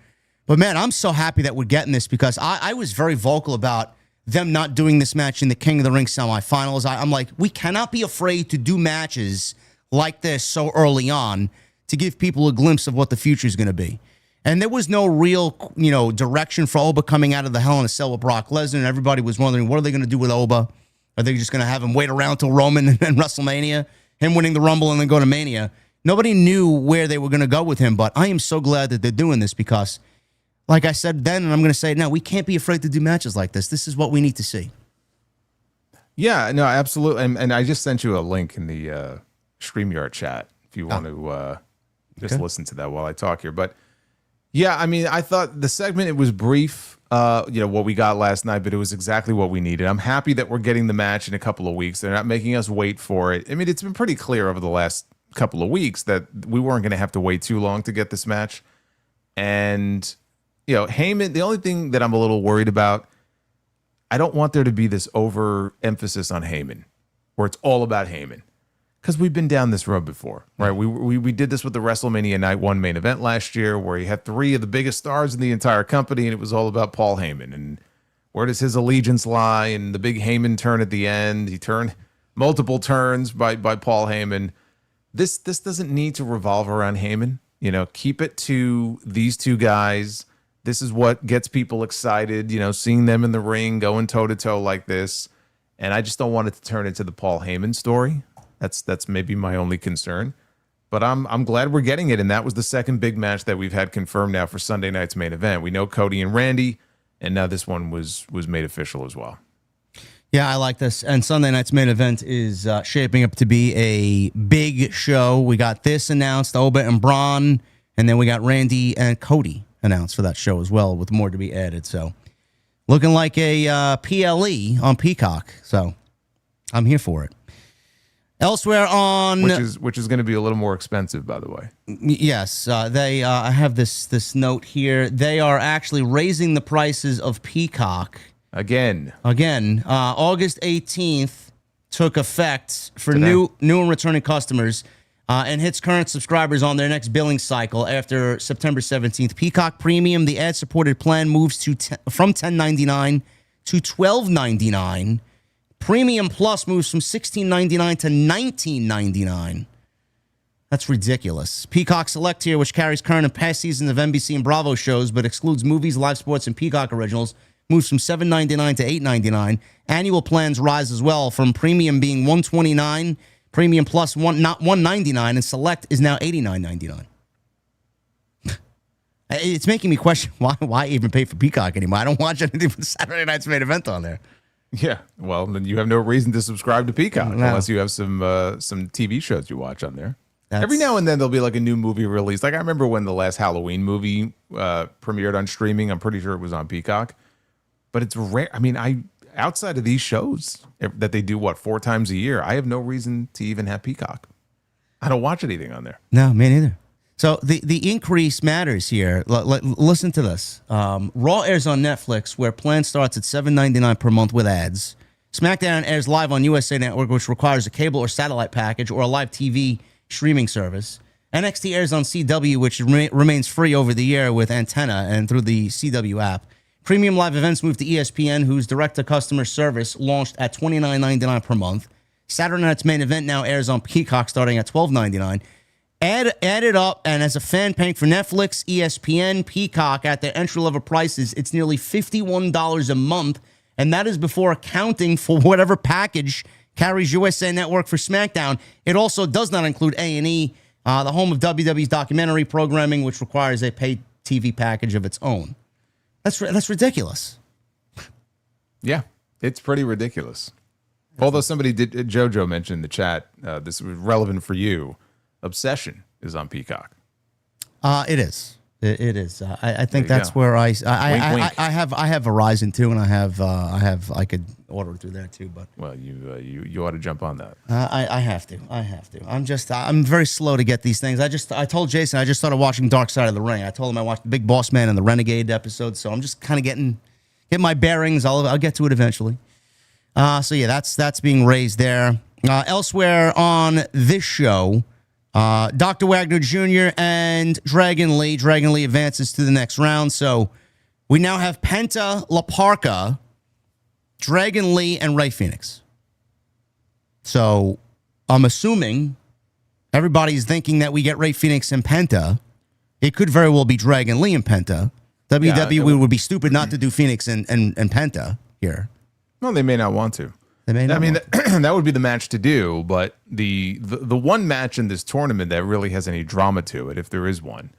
S1: But, man, I'm so happy that we're getting this because I was very vocal about them not doing this match in the King of the Ring semifinals. I'm like, we cannot be afraid to do matches like this so early on to give people a glimpse of what the future is going to be. And there was no real, direction for Oba coming out of the Hell in a Cell with Brock Lesnar. And everybody was wondering, what are they going to do with Oba? Are they just going to have him wait around till Roman and WrestleMania? Him winning the Rumble and then go to Mania? Nobody knew where they were going to go with him. But I am so glad that they're doing this because, like I said then, and I'm going to say it now, we can't be afraid to do matches like this. This is what we need to see.
S2: Yeah, no, absolutely. And I just sent you a link in the StreamYard chat if you want to just listen to that while I talk here. But yeah, I mean, I thought the segment, it was brief, what we got last night, but it was exactly what we needed. I'm happy that we're getting the match in a couple of weeks. They're not making us wait for it. I mean, it's been pretty clear over the last couple of weeks that we weren't going to have to wait too long to get this match. And, Heyman, the only thing that I'm a little worried about, I don't want there to be this overemphasis on Heyman, where it's all about Heyman. Because we've been down this road before, right? We did this with the WrestleMania Night 1 main event last year where he had three of the biggest stars in the entire company, and it was all about Paul Heyman. And where does his allegiance lie? And the big Heyman turn at the end. He turned multiple turns by Paul Heyman. This doesn't need to revolve around Heyman. Keep it to these two guys. This is what gets people excited, seeing them in the ring, going toe-to-toe like this. And I just don't want it to turn into the Paul Heyman story. That's maybe my only concern, but I'm glad we're getting it. And that was the second big match that we've had confirmed now for Sunday night's main event. We know Cody and Randy, and now this one was made official as well.
S1: Yeah, I like this. And Sunday night's main event is shaping up to be a big show. We got this announced, Oba and Braun, and then we got Randy and Cody announced for that show as well, with more to be added. So looking like a PLE on Peacock. So I'm here for it. Elsewhere on...
S2: Which is going to be a little more expensive, by the way.
S1: Yes. They. I have this note here. They are actually raising the prices of Peacock. Again. August 18th took effect for new and returning customers and hits current subscribers on their next billing cycle after September 17th. Peacock Premium, the ad-supported plan, moves from $10.99 to $12.99. Premium Plus moves from $16.99 to $19.99. That's ridiculous. Peacock Select Tier, which carries current and past seasons of NBC and Bravo shows, but excludes movies, live sports, and Peacock originals, moves from $7.99 to $8.99. Annual plans rise as well, from Premium being $129, Premium Plus not $199, and Select is now $89.99. It's making me question why even pay for Peacock anymore. I don't watch anything but Saturday night's main event on there.
S2: Yeah, well, then you have no reason to subscribe to Peacock unless you have some TV shows you watch on there. Every now and then there'll be like a new movie released. Like I remember when the last Halloween movie premiered on streaming. I'm pretty sure it was on Peacock, but it's rare. I mean, outside of these shows that they do, 4 times a year, I have no reason to even have Peacock. I don't watch anything on there.
S1: No, me neither. So the increase matters here. Listen to this. Raw airs on Netflix, where plan starts at $7.99 per month with ads. SmackDown airs live on USA Network, which requires a cable or satellite package or a live TV streaming service. NXT airs on CW, which remains free over the air with antenna and through the CW app. Premium live events move to ESPN, whose direct-to-customer service launched at $29.99 per month. Saturday Night's Main Event now airs on Peacock starting at $12.99. Add it up, and as a fan paying for Netflix, ESPN, Peacock at their entry-level prices, it's nearly $51 a month, and that is before accounting for whatever package carries USA Network for SmackDown. It also does not include A&E, the home of WWE's documentary programming, which requires a paid TV package of its own. That's ridiculous.
S2: Yeah, it's pretty ridiculous. Although somebody did, JoJo mentioned in the chat, this was relevant for you. Obsession is on Peacock.
S1: It is. It is. I think that's where I have Verizon too, and I could order it through there too. But
S2: well, you ought to jump on that.
S1: I have to. I'm very slow to get these things. I told Jason I just started watching Dark Side of the Ring. I told him I watched the Big Boss Man and the Renegade episode, so I'm just kind of getting my bearings. I'll get to it eventually. So yeah, that's being raised there. Elsewhere on this show. Dr. Wagner Jr. and Dragon Lee. Dragon Lee advances to the next round. So we now have Penta, La Parka, Dragon Lee, and Rey Fenix. So I'm assuming everybody's thinking that we get Rey Fenix and Penta. It could very well be Dragon Lee and Penta. WWE would be stupid not to do Phoenix and Penta here.
S2: Well, they may not want to. That would be the match to do, but the one match in this tournament that really has any drama to it, if there is one,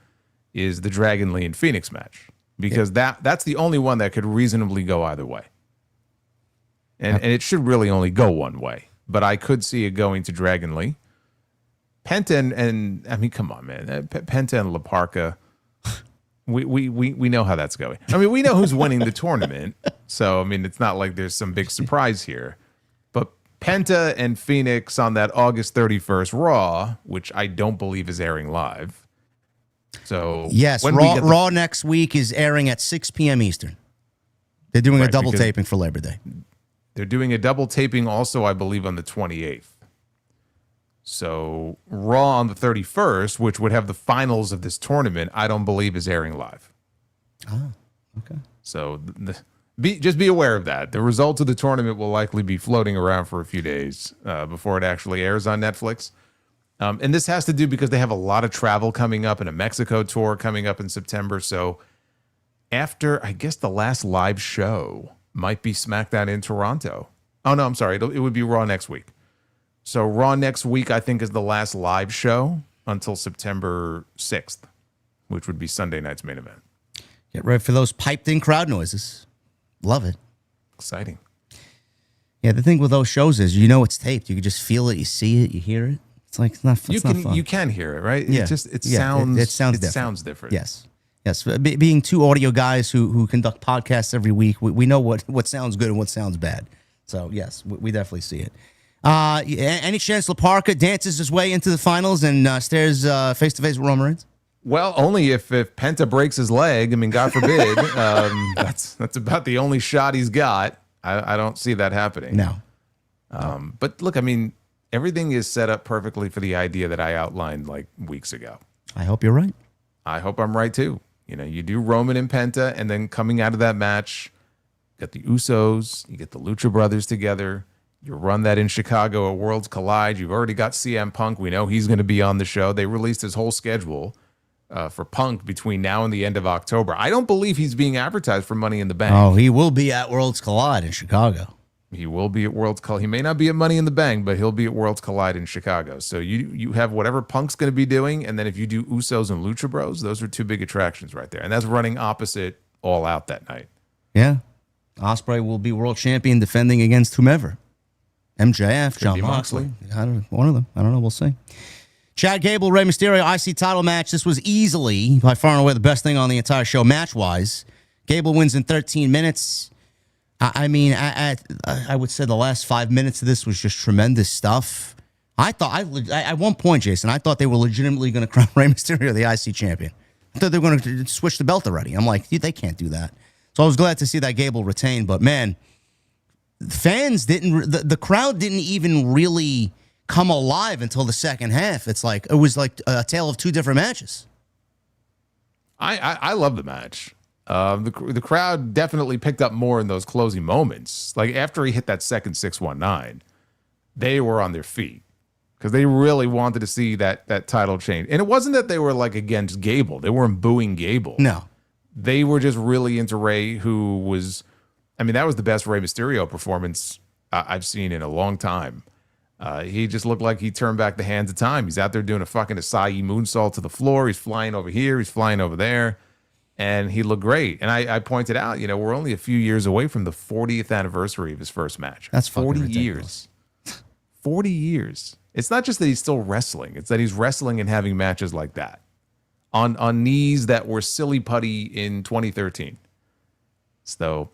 S2: is the Dragon Lee and Phoenix match, because that's the only one that could reasonably go either way, and it should really only go one way. But I could see it going to Dragon Lee, Penta, and I mean, come on, man, Penta and La Parka. We know how that's going. I mean, we know who's winning the tournament, so I mean, it's not like there's some big surprise here. Penta and Phoenix on that August 31st Raw, which I don't believe is airing live. So
S1: yes, Raw next week is airing at 6 p.m. Eastern. They're doing a double taping for Labor Day.
S2: They're doing a double taping also, I believe, on the 28th. So Raw on the 31st, which would have the finals of this tournament, I don't believe is airing live.
S1: Ah, okay.
S2: So just be aware of that. The results of the tournament will likely be floating around for a few days before it actually airs on Netflix. And this has to do because they have a lot of travel coming up and a Mexico tour coming up in September. So after, I guess, the last live show might be SmackDown in Toronto. Oh, no, I'm sorry. It would be Raw next week. So Raw next week, I think, is the last live show until September 6th, which would be Sunday night's main event.
S1: Get ready for those piped-in crowd noises. Love it.
S2: Exciting.
S1: Yeah, the thing with those shows is, it's taped. You can just feel it, you see it, you hear it. It's like it's not fun.
S2: You can hear it, right?
S1: Yeah.
S2: It sounds different.
S1: Yes. Being two audio guys who conduct podcasts every week, we know what sounds good and what sounds bad. So yes, we definitely see it. Any chance La Parka dances his way into the finals and stares face to face with Roman Reigns?
S2: Well, only if Penta breaks his leg. I mean, God forbid. That's about the only shot he's got. I don't see that happening.
S1: No.
S2: But look, I mean, everything is set up perfectly for the idea that I outlined like weeks ago.
S1: I hope you're right.
S2: I hope I'm right too. You do Roman and Penta, and then coming out of that match, you got the Usos, you get the Lucha Brothers together. You run that in Chicago at Worlds Collide. You've already got CM Punk. We know he's going to be on the show. They released his whole schedule for Punk between now and the end of October. I don't believe he's being advertised for Money in the Bank.
S1: Oh, he will be at Worlds Collide in Chicago.
S2: He will be at Worlds Collide. He may not be at Money in the Bank, but he'll be at Worlds Collide in Chicago. So you have whatever Punk's going to be doing, and then if you do Usos and Lucha Bros, those are two big attractions right there. And that's running opposite All Out that night.
S1: Yeah. Ospreay will be world champion defending against whomever. MJF, John Moxley. One of them. I don't know. We'll see. Chad Gable, Rey Mysterio, IC title match. This was easily, by far and away, the best thing on the entire show match-wise. Gable wins in 13 minutes. I mean, I would say the last 5 minutes of this was just tremendous stuff. I thought, at one point, Jason, I thought they were legitimately going to crown Rey Mysterio the IC champion. I thought they were going to switch the belt already. I'm like, they can't do that. So I was glad to see that Gable retain. But man, fans didn't, the crowd didn't even really come alive until the second half. It was like a tale of two different matches.
S2: I love the match. The crowd definitely picked up more in those closing moments. Like after he hit that second 619, they were on their feet because they really wanted to see that title change. And it wasn't that they were like against Gable. They weren't booing Gable.
S1: No.
S2: They were just really into Rey, who was, I mean, that was the best Rey Mysterio performance I've seen in a long time. He just looked like he turned back the hands of time. He's out there doing a fucking acai moonsault to the floor. He's flying over here. He's flying over there. And he looked great. And I pointed out, we're only a few years away from the 40th anniversary of his first match.
S1: That's
S2: 40
S1: ridiculous.
S2: years. 40 years. It's not just that he's still wrestling. It's that he's wrestling and having matches like that on knees that were silly putty in 2013. So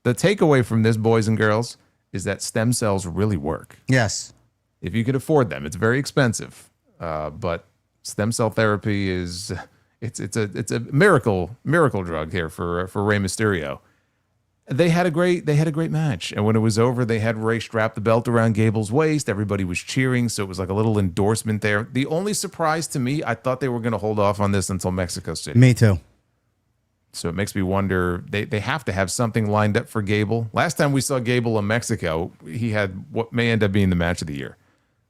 S2: the takeaway from this, boys and girls, is that stem cells really work.
S1: Yes.
S2: If you could afford them. It's very expensive. But stem cell therapy is... It's a miracle drug here for Rey Mysterio. They had a great match, and when it was over, they had Rey strap the belt around Gable's waist. Everybody was cheering, so it was like a little endorsement there. The only surprise to me, I thought they were going to hold off on this until Mexico City.
S1: Me too.
S2: So it makes me wonder, they have to have something lined up for Gable. Last time we saw Gable in Mexico, he had what may end up being the match of the year.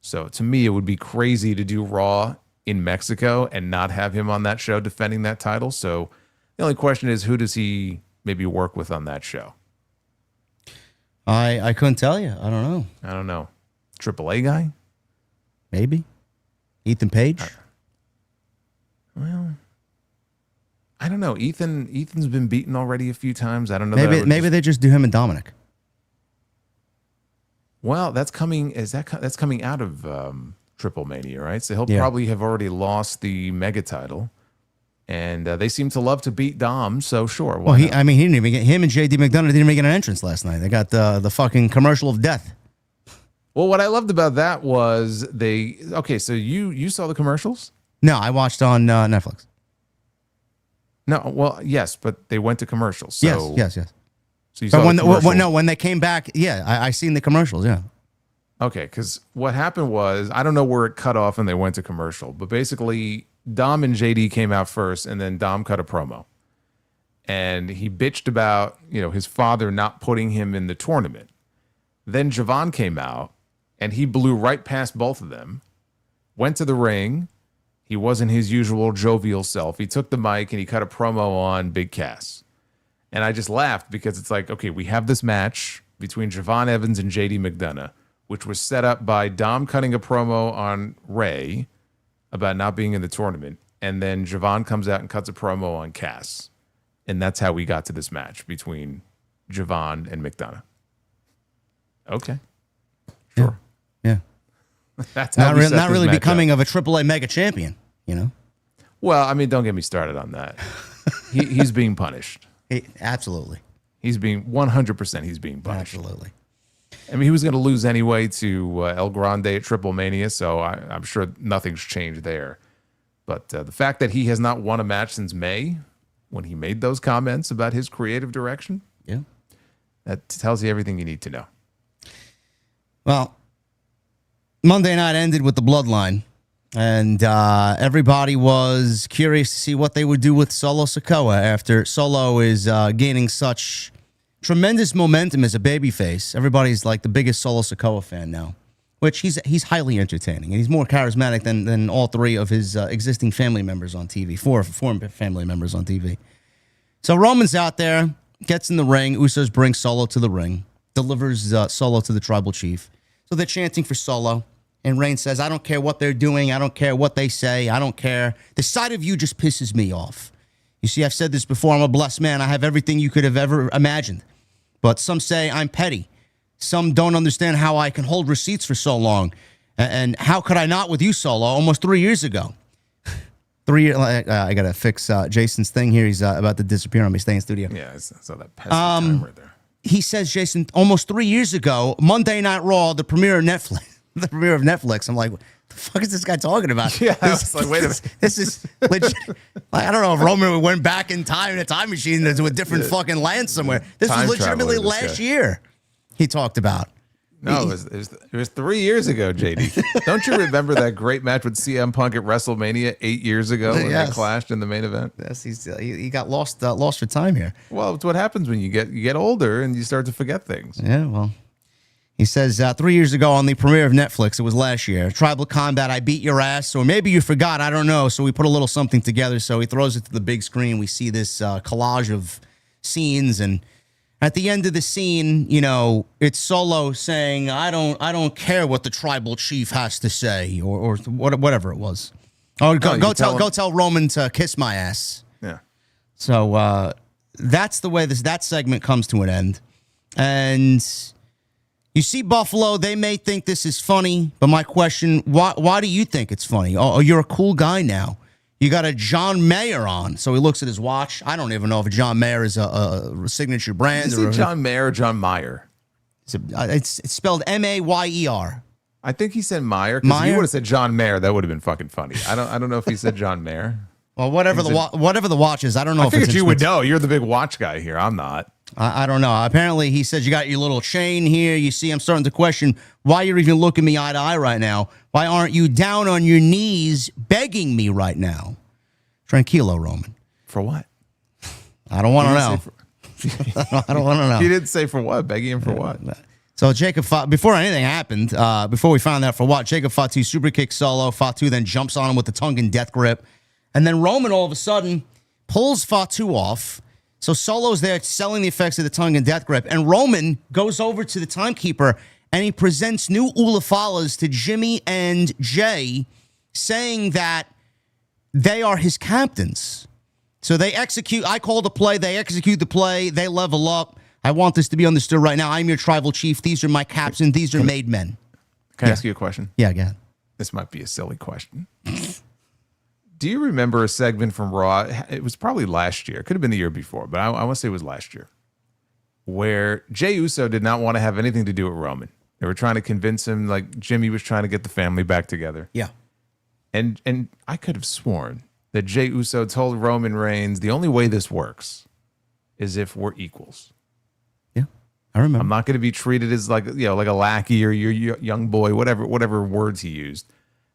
S2: So to me, it would be crazy to do Raw in Mexico and not have him on that show defending that title. So the only question is, who does he maybe work with on that show?
S1: I couldn't tell you. I don't know.
S2: AAA guy?
S1: Maybe. Ethan Page?
S2: Well, I don't know. Ethan's been beaten already a few times. I don't know.
S1: Maybe they just do him and Dominic.
S2: Well, that's coming out of Triple Mania, right? So he'll probably have already lost the mega title, and they seem to love to beat Dom. So sure.
S1: Well, he didn't even get him and JD McDonough didn't even get an entrance last night. They got the fucking commercial of death.
S2: Well, what I loved about that was so you saw the commercials?
S1: No, I watched on Netflix.
S2: No, well, yes, but they went to commercials. So,
S1: yes.
S2: So you saw
S1: when they came back, I seen the commercials. Yeah.
S2: Okay, because what happened was, I don't know where it cut off and they went to commercial, but basically Dom and JD came out first, and then Dom cut a promo. And he bitched about, his father not putting him in the tournament. Then Javon came out, and he blew right past both of them, went to the ring. He wasn't his usual jovial self. He took the mic and he cut a promo on Big Cass. And I just laughed because it's like, okay, we have this match between Javon Evans and JD McDonough, which was set up by Dom cutting a promo on Rey about not being in the tournament. And then Javon comes out and cuts a promo on Cass. And that's how we got to this match between Javon and McDonough. Okay. Sure.
S1: Yeah.
S2: That's how
S1: not really becoming of a AAA mega champion,
S2: Well, I mean, don't get me started on that. He's being punished.
S1: Absolutely.
S2: He's being 100%. He's being punished.
S1: Absolutely.
S2: I mean, he was going to lose anyway to El Grande at Triple Mania, so I'm sure nothing's changed there. But the fact that he has not won a match since May, when he made those comments about his creative direction, that tells you everything you need to know.
S1: Well, Monday night ended with the Bloodline, and everybody was curious to see what they would do with Solo Sikoa after Solo is gaining such tremendous momentum as a babyface. Everybody's like the biggest Solo Sikoa fan now, which he's highly entertaining, and he's more charismatic than all three of his existing family members on TV, four family members on TV. So Roman's out there, gets in the ring. Usos brings Solo to the ring, delivers Solo to the tribal chief. So they're chanting for Solo. And Reigns says, I don't care what they're doing. I don't care what they say. I don't care. The side of you just pisses me off. You see, I've said this before. I'm a blessed man. I have everything you could have ever imagined. But some say I'm petty. Some don't understand how I can hold receipts for so long. And how could I not with you, Solo, almost 3 years ago? 3 years. I got to fix Jason's thing here. He's about to disappear on me. Stay in studio.
S2: Yeah, I saw that pesky time right there.
S1: he says, Jason, almost 3 years ago, Monday Night Raw, the premiere of Netflix. The premiere of Netflix. I'm like, what the fuck is this guy talking about?
S2: Yeah, I was like, wait a minute.
S1: This is legit. Like, I don't know if Roman went back in time in a time machine to a different fucking land somewhere. This was legitimately last year he talked about.
S2: No, it was 3 years ago, JD. Don't you remember that great match with CM Punk at WrestleMania 8 years ago when they clashed in the main event?
S1: Yes, he got lost for time here.
S2: Well, it's what happens when you get older and you start to forget things.
S1: Yeah, well. He says, 3 years ago on the premiere of Netflix, it was last year, Tribal Combat, I beat your ass, or maybe you forgot, I don't know. So we put a little something together. So he throws it to the big screen. We see this collage of scenes, and at the end of the scene, you know, it's Solo saying, I don't care what the tribal chief has to say, or whatever it was. Oh, go tell Roman to kiss my ass.
S2: Yeah.
S1: So that's the way that segment comes to an end. And you see Buffalo, they may think this is funny, but my question, why do you think it's funny? Oh, you're a cool guy now. You got a John Mayer on. So he looks at his watch. I don't even know if John Mayer is a signature brand.
S2: Is it John Mayer or John Meyer?
S1: It's spelled M-A-Y-E-R.
S2: I think he said Meyer. Because if he would have said John Mayer, that would have been fucking funny. I don't know if he said John Mayer.
S1: Well, whatever the watch is, I don't know. I
S2: figured you would know. You're the big watch guy here. I'm not.
S1: I don't know. Apparently, he says you got your little chain here. You see, I'm starting to question why you're even looking me eye to eye right now. Why aren't you down on your knees begging me right now? Tranquilo, Roman.
S2: For what?
S1: I don't want to know. I don't want to know.
S2: He didn't say for what. Begging him for what?
S1: So Jacob Fatu, before anything happened, before we found out for what, Jacob Fatu super kicks Solo. Fatu then jumps on him with the tongue and death grip. And then Roman all of a sudden pulls Fatu off. So Solo's there selling the effects of the tongue and death grip. And Roman goes over to the timekeeper and he presents new Ulafalas to Jimmy and Jay, saying that they are his captains. So they execute. I call the play. They execute the play. They level up. I want this to be understood right now. I'm your tribal chief. These are my captains. These are made men.
S2: Can I ask you a question?
S1: Yeah, go ahead.
S2: This might be a silly question. Do you remember a segment from Raw? It was probably last year. It could have been the year before, but I want to say it was last year, where Jey Uso did not want to have anything to do with Roman. They were trying to convince him, like Jimmy was trying to get the family back together.
S1: Yeah.
S2: And I could have sworn that Jey Uso told Roman Reigns, the only way this works is if we're equals.
S1: Yeah, I remember.
S2: I'm not going to be treated as like a lackey or your young boy, whatever words he used.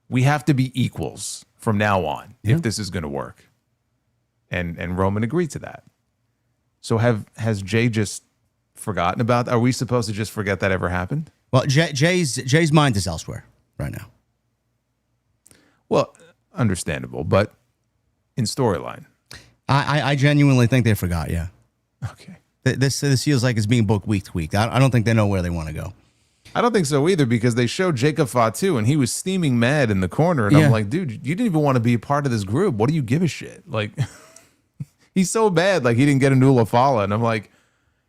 S2: We have to be equals from now on if this is going to work. And Roman agreed to that. So has Jay just forgotten about that? Are we supposed to just forget that ever happened?
S1: Well, Jay's mind is elsewhere right now.
S2: Well, understandable, but in storyline.
S1: I genuinely think they forgot, yeah.
S2: Okay.
S1: This feels like it's being booked week to week. I don't think they know where they want to go.
S2: I don't think so either, because they showed Jacob Fatu and he was steaming mad in the corner. And I'm like, dude, you didn't even want to be a part of this group. What do you give a shit? Like, he's so bad. Like, he didn't get a new Lafala. And I'm like,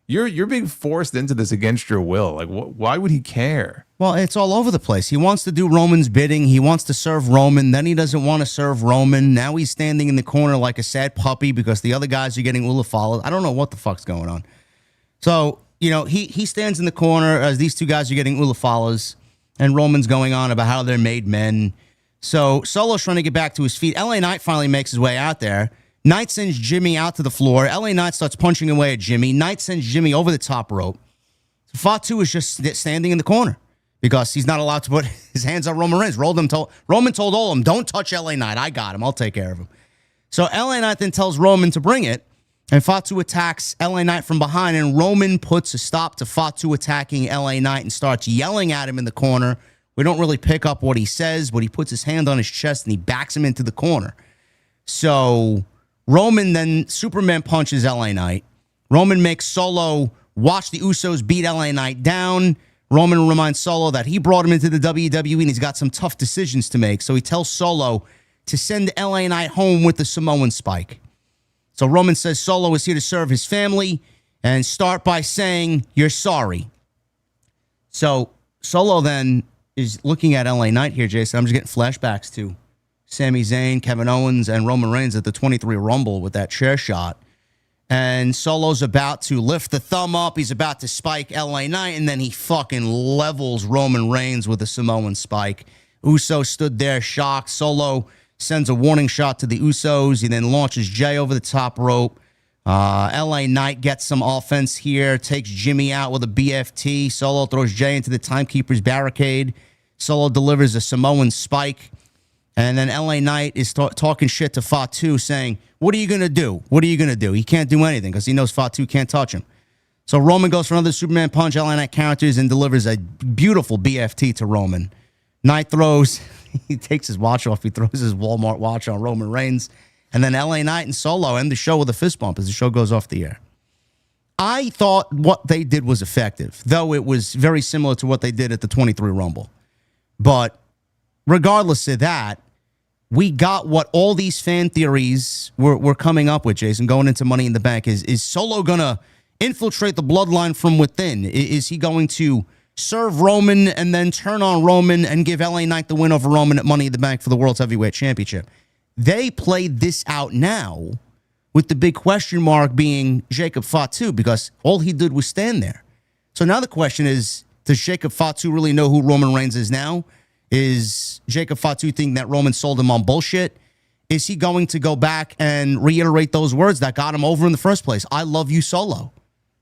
S2: you're being forced into this against your will. Like, why would he care? Well,
S1: it's all over the place. He wants to do Roman's bidding. He wants to serve Roman. Then he doesn't want to serve Roman. Now he's standing in the corner like a sad puppy because the other guys are getting Ulafalas. I don't know what the fuck's going on. So, you know, he stands in the corner as these two guys are getting Ulafalas, and Roman's going on about how they're made men. So Solo's trying to get back to his feet. LA Knight finally makes his way out there. Knight sends Jimmy out to the floor. LA Knight starts punching away at Jimmy. Knight sends Jimmy over the top rope. Fatu is just standing in the corner because he's not allowed to put his hands on Roman Reigns. Roman told all of them, don't touch LA Knight. I got him. I'll take care of him. So LA Knight then tells Roman to bring it. And Fatu attacks LA Knight from behind, and Roman puts a stop to Fatu attacking LA Knight and starts yelling at him in the corner. We don't really pick up what he says, but he puts his hand on his chest and he backs him into the corner. So Roman then Superman punches LA Knight. Roman makes Solo watch the Usos beat LA Knight down. Roman reminds Solo that he brought him into the WWE and he's got some tough decisions to make. So he tells Solo to send LA Knight home with the Samoan spike. So Roman says Solo is here to serve his family and start by saying, you're sorry. So Solo then is looking at LA Knight here, Jason. I'm just getting flashbacks to Sami Zayn, Kevin Owens, and Roman Reigns at the 23 Rumble with that chair shot. And Solo's about to lift the thumb up. He's about to spike LA Knight, and then he fucking levels Roman Reigns with a Samoan spike. Uso stood there shocked. Solo sends a warning shot to the Usos. He then launches Jay over the top rope. LA Knight gets some offense here, takes Jimmy out with a BFT. Solo throws Jay into the timekeeper's barricade. Solo delivers a Samoan spike. And then LA Knight is talking shit to Fatu, saying, what are you going to do? What are you going to do? He can't do anything because he knows Fatu can't touch him. So Roman goes for another Superman punch. LA Knight counters and delivers a beautiful BFT to Roman. Knight throws, he takes his watch off. He throws his Walmart watch on Roman Reigns. And then LA Knight and Solo end the show with a fist bump as the show goes off the air. I thought what they did was effective, though it was very similar to what they did at the 23 Rumble. But regardless of that, we got what all these fan theories were coming up with, Jason, going into Money in the Bank. Is Solo going to infiltrate the bloodline from within? Is he going to serve Roman and then turn on Roman and give LA Knight the win over Roman at Money in the Bank for the World Heavyweight Championship? They played this out now with the big question mark being Jacob Fatu, because all he did was stand there. So now the question is, does Jacob Fatu really know who Roman Reigns is now? Is Jacob Fatu thinking that Roman sold him on bullshit? Is he going to go back and reiterate those words that got him over in the first place? I love you, Solo.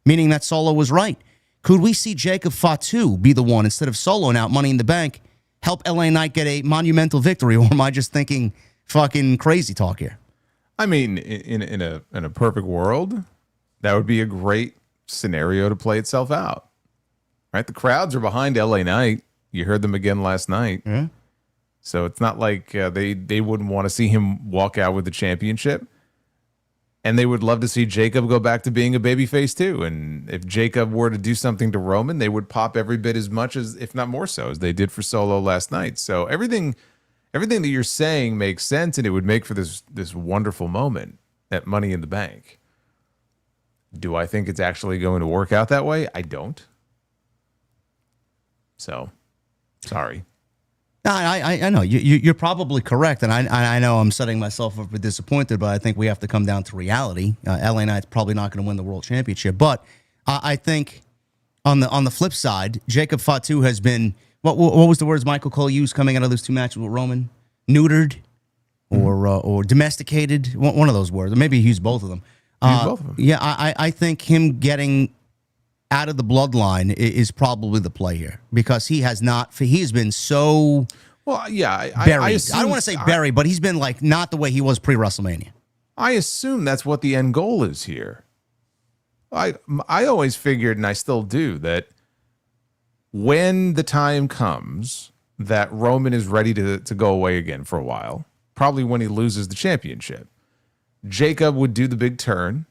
S1: Meaning that Solo was right. Could we see Jacob Fatu be the one, instead of Solo now, Money in the Bank, help LA Knight get a monumental victory? Or am I just thinking fucking crazy talk here?
S2: I mean, in a perfect world, that would be a great scenario to play itself out. Right? The crowds are behind LA Knight. You heard them again last night.
S1: Yeah.
S2: So it's not like they wouldn't want to see him walk out with the championship. And they would love to see Jacob go back to being a babyface too. And if Jacob were to do something to Roman, they would pop every bit as much as, if not more so, as they did for Solo last night. So everything that you're saying makes sense, and it would make for this wonderful moment at Money in the Bank. Do I think it's actually going to work out that way? I don't. So, sorry.
S1: No, I know you're probably correct, and I know I'm setting myself up for disappointed, but I think we have to come down to reality. LA Knight's probably not going to win the world championship, but I think on the flip side, Jacob Fatu has been, what was the words Michael Cole used coming out of those two matches with Roman? Neutered or domesticated, one of those words, or maybe he used both of them. Yeah, I think him getting out of the bloodline is probably the play here, because he has been so
S2: buried.
S1: I don't want to say buried, but he's been like not the way he was pre-WrestleMania.
S2: I assume that's what the end goal is here. I always figured, and I still do, that when the time comes that Roman is ready to go away again for a while, probably when he loses the championship, Jacob would do the big turn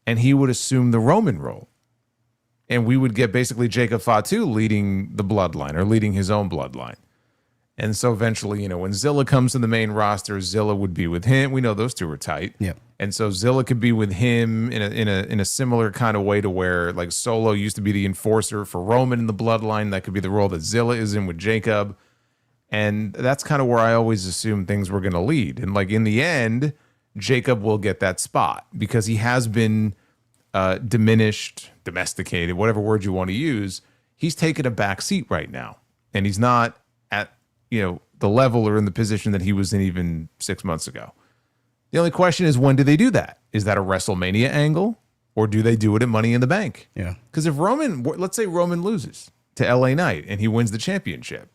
S2: and he would assume the Roman role. And we would get basically Jacob Fatu leading the bloodline, or leading his own bloodline. And so eventually, when Zilla comes to the main roster, Zilla would be with him. We know those two are tight.
S1: Yeah.
S2: And so Zilla could be with him in a similar kind of way to where, like, Solo used to be the enforcer for Roman in the bloodline. That could be the role that Zilla is in with Jacob. And that's kind of where I always assumed things were going to lead. And like in the end, Jacob will get that spot because he has been diminished, domesticated, whatever word you want to use. He's taken a back seat right now, and he's not at the level or in the position that he was in even 6 months ago. The only question is, when do they do that? Is that a WrestleMania angle, or do they do it at Money in the Bank? Yeah. Because if let's say Roman loses to LA Knight and he wins the championship,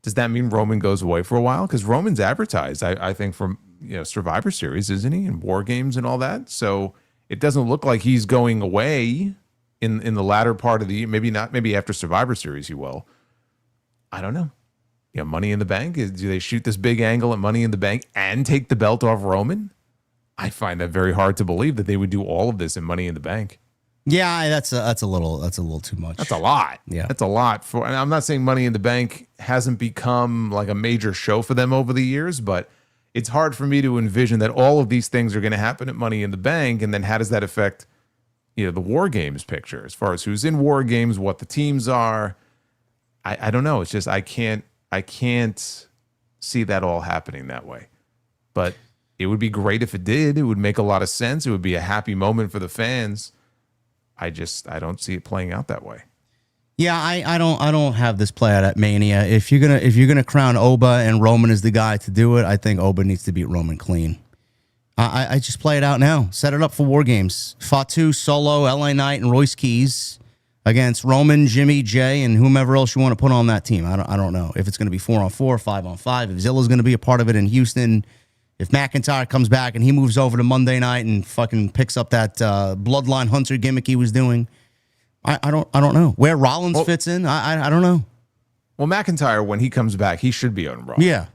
S2: does that mean Roman goes away for a while? Because Roman's advertised, I think, from Survivor Series, isn't he, and War Games and all that. So it doesn't look like he's going away in the latter part of the year. Maybe not. Maybe after Survivor Series he will. I don't know. Money in the Bank. Do they shoot this big angle at Money in the Bank and take the belt off Roman? I find that very hard to believe that they would do all of this in Money in the Bank.
S1: Yeah, that's a little too much.
S2: That's a lot.
S1: Yeah,
S2: that's a lot for. And I'm not saying Money in the Bank hasn't become like a major show for them over the years, but it's hard for me to envision that all of these things are going to happen at Money in the Bank, and then how does that affect the War Games picture as far as who's in War Games, what the teams are? I don't know. It's just I can't see that all happening that way. But It would be great if it did. It would make a lot of sense. It would be a happy moment for the fans. I don't see it playing out that way.
S1: Yeah, I don't have this play out at Mania. If you're gonna crown Oba and Roman as the guy to do it, I think Oba needs to beat Roman clean. I just play it out now. Set it up for War Games. Fatu, Solo, LA Knight, and Royce Keys against Roman, Jimmy, Jay, and whomever else you want to put on that team. I don't know if it's going to be 4-on-4, 5-on-5. If Zilla's going to be a part of it in Houston, if McIntyre comes back and he moves over to Monday night and fucking picks up that Bloodline Hunter gimmick he was doing, I don't know where Rollins fits in. I don't know.
S2: Well, McIntyre, when he comes back, he should be on Raw.
S1: Yeah.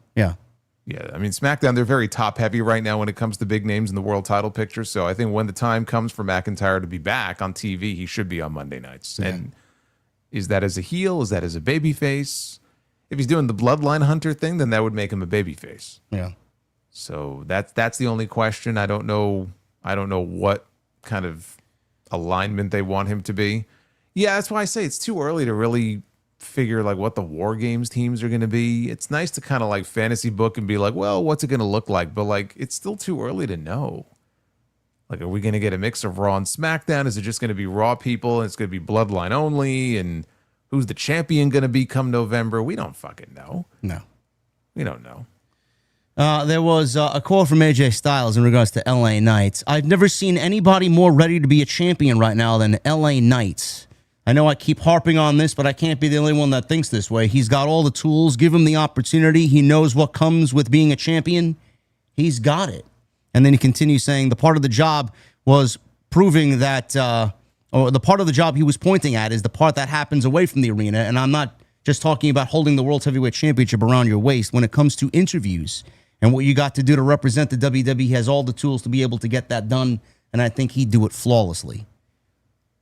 S2: Yeah, I mean, SmackDown, they're very top-heavy right now when it comes to big names in the world title picture. So I think when the time comes for McIntyre to be back on TV, he should be on Monday nights. Yeah. And is that as a heel? Is that as a babyface? If he's doing the Bloodline Hunter thing, then that would make him a babyface.
S1: Yeah.
S2: So that's the only question. I don't know what kind of alignment they want him to be. Yeah, that's why I say it's too early to really figure like what the War Games teams are going to be. It's nice to kind of like fantasy book and be like, well, what's it going to look like? But like, it's still too early to know. Like, are we going to get a mix of Raw and SmackDown? Is it just going to be Raw people and it's going to be Bloodline only? And who's the champion going to be come November? We don't fucking know.
S1: No,
S2: we don't know.
S1: There was a call from AJ Styles in regards to LA Knights. I've never seen anybody more ready to be a champion right now than LA Knights. I know I keep harping on this, but I can't be the only one that thinks this way. He's got all the tools. Give him the opportunity. He knows what comes with being a champion. He's got it. And then he continues saying the part of the job was proving that, or the part of the job he was pointing at is the part that happens away from the arena. And I'm not just talking about holding the World Heavyweight Championship around your waist. When it comes to interviews and what you got to do to represent the WWE, he has all the tools to be able to get that done. And I think he'd do it flawlessly.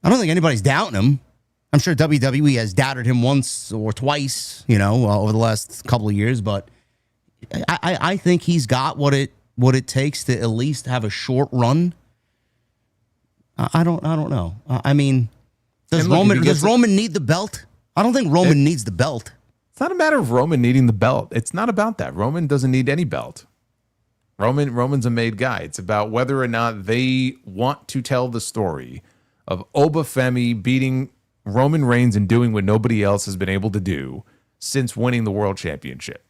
S1: I don't think anybody's doubting him. I'm sure WWE has doubted him once or twice, over the last couple of years, but I think he's got what it takes to at least have a short run. I don't know. I mean, does Roman need the belt? I don't think Roman needs the belt.
S2: It's not a matter of Roman needing the belt. It's not about that. Roman doesn't need any belt. Roman's a made guy. It's about whether or not they want to tell the story of Oba Femi beating Roman Reigns and doing what nobody else has been able to do since winning the World Championship.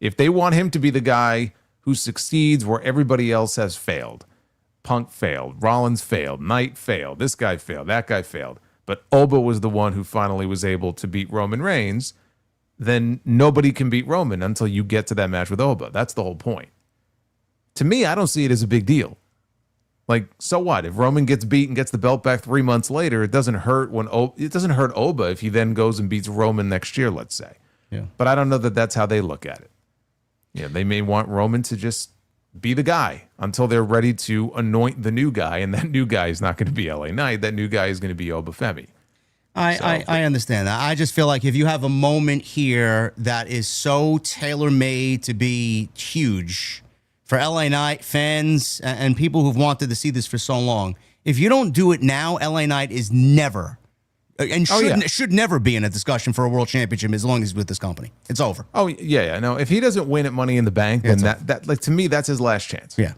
S2: If they want him to be the guy who succeeds where everybody else has failed, Punk failed, Rollins failed, Knight failed, this guy failed, that guy failed, but Oba was the one who finally was able to beat Roman Reigns, then nobody can beat Roman until you get to that match with Oba. That's the whole point. To me, I don't see it as a big deal. Like, so what? If Roman gets beat and gets the belt back 3 months later, it doesn't hurt Oba if he then goes and beats Roman next year, let's say.
S1: Yeah.
S2: But I don't know that that's how they look at it. Yeah, they may want Roman to just be the guy until they're ready to anoint the new guy, and that new guy is not going to be LA Knight. That new guy is going to be Oba Femi.
S1: I understand that. I just feel like if you have a moment here that is so tailor-made to be huge for LA Knight fans and people who've wanted to see this for so long, if you don't do it now, LA Knight is never and should never be in a discussion for a world championship as long as he's with this company. It's over.
S2: Oh yeah, no. If he doesn't win at Money in the Bank, then that like to me that's his last chance.
S1: Yeah.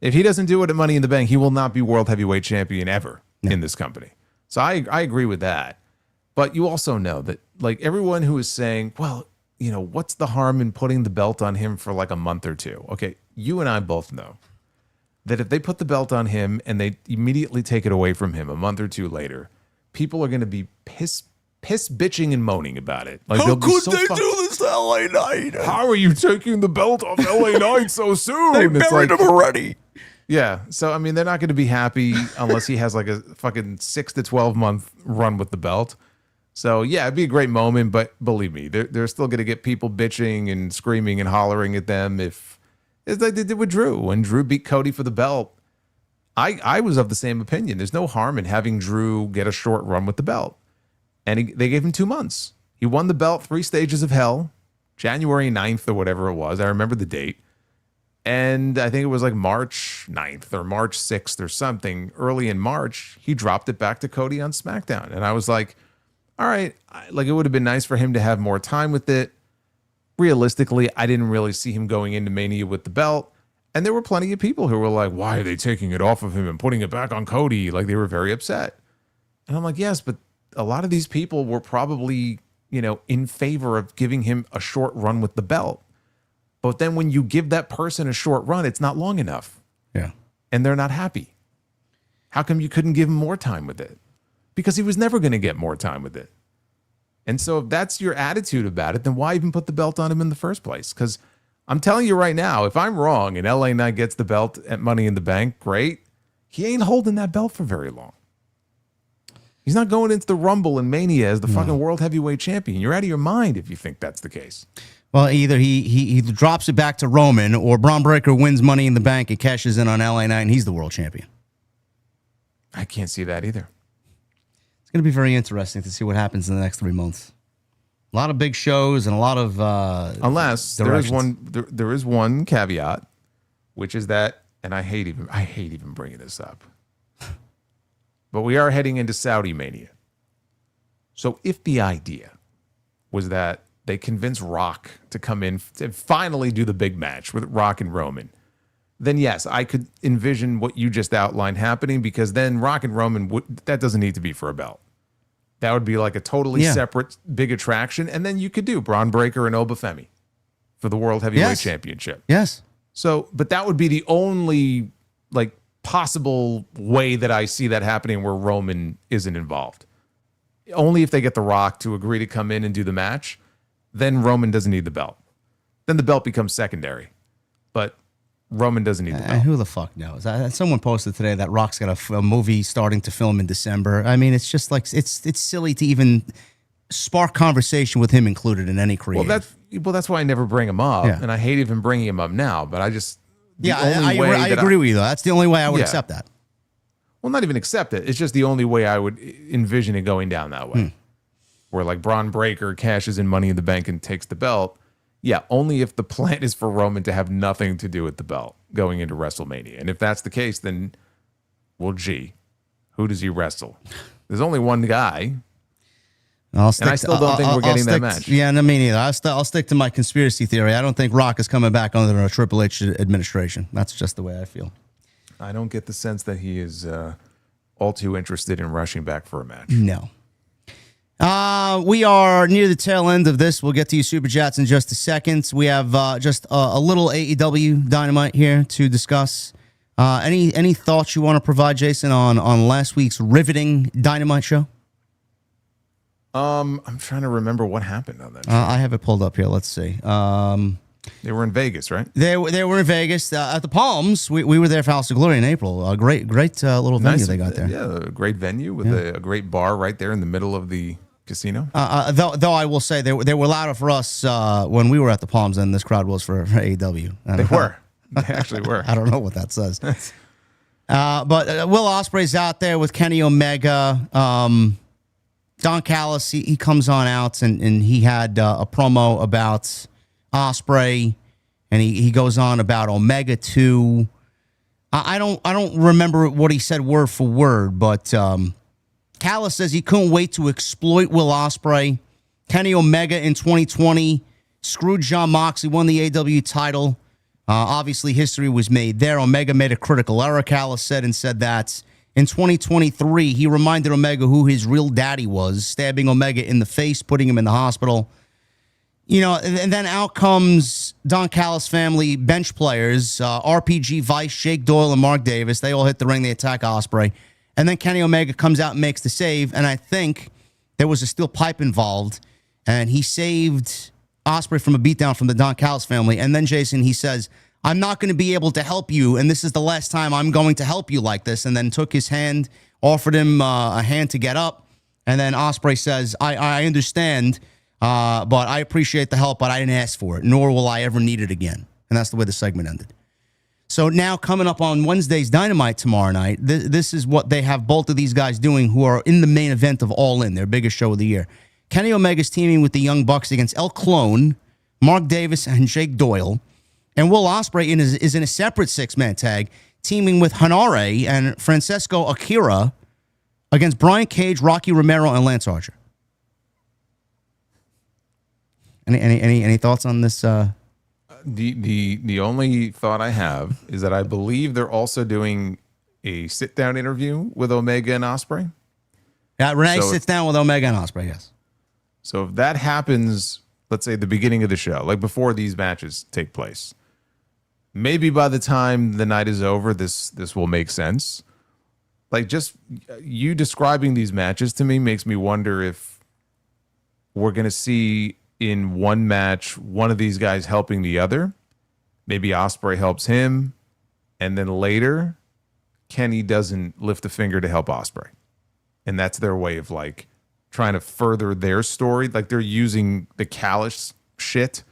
S2: If he doesn't do it at Money in the Bank, he will not be world heavyweight champion ever in this company. So I agree with that. But you also know that like everyone who is saying, well, what's the harm in putting the belt on him for like a month or two? Okay, you and I both know that if they put the belt on him and they immediately take it away from him a month or two later, people are going to be piss bitching and moaning about it. Like,
S1: how could they do this to LA Knight?
S2: How are you taking the belt off LA Knight so soon?
S1: They buried him already.
S2: Yeah, so I mean, they're not going to be happy unless he has like a fucking 6 to 12 month run with the belt. So yeah, it'd be a great moment, but believe me, they're still going to get people bitching and screaming and hollering at them if it's like they did with Drew. When Drew beat Cody for the belt, I was of the same opinion. There's no harm in having Drew get a short run with the belt. And they gave him 2 months. He won the belt 3 stages of hell, January 9th or whatever it was. I remember the date. And I think it was like March 9th or March 6th or something. Early in March, he dropped it back to Cody on SmackDown. And I was like, all right, like it would have been nice for him to have more time with it. Realistically, I didn't really see him going into Mania with the belt. And there were plenty of people who were like, why are they taking it off of him and putting it back on Cody? Like, they were very upset. And I'm like, yes, but a lot of these people were probably, in favor of giving him a short run with the belt. But then when you give that person a short run, it's not long enough.
S1: Yeah.
S2: And they're not happy. How come you couldn't give him more time with it? Because he was never going to get more time with it. And so if that's your attitude about it, then why even put the belt on him in the first place? Because I'm telling you right now, if I'm wrong and LA Knight gets the belt at Money in the Bank, great. He ain't holding that belt for very long. He's not going into the Rumble and Mania as the fucking World Heavyweight Champion. You're out of your mind if you think that's the case.
S1: Well, either he drops it back to Roman, or Braun Breaker wins Money in the Bank and cashes in on LA Knight, and he's the world champion.
S2: I can't see that either.
S1: It's going to be very interesting to see what happens in the next 3 months. A lot of big shows and a lot of
S2: unless there is one caveat, which is that, and I hate even bringing this up, but we are heading into Saudi Mania. So if the idea was that they convince Rock to come in and finally do the big match with Rock and Roman, then yes, I could envision what you just outlined happening, because then Rock and Roman, that doesn't need to be for a belt. That would be like a totally separate big attraction. And then you could do Braun Breaker and Obafemi for the World Heavyweight Championship.
S1: Yes.
S2: So, but that would be the only like possible way that I see that happening where Roman isn't involved. Only if they get The Rock to agree to come in and do the match, then Roman doesn't need the belt. Then the belt becomes secondary. But Roman doesn't need the belt.
S1: Who the fuck knows? Someone posted today that Rock's got a movie starting to film in December. I mean, it's just like it's silly to even spark conversation with him included in any creative.
S2: Well, that's why I never bring him up, and I hate even bringing him up now. But I just
S1: I agree with you though. That's the only way I would accept that.
S2: Well, not even accept it. It's just the only way I would envision it going down that way, where like Braun Breaker cashes in Money in the Bank and takes the belt. Yeah, only if the plan is for Roman to have nothing to do with the belt going into WrestleMania. And if that's the case, then, well, gee, who does he wrestle? There's only one guy. I still don't think we're getting that match.
S1: Yeah, no, me neither. I'll stick to my conspiracy theory. I don't think Rock is coming back under a Triple H administration. That's just the way I feel.
S2: I don't get the sense that he is all too interested in rushing back for a match.
S1: No. We are near the tail end of this. We'll get to you Super Chats in just a second. We have just a little AEW Dynamite here to discuss. Any thoughts you want to provide, Jason, on last week's riveting Dynamite show?
S2: I'm trying to remember what happened on that show.
S1: I have it pulled up here. Let's see.
S2: They were in Vegas, right?
S1: They were in Vegas at the Palms. We were there for House of Glory in April. A great little venue they got there.
S2: Yeah, a great venue with a great bar right there in the middle of the casino.
S1: Though I will say they were louder for us when we were at the Palms than this crowd was for AEW.
S2: They were. They actually were.
S1: I don't know what that says. But Will Ospreay's out there with Kenny Omega. Don Callis, he comes on out and he had a promo about Ospreay, and he goes on about Omega 2. I don't remember what he said word for word, but Callis says he couldn't wait to exploit Will Ospreay. Kenny Omega in 2020 screwed Jon Moxley, won the AEW title. Obviously, history was made there. Omega made a critical error, Callis said, and said that in 2023, he reminded Omega who his real daddy was, stabbing Omega in the face, putting him in the hospital. You know, and then out comes Don Callis' family bench players, RPG, Vice, Jake Doyle, and Mark Davis. They all hit the ring. They attack Ospreay. And then Kenny Omega comes out and makes the save. And I think there was a steel pipe involved. And he saved Ospreay from a beatdown from the Don Callis family. And then, Jason, he says, I'm not going to be able to help you. And this is the last time I'm going to help you like this. And then took his hand, offered him a hand to get up. And then Ospreay says, I understand. But I appreciate the help, but I didn't ask for it, nor will I ever need it again. And that's the way the segment ended. So now coming up on Wednesday's Dynamite tomorrow night, this is what they have both of these guys doing who are in the main event of All In, their biggest show of the year. Kenny Omega's teaming with the Young Bucks against El Clone, Mark Davis, and Jake Doyle. And Will Ospreay is in a separate six-man tag, teaming with Hanare and Francesco Akira against Brian Cage, Rocky Romero, and Lance Archer. Any thoughts on this?
S2: The only thought I have is that I believe they're also doing a sit down interview with Omega and Ospreay.
S1: Yeah, Renee sits down with Omega and Ospreay. Yes.
S2: So if that happens, let's say the beginning of the show, like before these matches take place, maybe by the time the night is over, this will make sense. Like, just you describing these matches to me makes me wonder if we're going to see in one match one of these guys helping the other. Maybe Ospreay helps him, and then later Kenny doesn't lift a finger to help Ospreay. And that's their way of like trying to further their story. Like, they're using the Callis shit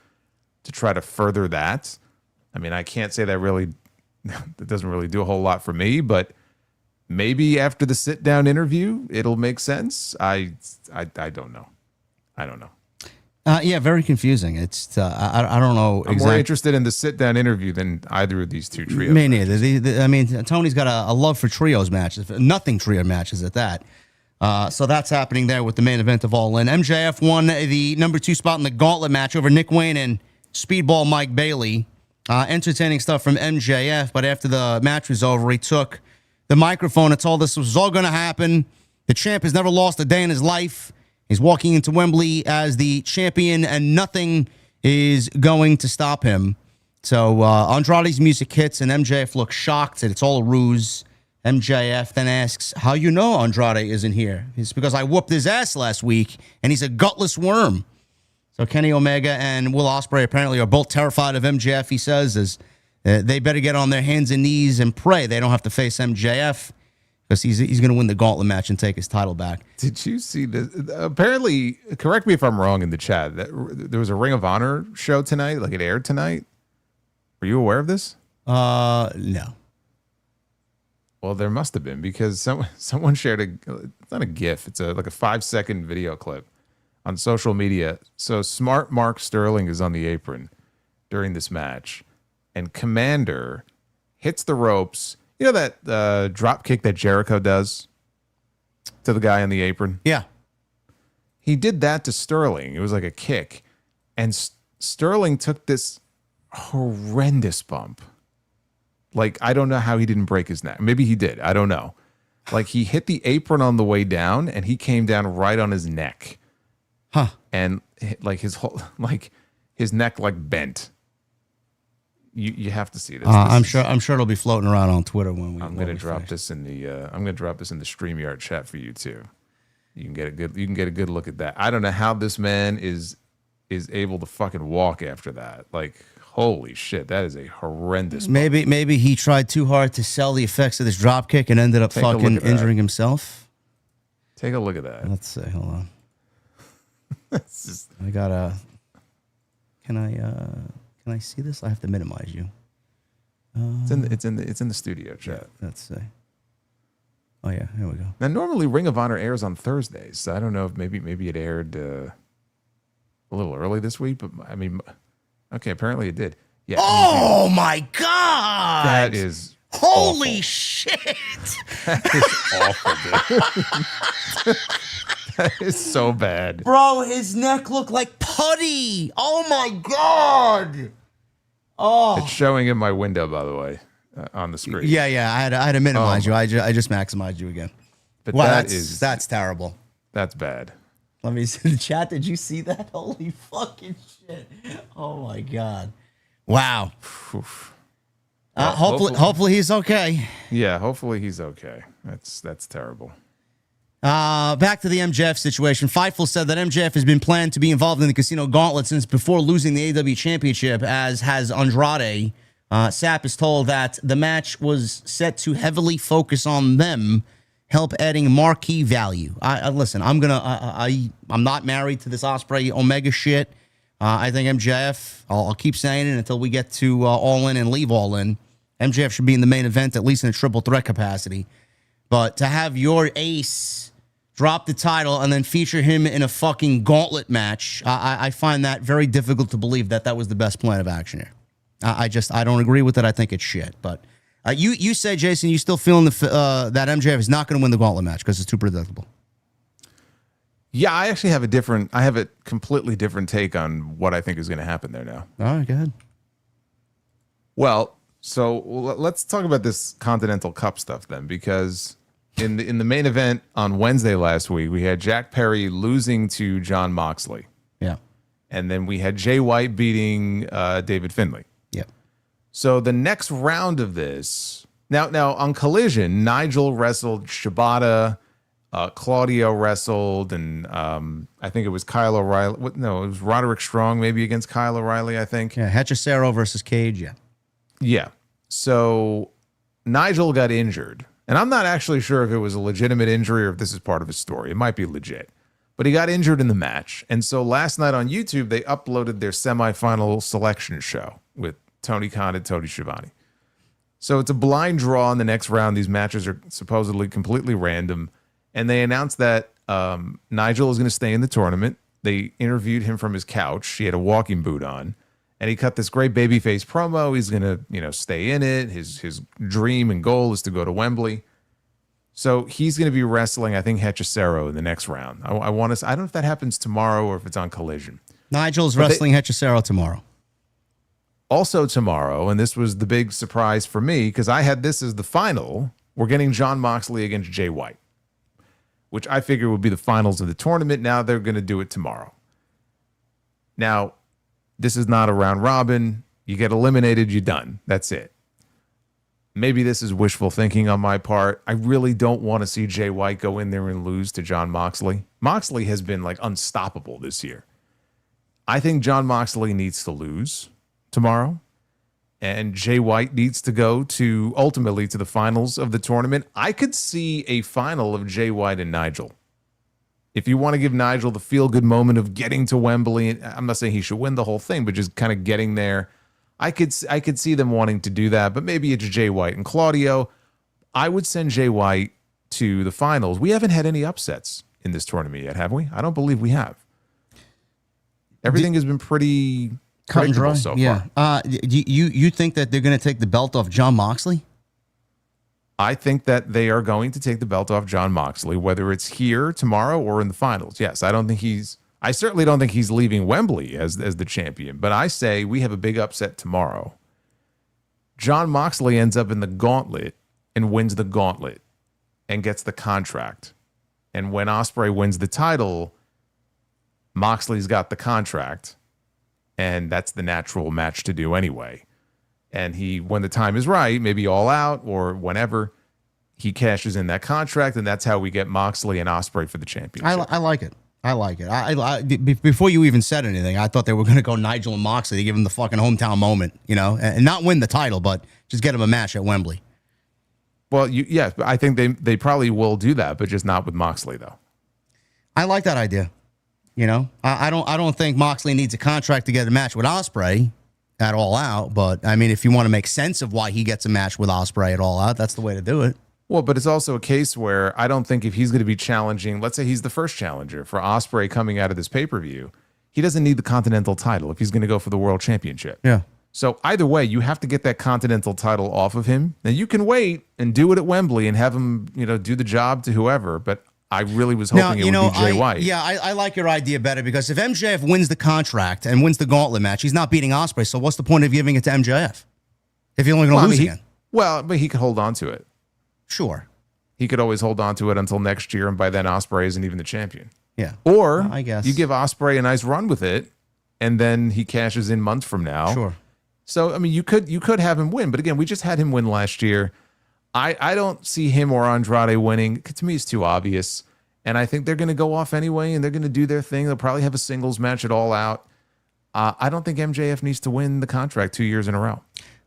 S2: to try to further that. I mean, I can't say that doesn't really do a whole lot for me, but maybe after the sit down interview, it'll make sense. I don't know. I don't know.
S1: Yeah, very confusing. It's I don't know.
S2: I'm more interested in the sit down interview than either of these two trios.
S1: Me neither. I mean, Tony's got a love for trios matches, nothing trio matches at that. So that's happening there with the main event of All In. MJF won the number 2 spot in the gauntlet match over Nick Wayne and Speedball Mike Bailey. Entertaining stuff from MJF, but after the match was over, he took the microphone and told us this was all going to happen. The champ has never lost a day in his life. He's walking into Wembley as the champion, and nothing is going to stop him. So Andrade's music hits, and MJF looks shocked that it's all a ruse. MJF then asks, how you know Andrade isn't here? It's because I whooped his ass last week, and he's a gutless worm. So Kenny Omega and Will Ospreay apparently are both terrified of MJF, he says, as they better get on their hands and knees and pray they don't have to face MJF, because he's going to win the gauntlet match and take his title back.
S2: Did you see this? Apparently, correct me if I'm wrong in the chat, that there was a Ring of Honor show tonight, like it aired tonight. Were you aware of this?
S1: No.
S2: Well, there must have been, because someone shared it's not a GIF, it's like a 5-second video clip on social media. So Smart Mark Sterling is on the apron during this match, and Commander hits the ropes. You know that drop kick that Jericho does to the guy on the apron?
S1: Yeah.
S2: He did that to Sterling. It was like a kick. And Sterling took this horrendous bump. Like, I don't know how he didn't break his neck. Maybe he did. I don't know. Like, he hit the apron on the way down, and he came down right on his neck.
S1: Huh.
S2: And like his neck like bent. You have to see this.
S1: I'm sure it'll be floating around on Twitter when we.
S2: I'm going to drop this in the StreamYard chat for you too. You can get a good look at that. I don't know how this man is able to fucking walk after that. Like, holy shit, that is a horrendous.
S1: Maybe he tried too hard to sell the effects of this drop kick and ended up fucking injuring himself.
S2: Take a look at that.
S1: Let's see. Hold on. I gotta. Can I see this? I have to minimize you.
S2: It's in the studio chat.
S1: Yeah, let's see. Oh yeah, here we go.
S2: Now normally Ring of Honor airs on Thursdays. So I don't know if maybe it aired a little early this week, but I mean, okay, apparently it did. Yeah.
S1: Oh my god!
S2: That is
S1: holy
S2: awful.
S1: Shit!
S2: That is awful, dude. That is so bad.
S1: Bro, his neck looked like putty. Oh my god. Oh.
S2: It's showing in my window, by the way, on the screen.
S1: Yeah. I had to minimize you. I just maximized you again.
S2: But
S1: wow, that's terrible.
S2: That's bad.
S1: Let me see the chat. Did you see that? Holy fucking shit. Oh my god. Wow.
S2: Well,
S1: hopefully he's okay.
S2: Yeah, hopefully he's okay. That's terrible.
S1: Back to the MJF situation. Fightful said that MJF has been planned to be involved in the Casino Gauntlet since before losing the AEW Championship, as has Andrade. Sapp is told that the match was set to heavily focus on them, help adding marquee value. Listen, I'm not married to this Ospreay Omega shit. I think MJF, I'll keep saying it until we get to All In and leave All In. MJF should be in the main event, at least in a triple threat capacity. But to have your ace drop the title and then feature him in a fucking gauntlet match, I find that very difficult to believe that was the best plan of action here. I don't agree with it. I think it's shit. But you say, Jason, you still feeling that MJF is not going to win the gauntlet match because it's too predictable.
S2: Yeah, I actually have a completely different take on what I think is going to happen there now.
S1: All right, go ahead.
S2: Well, so let's talk about this Continental Cup stuff then, because in the main event on Wednesday last week, we had Jack Perry losing to Jon Moxley.
S1: Yeah.
S2: And then we had Jay White beating David Finlay.
S1: Yeah.
S2: So the next round of this, now on Collision, Nigel wrestled Shibata, Claudio wrestled, and I think it was Kyle O'Reilly. No, it was Roderick Strong maybe against Kyle O'Reilly, I think.
S1: Yeah, Hechicero versus Cage, yeah.
S2: Yeah. So Nigel got injured. And I'm not actually sure if it was a legitimate injury or if this is part of his story. It might be legit. But he got injured in the match. And so last night on YouTube, they uploaded their semifinal selection show with Tony Khan and Tony Schiavone. So it's a blind draw in the next round. These matches are supposedly completely random. And they announced that Nigel is going to stay in the tournament. They interviewed him from his couch. He had a walking boot on. And he cut this great babyface promo. He's going to, stay in it. His dream and goal is to go to Wembley. So he's going to be wrestling, I think, Hechicero in the next round. I want to. I don't know if that happens tomorrow or if it's on Collision.
S1: Nigel's wrestling Hechicero tomorrow.
S2: Also tomorrow, and this was the big surprise for me because I had this as the final. We're getting Jon Moxley against Jay White, which I figure would be the finals of the tournament. Now they're going to do it tomorrow. Now, this is not a round robin. You get eliminated, you're done. That's it. Maybe this is wishful thinking on my part. I really don't want to see Jay White go in there and lose to Jon Moxley. Moxley has been like unstoppable this year. I think Jon Moxley needs to lose tomorrow. And Jay White needs to go to ultimately to the finals of the tournament. I could see a final of Jay White and Nigel. If you want to give Nigel the feel-good moment of getting to Wembley, I'm not saying he should win the whole thing, but just kind of getting there, I could see them wanting to do that, but maybe it's Jay White and Claudio. I would send Jay White to the finals. We haven't had any upsets in this tournament yet, have we? I don't believe we have. Everything has been pretty
S1: cut and dry
S2: so
S1: far. You think that they're going to take the belt off Jon Moxley?
S2: I think that they are going to take the belt off Jon Moxley, whether it's here tomorrow or in the finals. Yes, I certainly don't think he's leaving Wembley as the champion, but I say we have a big upset tomorrow. Jon Moxley ends up in the gauntlet and wins the gauntlet and gets the contract. And when Ospreay wins the title, Moxley's got the contract, and that's the natural match to do anyway. And when the time is right, maybe All Out or whenever, he cashes in that contract, and that's how we get Moxley and Ospreay for the championship.
S1: I like it. I like it. Before you even said anything, I thought they were going to go Nigel and Moxley to give him the fucking hometown moment, and not win the title, but just get him a match at Wembley.
S2: Well, yes, but I think they probably will do that, but just not with Moxley, though.
S1: I like that idea. I don't think Moxley needs a contract to get a match with Ospreay at All Out, but I mean, if you want to make sense of why he gets a match with Ospreay at All Out, that's the way to do it.
S2: Well, but it's also a case where I don't think if he's going to be challenging, let's say he's the first challenger for Ospreay coming out of this pay-per-view, he doesn't need the Continental title if he's going to go for the World Championship.
S1: Yeah.
S2: So either way, you have to get that Continental title off of him. Now you can wait and do it at Wembley and have him, do the job to whoever, but I really was hoping it would be Jay White.
S1: Yeah, I like your idea better because if MJF wins the contract and wins the gauntlet match, he's not beating Ospreay. So what's the point of giving it to MJF if you're only going to lose again?
S2: But he could hold on to it.
S1: Sure.
S2: He could always hold on to it until next year, and by then Ospreay isn't even the champion.
S1: Yeah.
S2: Or
S1: I guess
S2: you give Ospreay a nice run with it, and then he cashes in months from now.
S1: Sure.
S2: So I mean, you could have him win, but again, we just had him win last year. I don't see him or Andrade winning. To me, it's too obvious. And I think they're going to go off anyway, and they're going to do their thing. They'll probably have a singles match at All Out. I don't think MJF needs to win the contract 2 years in a row.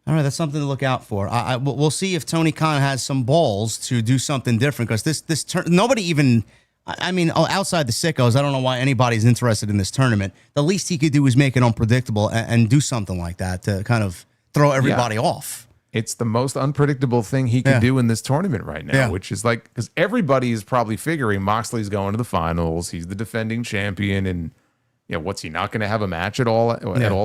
S1: All right, that's something to look out for. We'll see if Tony Khan has some balls to do something different because nobody even, outside the sickos, I don't know why anybody's interested in this tournament. The least he could do is make it unpredictable and do something like that to kind of throw everybody off.
S2: It's the most unpredictable thing he can do in this tournament right now, which is like, because everybody is probably figuring Moxley's going to the finals. He's the defending champion. And, what's he not going to have a match at all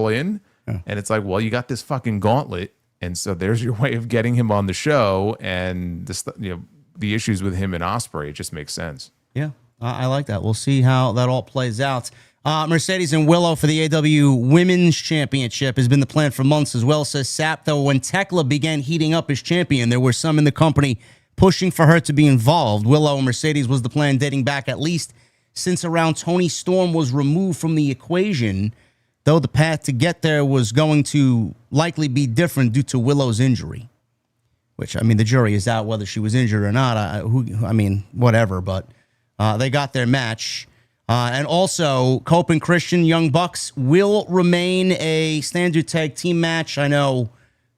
S2: in? Yeah. And it's like, well, you got this fucking gauntlet. And so there's your way of getting him on the show. And the issues with him and Ospreay, it just makes sense.
S1: Yeah, I like that. We'll see how that all plays out. Mercedes and Willow for the AW Women's Championship has been the plan for months as well, says Sapp. Though when Tekla began heating up as champion, there were some in the company pushing for her to be involved. Willow and Mercedes was the plan dating back at least since around Toni Storm was removed from the equation, though the path to get there was going to likely be different due to Willow's injury. Which, I mean, the jury is out whether she was injured or not. I mean, whatever, but they got their match. And also, Cope and Christian Young Bucks will remain a standard tag team match. I know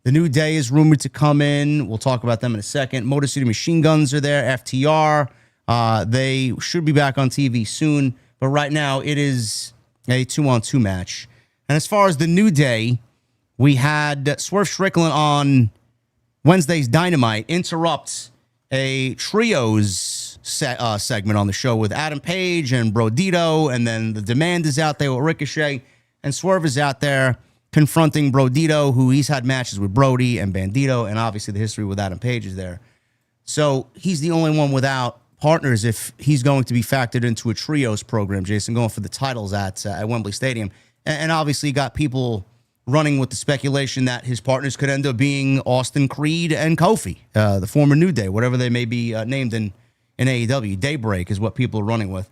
S1: the New Day is rumored to come in. We'll talk about them in a second. Motor City Machine Guns are there. FTR. They should be back on TV soon. But right now, it is a 2-on-2 match. And as far as the New Day, we had Swerve Strickland on Wednesday's Dynamite interrupt a trios segment on the show with Adam Page and Brodito, and then the Demand is out there with Ricochet, and Swerve is out there confronting Brodito, who he's had matches with Brody and Bandito, and obviously the history with Adam Page is there. So he's the only one without partners if he's going to be factored into a trios program, Jason, going for the titles at Wembley Stadium. And obviously got people running with the speculation that his partners could end up being Austin Creed and Kofi, the former New Day, whatever they may be named in AEW. Daybreak is what people are running with.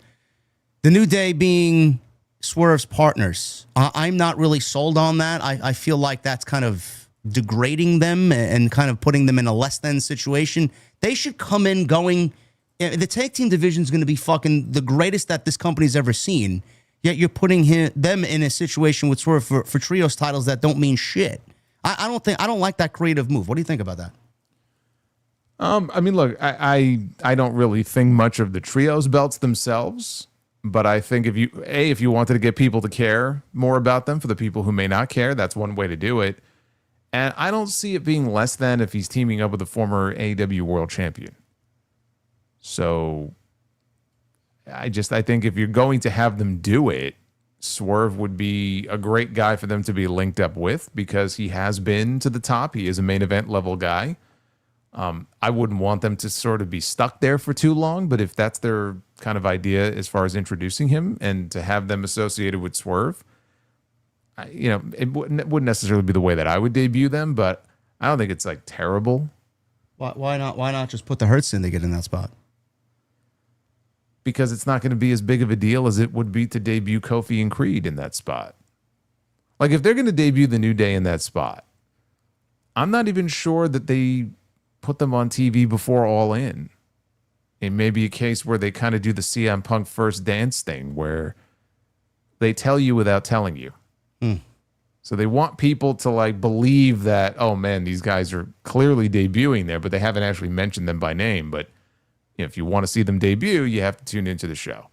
S1: The New Day being Swerve's partners. I'm not really sold on that. I feel like that's kind of degrading them and kind of putting them in a less than situation. They should come in going, the tag team division is going to be fucking the greatest that this company's ever seen. Yet you're putting them in a situation with Swerve for trios titles that don't mean shit. I don't like that creative move. What do you think about that?
S2: I mean, look, I don't really think much of the trios belts themselves, but I think if you wanted to get people to care more about them, for the people who may not care, that's one way to do it. And I don't see it being less than if he's teaming up with a former AEW World Champion. So I think if you're going to have them do it, Swerve would be a great guy for them to be linked up with because he has been to the top. He is a main event level guy. I wouldn't want them to sort of be stuck there for too long, but if that's their kind of idea as far as introducing him and to have them associated with Swerve, it wouldn't necessarily be the way that I would debut them, but I don't think it's like terrible.
S1: Why not? Why not just put the Hurt Syndicate in that spot?
S2: Because it's not going to be as big of a deal as it would be to debut Kofi and Creed in that spot. Like if they're going to debut the New Day in that spot, I'm not even sure that they put them on TV before All In. It may be a case where they kind of do the CM Punk first dance thing where they tell you without telling you. So they want people to like believe that, oh man, these guys are clearly debuting there, but they haven't actually mentioned them by name. But if you want to see them debut, you have to tune into the show.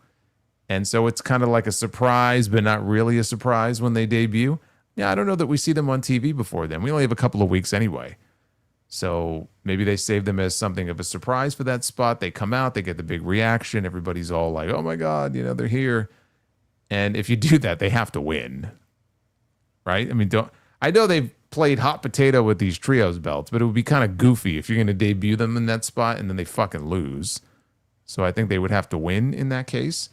S2: And so it's kind of like a surprise, but not really a surprise when they debut. Yeah, I don't know that we see them on TV before then. We only have a couple of weeks anyway. So maybe they save them as something of a surprise for that spot. They come out, they get the big reaction. Everybody's all like, oh my God, they're here. And if you do that, they have to win. Right? I mean, I know they've played hot potato with these trios belts, but it would be kind of goofy if you're going to debut them in that spot and then they fucking lose. So I think they would have to win in that case.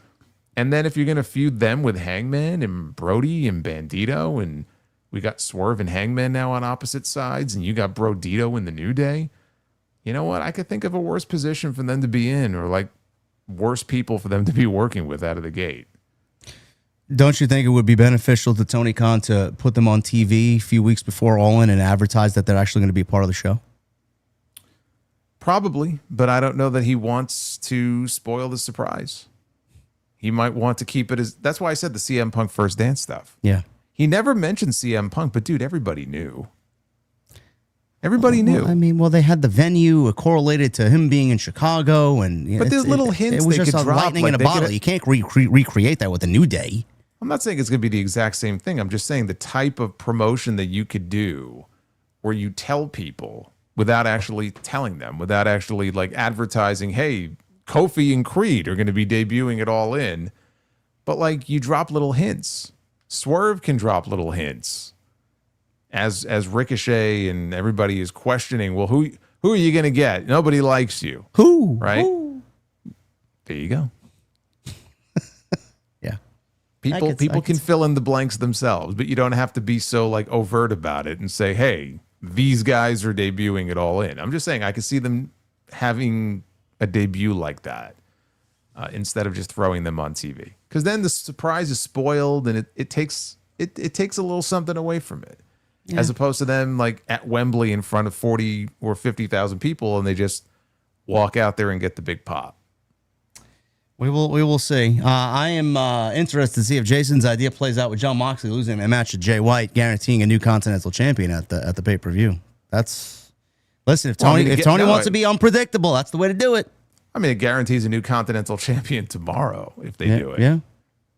S2: And then if you're going to feud them with Hangman and Brody and Bandito, and we got Swerve and Hangman now on opposite sides, and you got Brodito in the New Day, you know what? I could think of a worse position for them to be in, or like worse people for them to be working with out of the gate.
S1: Don't you think it would be beneficial to Tony Khan to put them on TV a few weeks before All In and advertise that they're actually going to be part of the show?
S2: Probably, but I don't know that he wants to spoil the surprise. He might want to keep it as... That's why I said the CM Punk first dance stuff.
S1: Yeah.
S2: He never mentioned CM Punk, but dude, everybody knew. Everybody knew.
S1: They had the venue correlated to him being in Chicago, and
S2: but there's little hints.
S1: It was
S2: they
S1: just
S2: could
S1: a
S2: drop,
S1: lightning in a bottle. You can't recreate that with a New Day.
S2: I'm not saying it's going to be the exact same thing. I'm just saying the type of promotion that you could do where you tell people without actually telling them, without actually like advertising, hey, Kofi and Creed are going to be debuting it All In. But like you drop little hints. Swerve can drop little hints as Ricochet and everybody is questioning, well, who are you going to get? Nobody likes you.
S1: Who?
S2: Right?
S1: Who?
S2: There you go.
S1: Yeah.
S2: People can fill in the blanks themselves, but you don't have to be so like overt about it and say, hey, these guys are debuting it All In. I'm just saying I could see them having a debut like that instead of just throwing them on TV. Because then the surprise is spoiled and it takes a little something away from it. Yeah. As opposed to them like at Wembley in front of 40 or 50,000 people and they just walk out there and get the big pop.
S1: We will see. I am interested to see if Jason's idea plays out with Jon Moxley losing a match to Jay White, guaranteeing a new Continental Champion at the pay-per-view. If Tony wants to be unpredictable, that's the way to do it.
S2: I mean, it guarantees a new Continental Champion tomorrow if they do it.
S1: Yeah.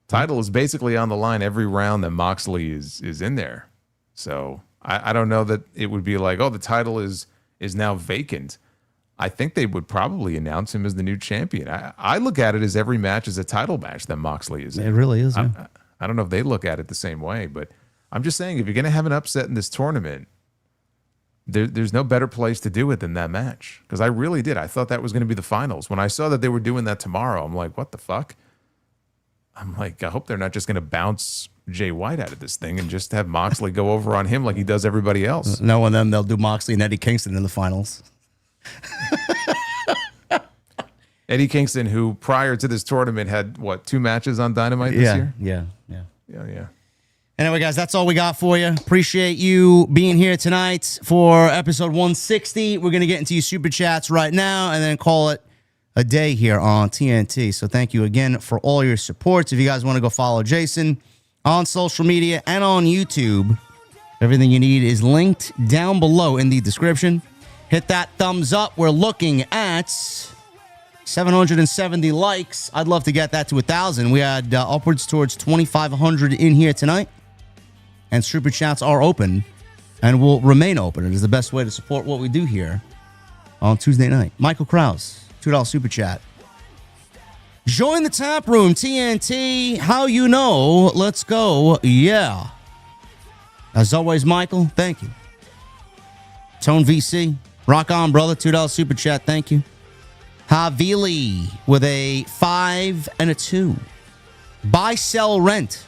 S2: Title is basically on the line every round that Moxley is in there. So I don't know that it would be like, oh, the title is now vacant. I think they would probably announce him as the new champion. I look at it as every match is a title match that Moxley is in.
S1: It really is. Yeah.
S2: I don't know if they look at it the same way, but I'm just saying if you're going to have an upset in this tournament, there's no better place to do it than that match. Because I really did. I thought that was going to be the finals. When I saw that they were doing that tomorrow, I'm like, what the fuck? I'm like, I hope they're not just going to bounce Jay White out of this thing and just have Moxley go over on him like he does everybody else.
S1: Knowing them, they'll do Moxley and Eddie Kingston in the finals.
S2: Eddie Kingston, who prior to this tournament had, 2 matches on Dynamite this year?
S1: Yeah. Anyway, guys, that's all we got for you. Appreciate you being here tonight for episode 160. We're going to get into your super chats right now and then call it a day here on TNT. So thank you again for all your support. If you guys want to go follow Jason on social media and on YouTube, everything you need is linked down below in the description. Hit that thumbs up. We're looking at 770 likes. I'd love to get that to 1,000. We had upwards towards 2,500 in here tonight. And super chats are open and will remain open. It is the best way to support what we do here on Tuesday night. Michael Krause, $2 super chat. Join the tap room, TNT. How you know? Let's go. Yeah. As always, Michael, thank you. Tone VC, rock on, brother. $2 super chat. Thank you. Havili with a 5 and a 2. Buy, sell, rent.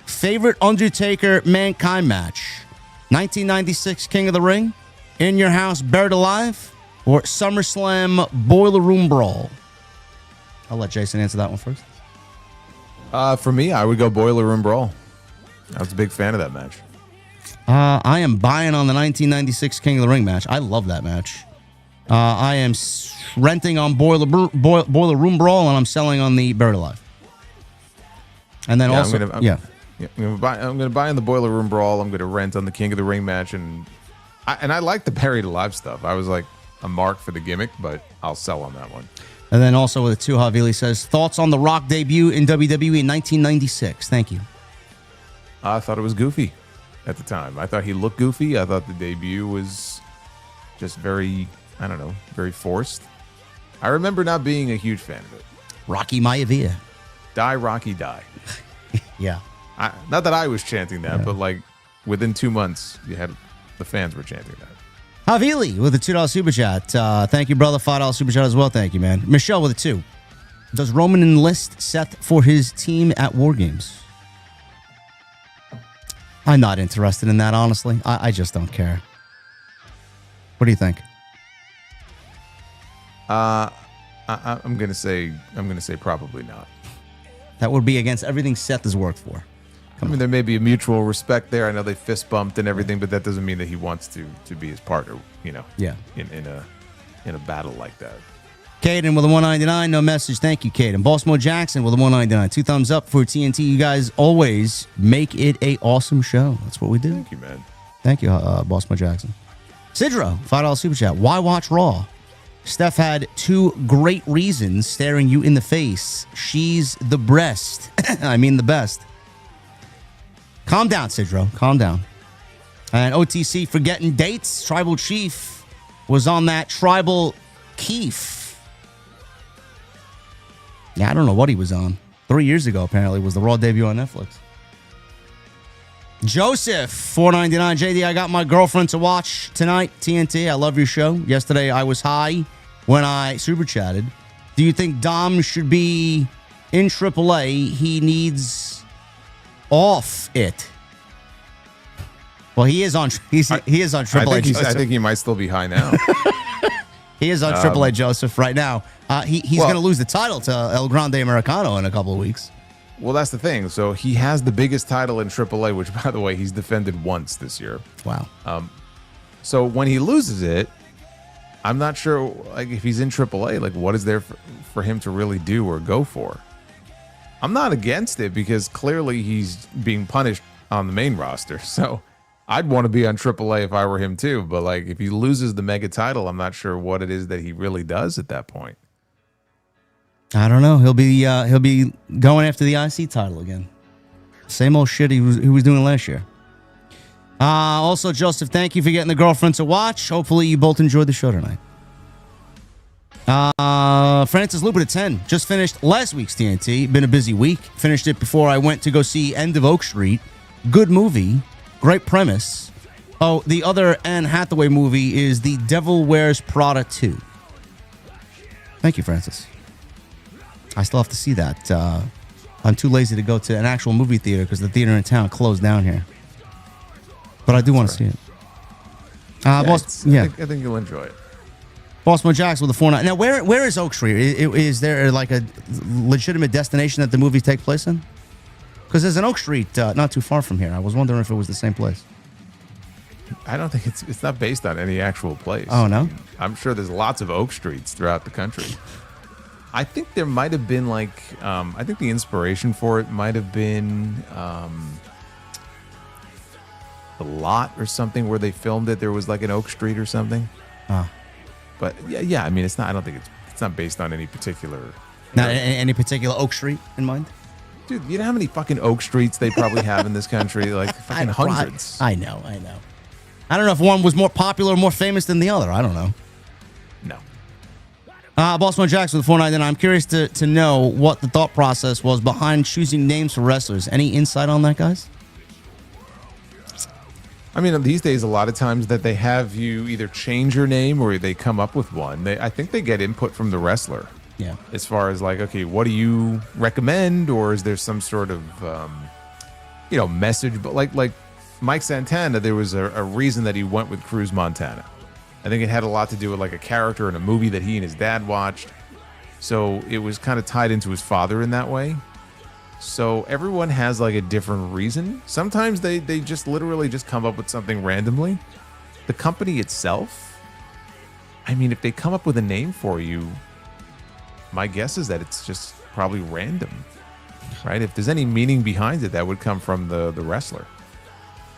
S1: Favorite Undertaker Mankind match. 1996 King of the Ring. In Your House Buried Alive. Or SummerSlam Boiler Room Brawl. I'll let Jason answer that one first.
S2: For me, I would go Boiler Room Brawl. I was a big fan of that match.
S1: I am buying on the 1996 King of the Ring match. I love that match. I am renting on Boiler Room Brawl, and I'm selling on the Buried Alive. And then I'm going
S2: to buy in the Boiler Room Brawl. I'm going to rent on the King of the Ring match, and I like the Buried Alive stuff. I was like a mark for the gimmick, but I'll sell on that one.
S1: And then also with a 2, Havili says, thoughts on The Rock debut in WWE in 1996. Thank you.
S2: I thought it was goofy at the time. I thought he looked goofy. I thought the debut was just very forced. I remember not being a huge fan of it.
S1: Rocky Maivia.
S2: Die, Rocky, die.
S1: Yeah.
S2: Not that I was chanting that, but like within 2 months, the fans were chanting that.
S1: Havili with a $2 super chat. Thank you, brother. $5 super chat as well. Thank you, man. Michelle with a 2. Does Roman enlist Seth for his team at War Games? I'm not interested in that, honestly. I just don't care. What do you think?
S2: I'm gonna say probably not.
S1: That would be against everything Seth has worked for.
S2: There may be a mutual respect there. I know they fist bumped and everything, but that doesn't mean that he wants to be his partner.
S1: Yeah.
S2: In a battle like that.
S1: Caden with a 199, no message. Thank you, Caden. Bossmo Jackson with a 199, 2 thumbs up for TNT. You guys always make it a awesome show. That's what we do.
S2: Thank you, man.
S1: Thank you, Bossmo Jackson. Sidro, $5 super chat. Why watch Raw? Steph had 2 great reasons staring you in the face. She's the breast. I mean the best. Calm down, Sidro. Calm down. And OTC forgetting dates. Tribal Chief was on that Tribal Keef. Yeah, I don't know what he was on. 3 years ago, apparently, was the Raw debut on Netflix. Joseph, $4.99. JD, I got my girlfriend to watch tonight. TNT, I love your show. Yesterday, I was high when I super chatted. Do you think Dom should be in AAA? He needs off it. Well, he is on. He is on Triple A.
S2: I think he might still be high now.
S1: He is on Triple A Joseph right now. He's going to lose the title to El Grande Americano in a couple of weeks.
S2: Well, that's the thing. So he has the biggest title in Triple A, which, by the way, he's defended once this year.
S1: Wow.
S2: So when he loses it, I'm not sure, like, if he's in Triple A, like, what is there for him to really do or go for? I'm not against it because clearly he's being punished on the main roster. So I'd want to be on Triple A if I were him too. But like, if he loses the mega title, I'm not sure what it is that he really does at that point.
S1: I don't know. He'll be going after the IC title again. Same old shit he was doing last year. Also, Joseph, thank you for getting the girlfriend to watch. Hopefully, you both enjoyed the show tonight. Francis Lupin at 10 just finished last week's TNT. Been a busy week. Finished it before I went to go see End of Oak Street. Good movie. Great premise. Oh, the other Anne Hathaway movie is The Devil Wears Prada 2. Thank you, Francis. I still have to see that. I'm too lazy to go to an actual movie theater because the theater in town closed down here. But I do want to see it.
S2: I think you'll enjoy it.
S1: Bossmo Jacks with a 4-9. Now, where is Oak Street? Is there like a legitimate destination that the movies take place in? Because there's an Oak Street not too far from here. I was wondering if it was the same place.
S2: I don't think it's not based on any actual place.
S1: Oh, no?
S2: I'm sure there's lots of Oak Streets throughout the country. I think there might have been like, I think the inspiration for it might have been The Lot or something where they filmed it. There was like an Oak Street or something. But yeah. I mean, it's not. I don't think it's not based on any particular.
S1: Not any particular Oak Street in mind.
S2: Dude, you know how many fucking Oak Streets they probably have in this country? Like fucking hundreds.
S1: I know. I don't know if one was more popular or more famous than the other. I don't know.
S2: No.
S1: Bossman Jackson with 499. I'm curious to know what the thought process was behind choosing names for wrestlers. Any insight on that, guys?
S2: I mean, these days, a lot of times that they have you either change your name or they come up with one. I think they get input from the wrestler.
S1: Yeah.
S2: As far as like, okay, what do you recommend? Or is there some sort of, message? But like Mike Santana, there was a reason that he went with Cruz Montana. I think it had a lot to do with like a character in a movie that he and his dad watched. So it was kind of tied into his father in that way. So everyone has like a different reason. Sometimes they just literally just come up with something randomly. The company itself, I mean, if they come up with a name for you, my guess is that it's just probably random, right? If there's any meaning behind it, that would come from the wrestler.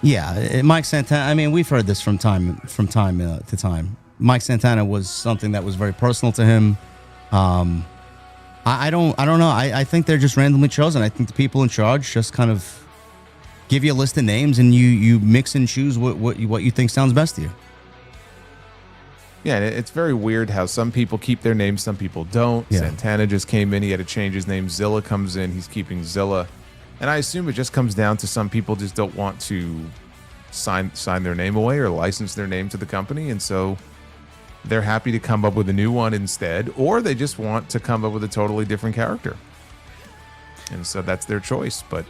S2: Yeah,
S1: Mike Santana. I mean, we've heard this from time to time. Mike Santana was something that was very personal to him. I don't know. I think they're just randomly chosen. I think the people in charge just kind of give you a list of names and you mix and choose what you think sounds best to you.
S2: Yeah, and it's very weird how some people keep their names, some people don't. Yeah. Santana just came in. He had to change his name. Zilla comes in. He's keeping Zilla. And I assume it just comes down to some people just don't want to sign their name away or license their name to the company. And so they're happy to come up with a new one instead, or they just want to come up with a totally different character. And so that's their choice. But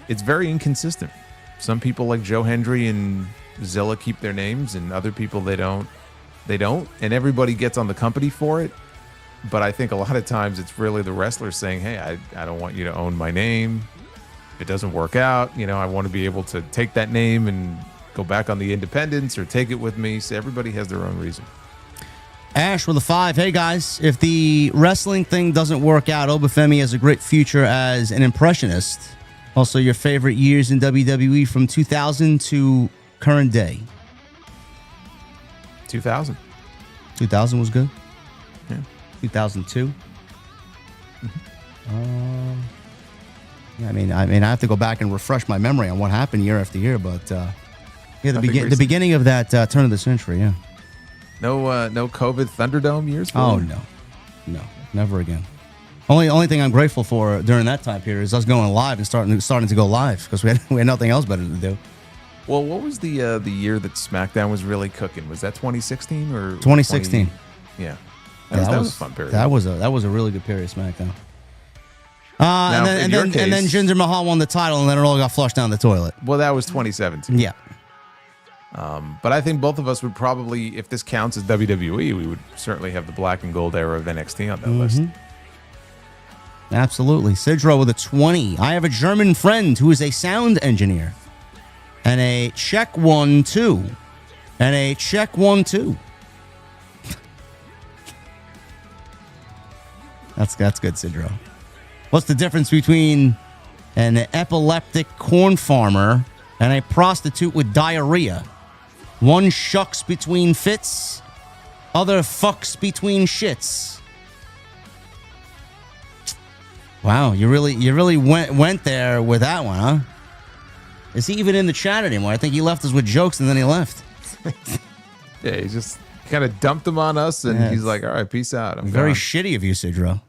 S2: it's very inconsistent. Some people like Joe Hendry and Zilla keep their names, and other people they don't. And everybody gets on the company for it. But I think a lot of times it's really the wrestler saying, hey, I don't want you to own my name. If it doesn't work out, I want to be able to take that name and go back on the independents or take it with me. So everybody has their own reason.
S1: Ash with a 5. Hey, guys, if the wrestling thing doesn't work out, Obafemi has a great future as an impressionist. Also, your favorite years in WWE from 2000 to current day.
S2: 2000.
S1: 2000 was good?
S2: Yeah.
S1: 2002? Mm-hmm. I mean, I have to go back and refresh my memory on what happened year after year, but the beginning of that turn of the century, yeah.
S2: No COVID Thunderdome years?
S1: Oh, no, never again. Only thing I'm grateful for during that time period is us going live and starting to go live because we had nothing else better to do.
S2: Well, what was the year that SmackDown was really cooking? Was that 2016 or
S1: 2016?
S2: Yeah, that was a fun period.
S1: That was a really good period, SmackDown. And then Jinder Mahal won the title, and then it all got flushed down the toilet.
S2: Well, that was 2017.
S1: Yeah.
S2: But I think both of us would probably, if this counts as WWE, we would certainly have the black and gold era of NXT on that list.
S1: Absolutely. Sidro with a 20. I have a German friend who is a sound engineer. And a check 1-2. And a check 1-2. That's good, Sidro. What's the difference between an epileptic corn farmer and a prostitute with diarrhea? One shucks between fits, other fucks between shits. Wow, you really went there with that one, huh? Is he even in the chat anymore? I think he left us with jokes and then he left.
S2: Yeah, he just kind of dumped them on us, and he's like, all right, peace out. I'm
S1: very
S2: gone.
S1: shitty of you, Sidro.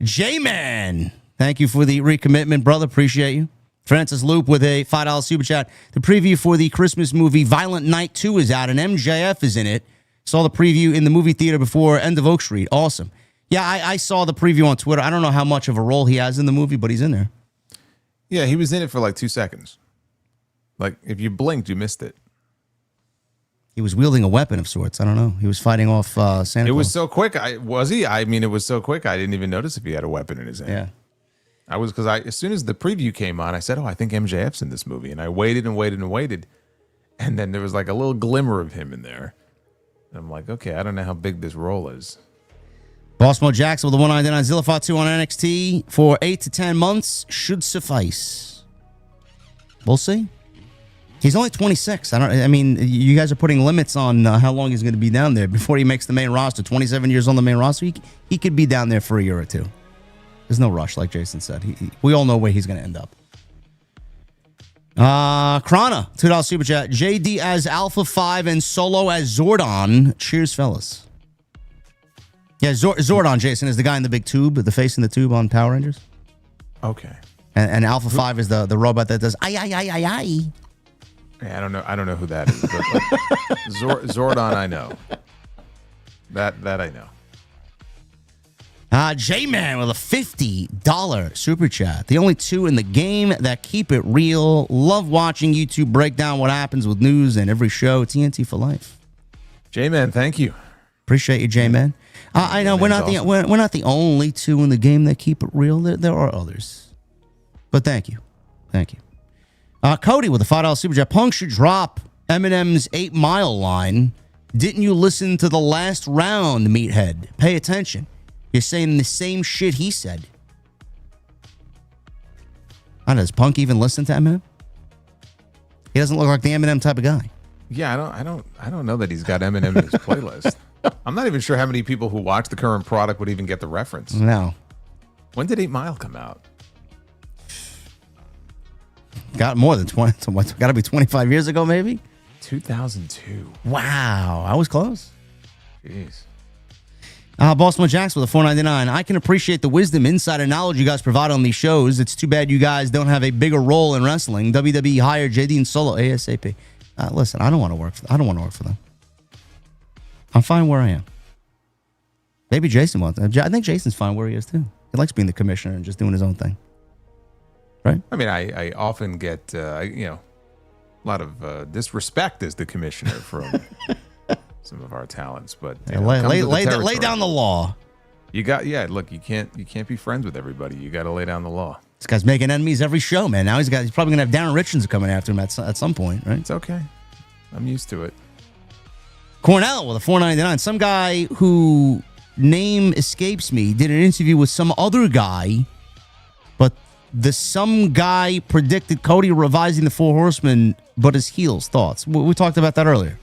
S1: J-Man, thank you for the recommitment, brother. Appreciate you. Francis Loop with a $5 super chat. The preview for the Christmas movie Violent Night 2 is out, and MJF is in it. Saw the preview in the movie theater before End of Oak Street. Awesome. Yeah, I saw the preview on Twitter. I don't know how much of a role he has in the movie, but he's in there.
S2: Yeah, he was in it for like 2 seconds. Like, if you blinked, you missed it.
S1: He was wielding a weapon of sorts. I don't know. He was fighting off Santa Claus.
S2: It was so quick. Was he? I mean, it was so quick. I didn't even notice if he had a weapon in his hand.
S1: Yeah.
S2: As soon as the preview came on, I said, I think MJF's in this movie. And I waited and waited and waited. And then there was like a little glimmer of him in there. And I'm like, okay, I don't know how big this role is.
S1: Bossmo Jackson with the 199 Zilla Fatu on NXT for 8 to 10 months should suffice. We'll see. He's only 26. I mean, you guys are putting limits on how long he's going to be down there before he makes the main roster. 27 years on the main roster. He could be down there for a year or two. There's no rush, like Jason said. We all know where he's going to end up. Krana, $2 super chat. JD as Alpha 5 and Solo as Zordon. Cheers, fellas. Yeah, Zordon, Jason, is the guy in the big tube, the face in the tube on Power Rangers.
S2: Okay.
S1: And Alpha 5 is the robot that does ay.
S2: Yeah, I don't know who that is. But like, Zordon, I know. That I know.
S1: J-Man with a $50 super chat. The only two in the game that keep it real. Love watching YouTube break down what happens with news and every show. TNT for life.
S2: J-Man, thank you.
S1: Appreciate you, J-Man. I know we're not the only two in the game that keep it real. There are others, but thank you. Cody with a $5 super chat. Punk should drop Eminem's 8 Mile line. Didn't you listen to the last round, meathead? Pay attention. You're saying the same shit he said. Does Punk even listen to Eminem? He doesn't look like the Eminem type of guy.
S2: Yeah, I don't know that he's got Eminem in his playlist. I'm not even sure how many people who watch the current product would even get the reference.
S1: No.
S2: When did 8 Mile come out?
S1: Got more than 20. Got to be 25 years ago, maybe?
S2: 2002.
S1: Wow. I was close.
S2: Jeez.
S1: Bossman Jacks with a $4.99. I can appreciate the wisdom, insight, and knowledge you guys provide on these shows. It's too bad you guys don't have a bigger role in wrestling. WWE hire JD and Solo ASAP. Listen, I don't want to work for them. I'm fine where I am. Maybe Jason wants. I think Jason's fine where he is too. He likes being the commissioner and just doing his own thing. Right?
S2: I mean, I often get a lot of disrespect as the commissioner from some of our talents, but
S1: lay down the law.
S2: Look, you can't be friends with everybody. You got to lay down the law.
S1: This guy's making enemies every show, man. Now he's probably gonna have Darren Richardson coming after him at some point, right?
S2: It's okay. I'm used to it.
S1: Cornell with a $4.99. Some guy who name escapes me did an interview with some other guy, but some guy predicted Cody revising the Four Horsemen, but his heels. Thoughts? We talked about that earlier.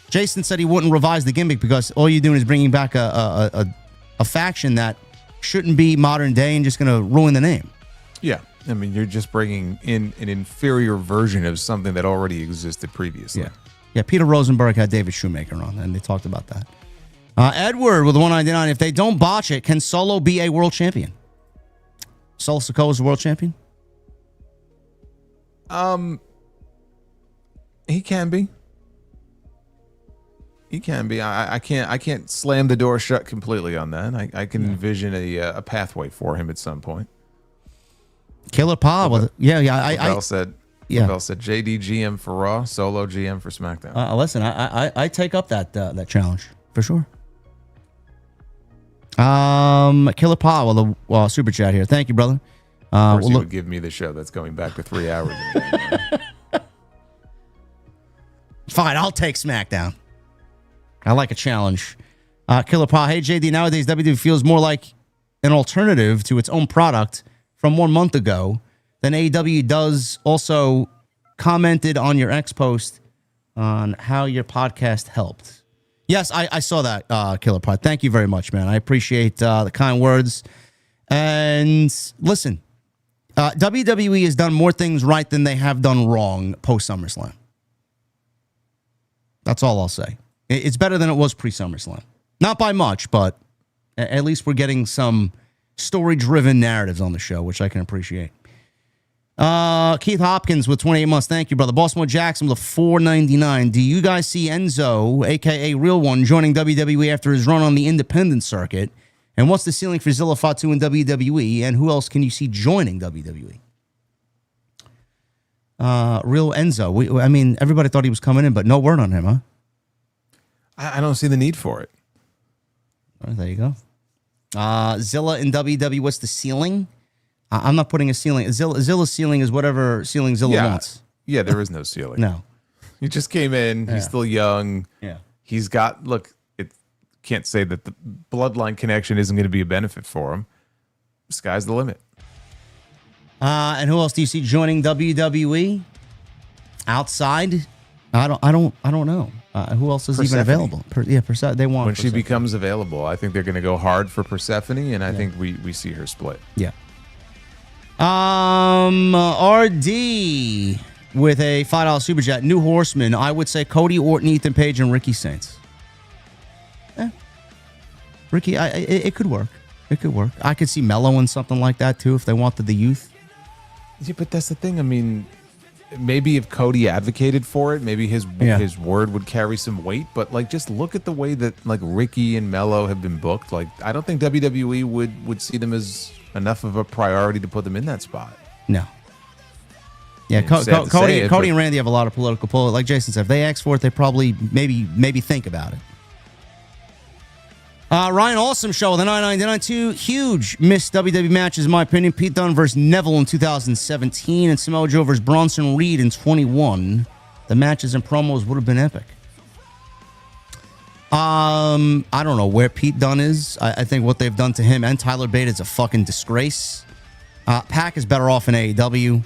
S1: Jason said he wouldn't revise the gimmick because all you're doing is bringing back a faction that shouldn't be modern day and just going to ruin the name.
S2: Yeah. I mean, you're just bringing in an inferior version of something that already existed previously.
S1: Yeah. Peter Rosenberg had David Shoemaker on, and they talked about that. Edward with a $1.99. If they don't botch it, can Solo be a world champion? Solo Sikoa is a world champion?
S2: He can be. I can't slam the door shut completely on that. I can envision a pathway for him at some point.
S1: Killer Pa.
S2: Bell said JD GM for Raw, Solo GM for SmackDown.
S1: Listen, I take up that challenge for sure. Killer Pa with a super chat here. Thank you, brother.
S2: Of course, you would give me the show that's going back to 3 hours.
S1: Fine, I'll take SmackDown. I like a challenge. Killer Pa, hey JD, nowadays WWE feels more like an alternative to its own product from 1 month ago than AEW does. Also commented on your X post on how your podcast helped. Yes, I saw that, Killer Pa. Thank you very much, man. I appreciate the kind words. And listen, WWE has done more things right than they have done wrong post SummerSlam. That's all I'll say. It's better than it was pre-SummerSlam. Not by much, but at least we're getting some story-driven narratives on the show, which I can appreciate. Keith Hopkins with 28 months. Thank you, brother. Baltimore Jackson with a $4.99. Do you guys see Enzo, a.k.a. Real One, joining WWE after his run on the independent circuit? And what's the ceiling for Zilla Fatu in WWE? And who else can you see joining WWE? Real Enzo. I mean, everybody thought he was coming in, but no word on him, huh?
S2: I don't see the need for it.
S1: Well, there you go. Zilla in WWE, what's the ceiling? I'm not putting a ceiling. Zilla's ceiling is whatever ceiling Zilla wants.
S2: Yeah, there is no ceiling.
S1: No.
S2: He just came in. He's still young.
S1: Yeah.
S2: He's got, look, it can't say that the bloodline connection isn't going to be a benefit for him. Sky's the limit.
S1: And who else do you see joining WWE? Outside? I don't know. Who else is even available? They want
S2: when she becomes available. I think they're going to go hard for Persephone, and I think we see her split.
S1: Yeah. RD with a $5 super chat. New Horsemen. I would say Cody, Orton, Ethan Page, and Ricky Saints. Ricky, it could work. It could work. I could see Mello in something like that too if they wanted the youth.
S2: Yeah, but that's the thing. I mean, maybe if Cody advocated for it, maybe his word would carry some weight. But like, just look at the way that like Ricky and Mello have been booked. Like, I don't think WWE would see them as enough of a priority to put them in that spot.
S1: No. Yeah, Cody and Randy have a lot of political pull. Like Jason said, if they ask for it, they probably maybe think about it. Ryan Awesome Show with a $9.99. Two huge missed WWE matches, in my opinion. Pete Dunne versus Neville in 2017 and Samoa Joe versus Bronson Reed in 21. The matches and promos would have been epic. I don't know where Pete Dunne is. I think what they've done to him and Tyler Bate is a fucking disgrace. Pac is better off in AEW.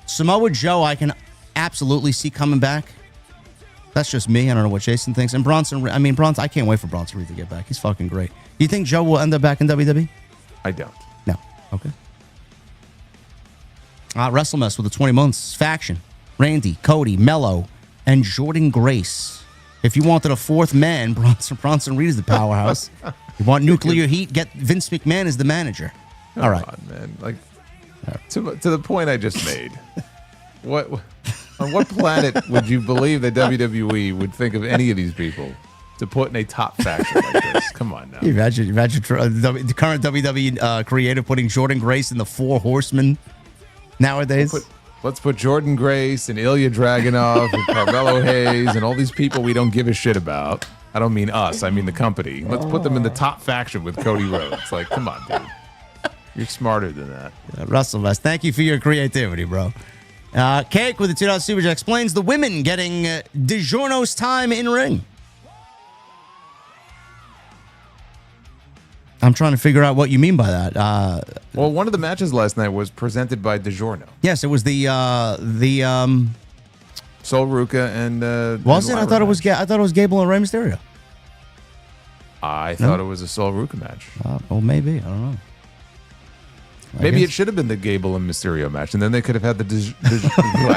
S1: Samoa Joe, I can absolutely see coming back. That's just me. I don't know what Jason thinks. And Bronson, I can't wait for Bronson Reed to get back. He's fucking great. Do you think Joe will end up back in WWE?
S2: I don't.
S1: No. Okay. WrestleMess with the 20 months. Faction. Randy, Cody, Mello, and Jordan Grace. If you wanted a fourth man, Bronson Reed is the powerhouse. You want nuclear heat? Get Vince McMahon as the manager. All right.
S2: Come on, man. Like, to the point I just made. On what planet would you believe that WWE would think of any of these people to put in a top faction like this? Come on now.
S1: Imagine the current WWE creative putting Jordan Grace in the Four Horsemen nowadays.
S2: Let's put Jordan Grace and Ilja Dragunov and Carmelo Hayes and all these people we don't give a shit about. I don't mean us. I mean the company. Let's put them in the top faction with Cody Rhodes. Like, come on, dude. You're smarter than that.
S1: Russell, thank you for your creativity, bro. Cake with the $2 super chat explains the women getting DiGiorno's time in ring. I'm trying to figure out what you mean by that.
S2: Well, one of the matches last night was presented by DiGiorno.
S1: Yes, it was the
S2: Sol Ruca and
S1: was it? I thought it was Gable and Rey Mysterio.
S2: I thought it was a Sol Ruca match.
S1: Well, maybe. I don't know.
S2: Maybe it should have been the Gable and Mysterio match, and then they could have had I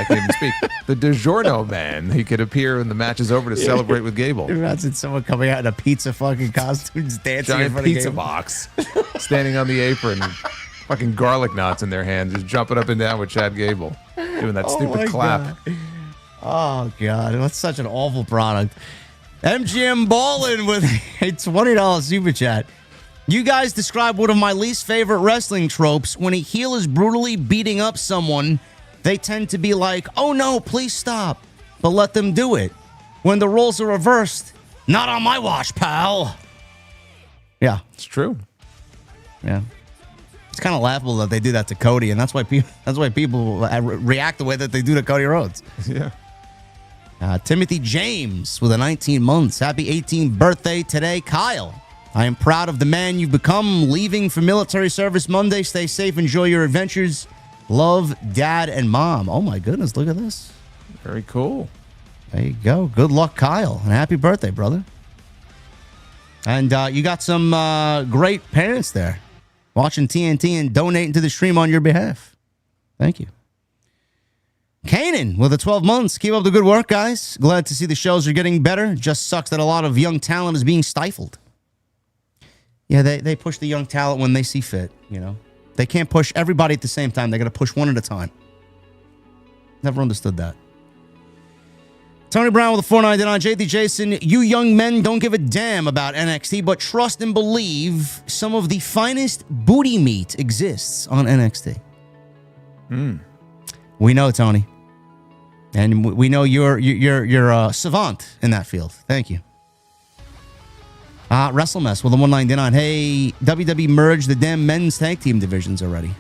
S2: can't even speak. The DiGiorno man. He could appear when the match is over to celebrate with Gable.
S1: Imagine someone coming out in a pizza fucking costume, dancing
S2: giant
S1: in front
S2: pizza
S1: of Gable.
S2: box, standing on the apron, fucking garlic knots in their hands, just jumping up and down with Chad Gable, doing that stupid clap.
S1: God. Oh God, that's such an awful product. MGM Ballin with a $20 super chat. You guys describe one of my least favorite wrestling tropes. When a heel is brutally beating up someone, they tend to be like, oh no, please stop. But let them do it. When the roles are reversed, not on my watch, pal. Yeah.
S2: It's true.
S1: Yeah. It's kind of laughable that they do that to Cody, and that's why people react the way that they do to Cody Rhodes.
S2: Yeah.
S1: Timothy James with a 19 months. Happy 18th birthday today, Kyle. I am proud of the man you've become. Leaving for military service Monday. Stay safe. Enjoy your adventures. Love, Dad and Mom. Oh, my goodness. Look at this.
S2: Very cool.
S1: There you go. Good luck, Kyle. And happy birthday, brother. And you got some great parents there watching TNT and donating to the stream on your behalf. Thank you. Kanan with the 12 months. Keep up the good work, guys. Glad to see the shows are getting better. Just sucks that a lot of young talent is being stifled. Yeah, they push the young talent when they see fit, you know. They can't push everybody at the same time. They got to push one at a time. Never understood that. Tony Brown with a 499. JD Jason, you young men don't give a damn about NXT, but trust and believe some of the finest booty meat exists on NXT. We know, Tony. And we know you're a savant in that field. Thank you. WrestleMess with a 199. Hey, WWE merged the damn men's tag team divisions already.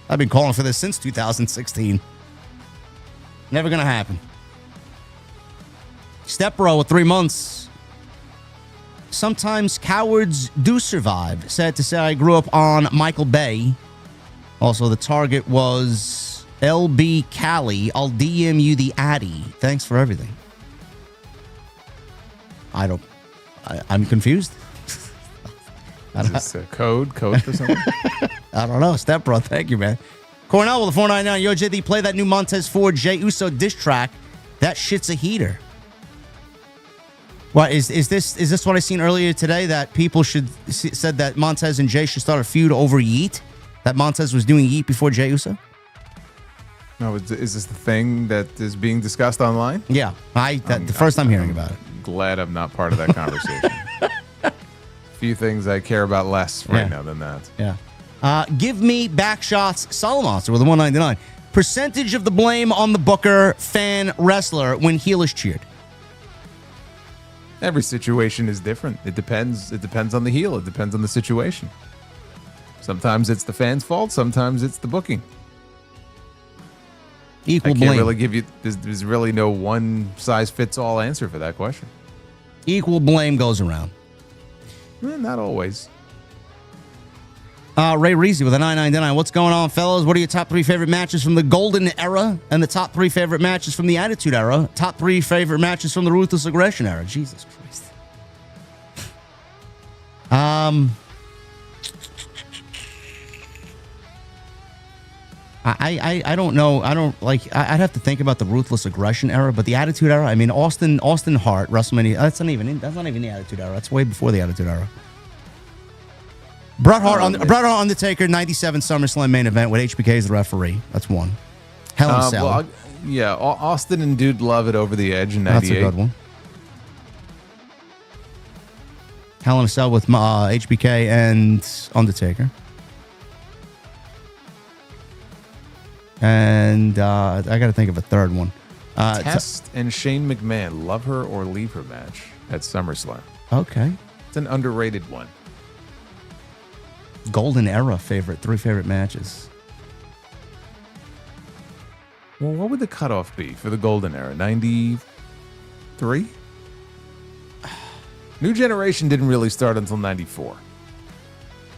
S1: I've been calling for this since 2016. Never gonna happen. Step Bro with 3 months. Sometimes cowards do survive. Sad to say I grew up on Michael Bay. Also, the target was LB Cali. I'll DM you the Addy. Thanks for everything. I'm confused.
S2: Is this a code for something?
S1: I don't know. Step Bro, thank you, man. Cornell with a 499. Yo, JD, play that new Montez Ford Jey Uso diss track. That shit's a heater. What is this what I seen earlier today, that people said that Montez and Jey should start a feud over Yeet? That Montez was doing Yeet before Jey Uso?
S2: No, is this the thing that is being discussed online?
S1: Yeah, the first time hearing about it.
S2: Glad I'm not part of that conversation. Few things I care about less right now than that.
S1: Yeah. Give me back shots, Solomonster with a 199. Percentage of the blame on the booker, fan, wrestler when heel is cheered.
S2: Every situation is different. It depends. It depends on the heel. It depends on the situation. Sometimes it's the fan's fault. Sometimes it's the booking.
S1: Equal
S2: blame. I can't
S1: blame.
S2: really give you. There's really no one size fits all answer for that question.
S1: Equal blame goes around.
S2: Not always.
S1: Ray Reezy with a 999. What's going on, fellas? What are your top 3 favorite matches from the Golden Era and the top 3 favorite matches from the Attitude Era? Top 3 favorite matches from the Ruthless Aggression Era? Jesus Christ. I don't know. I'd have to think about the Ruthless Aggression Era, but the Attitude Era, I mean, Austin Hart, WrestleMania, that's not even the Attitude Era. That's way before the Attitude Era. Bret Hart Undertaker 97 SummerSlam main event with HBK as the referee. That's one. Hell in a Cell.
S2: Austin and Dude Love it over the edge in 98.
S1: That's a good one. Hell in a Cell with HBK and Undertaker. And I got to think of a third one.
S2: Test and Shane McMahon, Love Her or Leave Her match at SummerSlam.
S1: Okay.
S2: It's an underrated one.
S1: Golden Era 3 favorite matches.
S2: Well, what would the cutoff be for the Golden Era? 93? New Generation didn't really start until 94.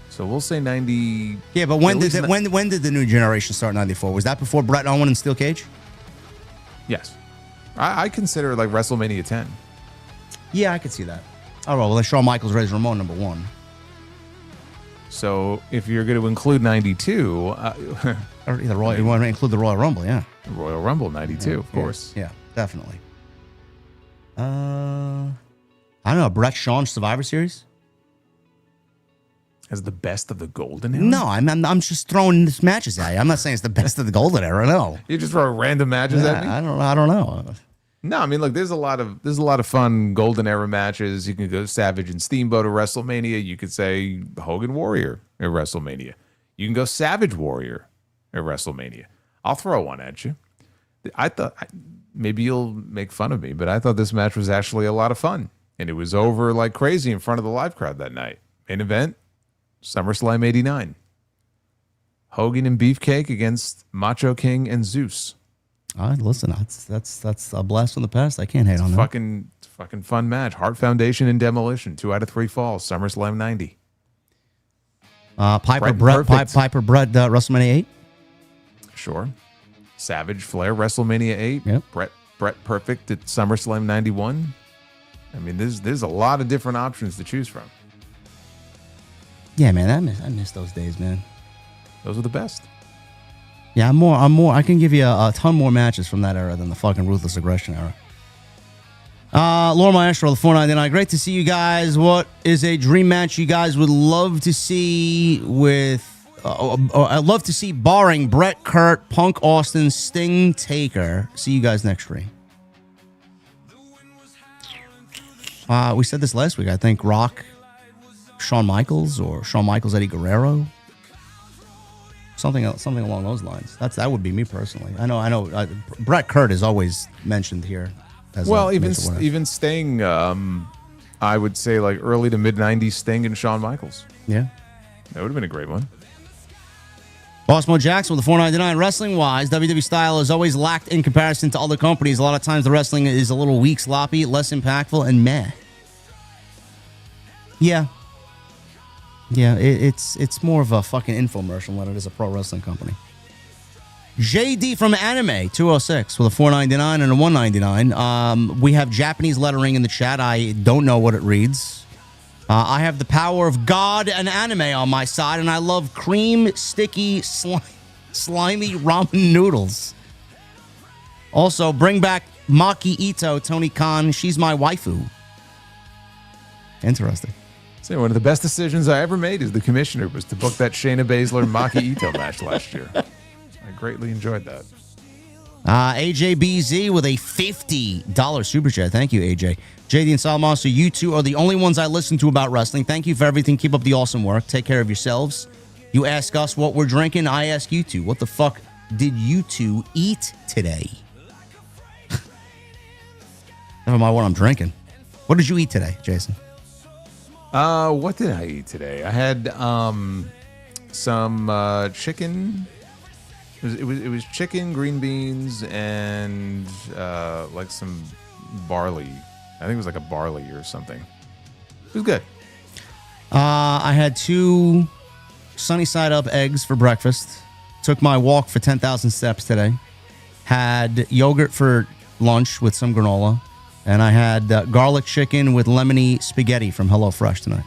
S2: So we'll say 90.
S1: Yeah, but when did the New Generation start in 94? Was that before Bret Owen and Steel Cage?
S2: Yes. I consider it like WrestleMania 10.
S1: Yeah, I could see that. Oh, well, then Shawn Michaels, Razor Ramon, number 1.
S2: So if you're going to include 92,
S1: you want to include the Royal Rumble, yeah.
S2: Royal Rumble 92, of course.
S1: Yeah, definitely. I don't know, Bret Shawn Survivor Series?
S2: As the best of the Golden Era?
S1: No, I'm just throwing these matches at you. I'm not saying it's the best of the Golden Era, no.
S2: You just throw random matches at me?
S1: I don't know.
S2: No, I mean, look, there's a lot of fun golden era matches. You can go Savage and Steamboat at WrestleMania. You could say Hogan Warrior at WrestleMania. You can go Savage Warrior at WrestleMania. I'll throw one at you. I thought maybe you'll make fun of me, but I thought this match was actually a lot of fun, and it was over like crazy in front of the live crowd that night. Main event, SummerSlam '89. Hogan and Beefcake against Macho King and Zeus.
S1: All right, listen, that's a blast from the past. I can't hate on that.
S2: Fucking fun match. Heart Foundation and Demolition. 2 out of 3 falls. SummerSlam '90.
S1: Piper Brett, WrestleMania 8.
S2: Sure. Savage Flair WrestleMania 8.
S1: Yep.
S2: Brett Perfect at SummerSlam '91. I mean, there's a lot of different options to choose from.
S1: Yeah, man, I miss those days, man.
S2: Those are the best.
S1: Yeah, I'm more. I can give you a ton more matches from that era than the fucking Ruthless Aggression era. Laura Maestro, the 499. Great to see you guys. What is a dream match you guys would love to see with? I'd love to see barring Bret, Kurt, Punk, Austin, Sting, Taker. See you guys next stream. We said this last week. I think Rock, Shawn Michaels, or Shawn Michaels, Eddie Guerrero. Something along those lines. That would be me personally. I know. Bret Kurt is always mentioned here.
S2: Even Sting, I would say like early to mid '90s Sting and Shawn Michaels.
S1: Yeah,
S2: that would have been a great one.
S1: Bossmo Jackson with the 499. Wrestling wise, WWE style is always lacked in comparison to other companies. A lot of times the wrestling is a little weak, sloppy, less impactful, and meh. Yeah. Yeah, it's more of a fucking infomercial than it is a pro wrestling company. JD from Anime 206 with a 499 and a 199. We have Japanese lettering in the chat. I don't know what it reads. I have the power of God and anime on my side, and I love cream, sticky, slimy ramen noodles. Also, bring back Maki Ito, Tony Khan. She's my waifu. Interesting.
S2: So one of the best decisions I ever made as the commissioner was to book that Shayna Baszler Maki Ito match last year. I greatly enjoyed that.
S1: AJBZ with a $50 super chat. Thank you, AJ. JD and Salman, so you two are the only ones I listen to about wrestling. Thank you for everything. Keep up the awesome work. Take care of yourselves. You ask us what we're drinking. I ask you two. What the fuck did you two eat today? Never mind what I'm drinking. What did you eat today, Jason?
S2: What did I eat today? I had some chicken. It was chicken, green beans, and like some barley. I think it was like a barley or something. It was good.
S1: I had 2 sunny side up eggs for breakfast. Took my walk for 10,000 steps today. Had yogurt for lunch with some granola. And I had garlic chicken with lemony spaghetti from HelloFresh tonight.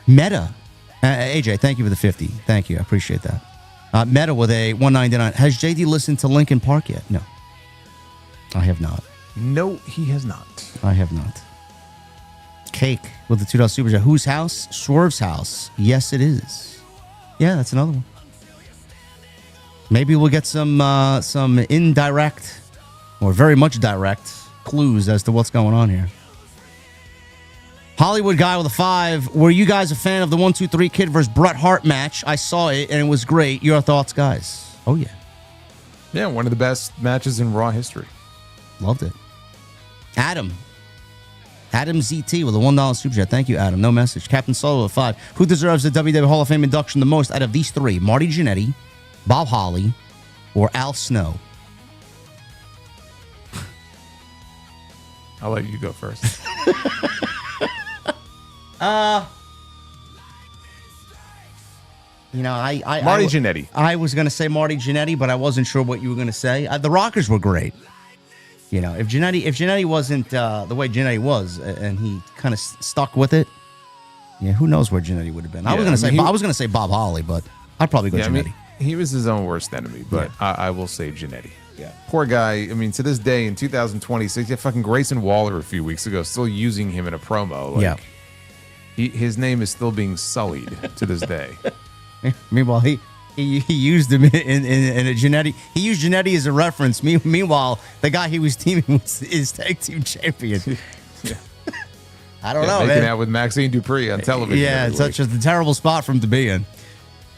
S1: Meta. AJ, thank you for the 50. Thank you. I appreciate that. Meta with a 199. Has JD listened to Linkin Park yet? No. I have not.
S2: No, he has not.
S1: I have not. Cake with the $2 super chat. Whose house? Swerve's house. Yes, it is. Yeah, that's another one. Maybe we'll get some indirect or very much direct clues as to what's going on here. Hollywood guy with a 5. Were you guys a fan of the 1-2-3 Kid versus Bret Hart match? I saw it and it was great. Your thoughts, guys? Oh yeah.
S2: Yeah, one of the best matches in Raw history.
S1: Loved it. Adam ZT with a $1 super chat. Thank you, Adam. No message. Captain Solo with 5. Who deserves the WWE Hall of Fame induction the most out of these 3? Marty Jannetty, Bob Holly, or Al Snow?
S2: I'll let you go first. Marty Jannetty.
S1: I was going to say Marty Jannetty, but I wasn't sure what you were going to say. The Rockers were great. You know, if Jannetty wasn't the way Jannetty was, and he kind of stuck with it, yeah, who knows where Jannetty would have been? I was going to say Bob Holly, but I'd probably go Jannetty.
S2: I mean, he was his own worst enemy, but yeah. I will say Jannetty.
S1: Yeah.
S2: Poor guy. I mean, to this day, in 2026, yeah, fucking Grayson Waller a few weeks ago, still using him in a promo. Like,
S1: yeah.
S2: His name is still being sullied to this day.
S1: Meanwhile, He used him in a Jannetty. He used Jannetty as a reference. Meanwhile, the guy he was teaming with is tag team champion.
S2: Yeah.
S1: I don't know,
S2: making
S1: man.
S2: out with Maxine Dupree on television.
S1: Yeah, it's such a terrible spot for him to be in.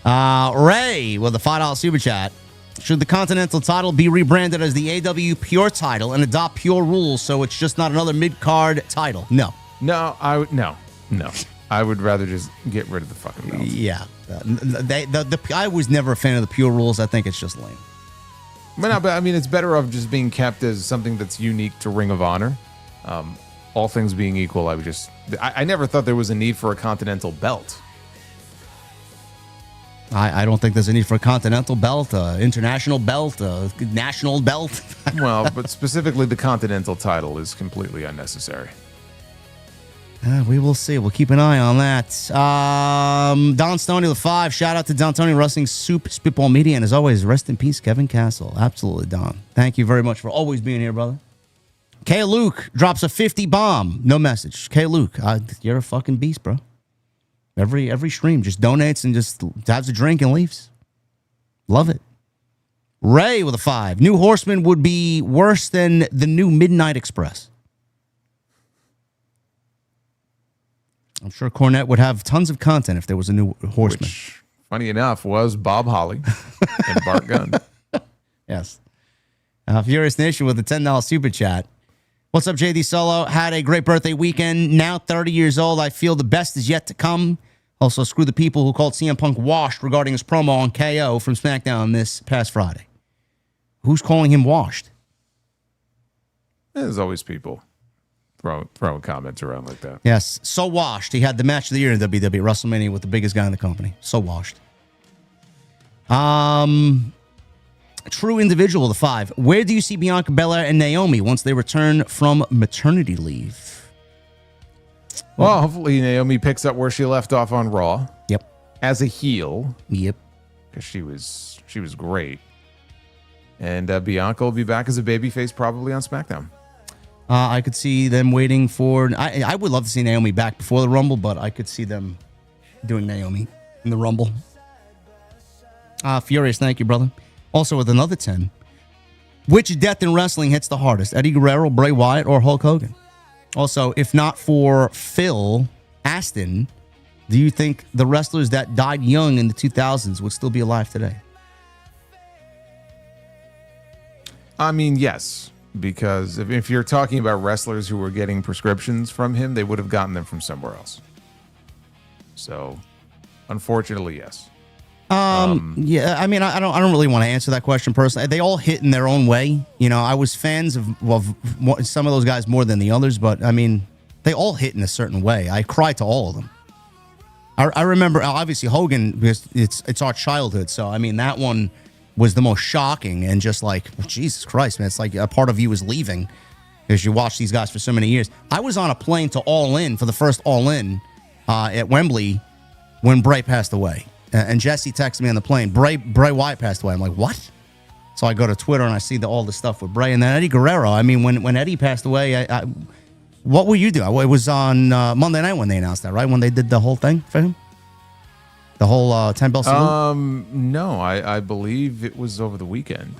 S1: Ray with a $5 super chat. Should the Continental title be rebranded as the AW Pure title and adopt pure rules so it's just not another mid-card title? No.
S2: No, no. I would rather just get rid of the fucking belts.
S1: Yeah. I was never a fan of the pure rules. I think it's just lame.
S2: But I mean, it's better off just being kept as something that's unique to Ring of Honor. All things being equal, I never thought there was a need for a Continental belt.
S1: I don't think there's a need for a Continental belt, international belt, national belt.
S2: Well, but specifically the Continental title is completely unnecessary.
S1: We will see. We'll keep an eye on that. Don Stoney, the 5. Shout out to Don Tony Wrestling Soup Spitball Media. And as always, rest in peace, Kevin Castle. Absolutely, Don. Thank you very much for always being here, brother. K. Luke drops a 50 bomb. No message. K. Luke, you're a fucking beast, bro. Every stream just donates and just has a drink and leaves. Love it. Ray with a 5. New Horsemen would be worse than the new Midnight Express. I'm sure Cornette would have tons of content if there was a new Horseman.
S2: Which, funny enough, was Bob Holly and Bart Gunn.
S1: Yes. Furious Nation with a $10 super chat. What's up, JD Solo? Had a great birthday weekend. Now 30 years old. I feel the best is yet to come. Also, screw the people who called CM Punk washed regarding his promo on KO from SmackDown this past Friday. Who's calling him washed?
S2: There's always people throwing comments around like that.
S1: Yes, so washed. He had the match of the year in WWE WrestleMania with the biggest guy in the company. So washed. True Individual, the 5. Where do you see Bianca Belair and Naomi once they return from maternity leave?
S2: Well, hopefully Naomi picks up where she left off on Raw.
S1: Yep.
S2: As a heel.
S1: Yep.
S2: Because she was great. And Bianca will be back as a babyface probably on SmackDown.
S1: I could see them waiting for... I would love to see Naomi back before the Rumble, but I could see them doing Naomi in the Rumble. Furious, thank you, brother. Also with another 10. Which death in wrestling hits the hardest? Eddie Guerrero, Bray Wyatt, or Hulk Hogan? Also, if not for Phil Aston, do you think the wrestlers that died young in the 2000s would still be alive today?
S2: I mean, yes. Because if you're talking about wrestlers who were getting prescriptions from him, they would have gotten them from somewhere else. So, unfortunately, yes.
S1: Yeah, I mean, I don't really want to answer that question personally. They all hit in their own way. You know, I was fans of some of those guys more than the others, but I mean, they all hit in a certain way. I cried to all of them. I remember, obviously, Hogan, because it's our childhood. So, I mean, that one was the most shocking and just like, well, Jesus Christ, man, it's like a part of you is leaving because you watch these guys for so many years. I was on a plane to All In for the first All In at Wembley when Bray passed away. And Jesse texted me on the plane, Bray Wyatt passed away. I'm like, what? So I go to Twitter and I see all the stuff with Bray. And then Eddie Guerrero. I mean, when Eddie passed away, what were you doing? It was on Monday night when they announced that, right? When they did the whole thing for him? The whole 10-bell salute?
S2: No, I believe it was over the weekend.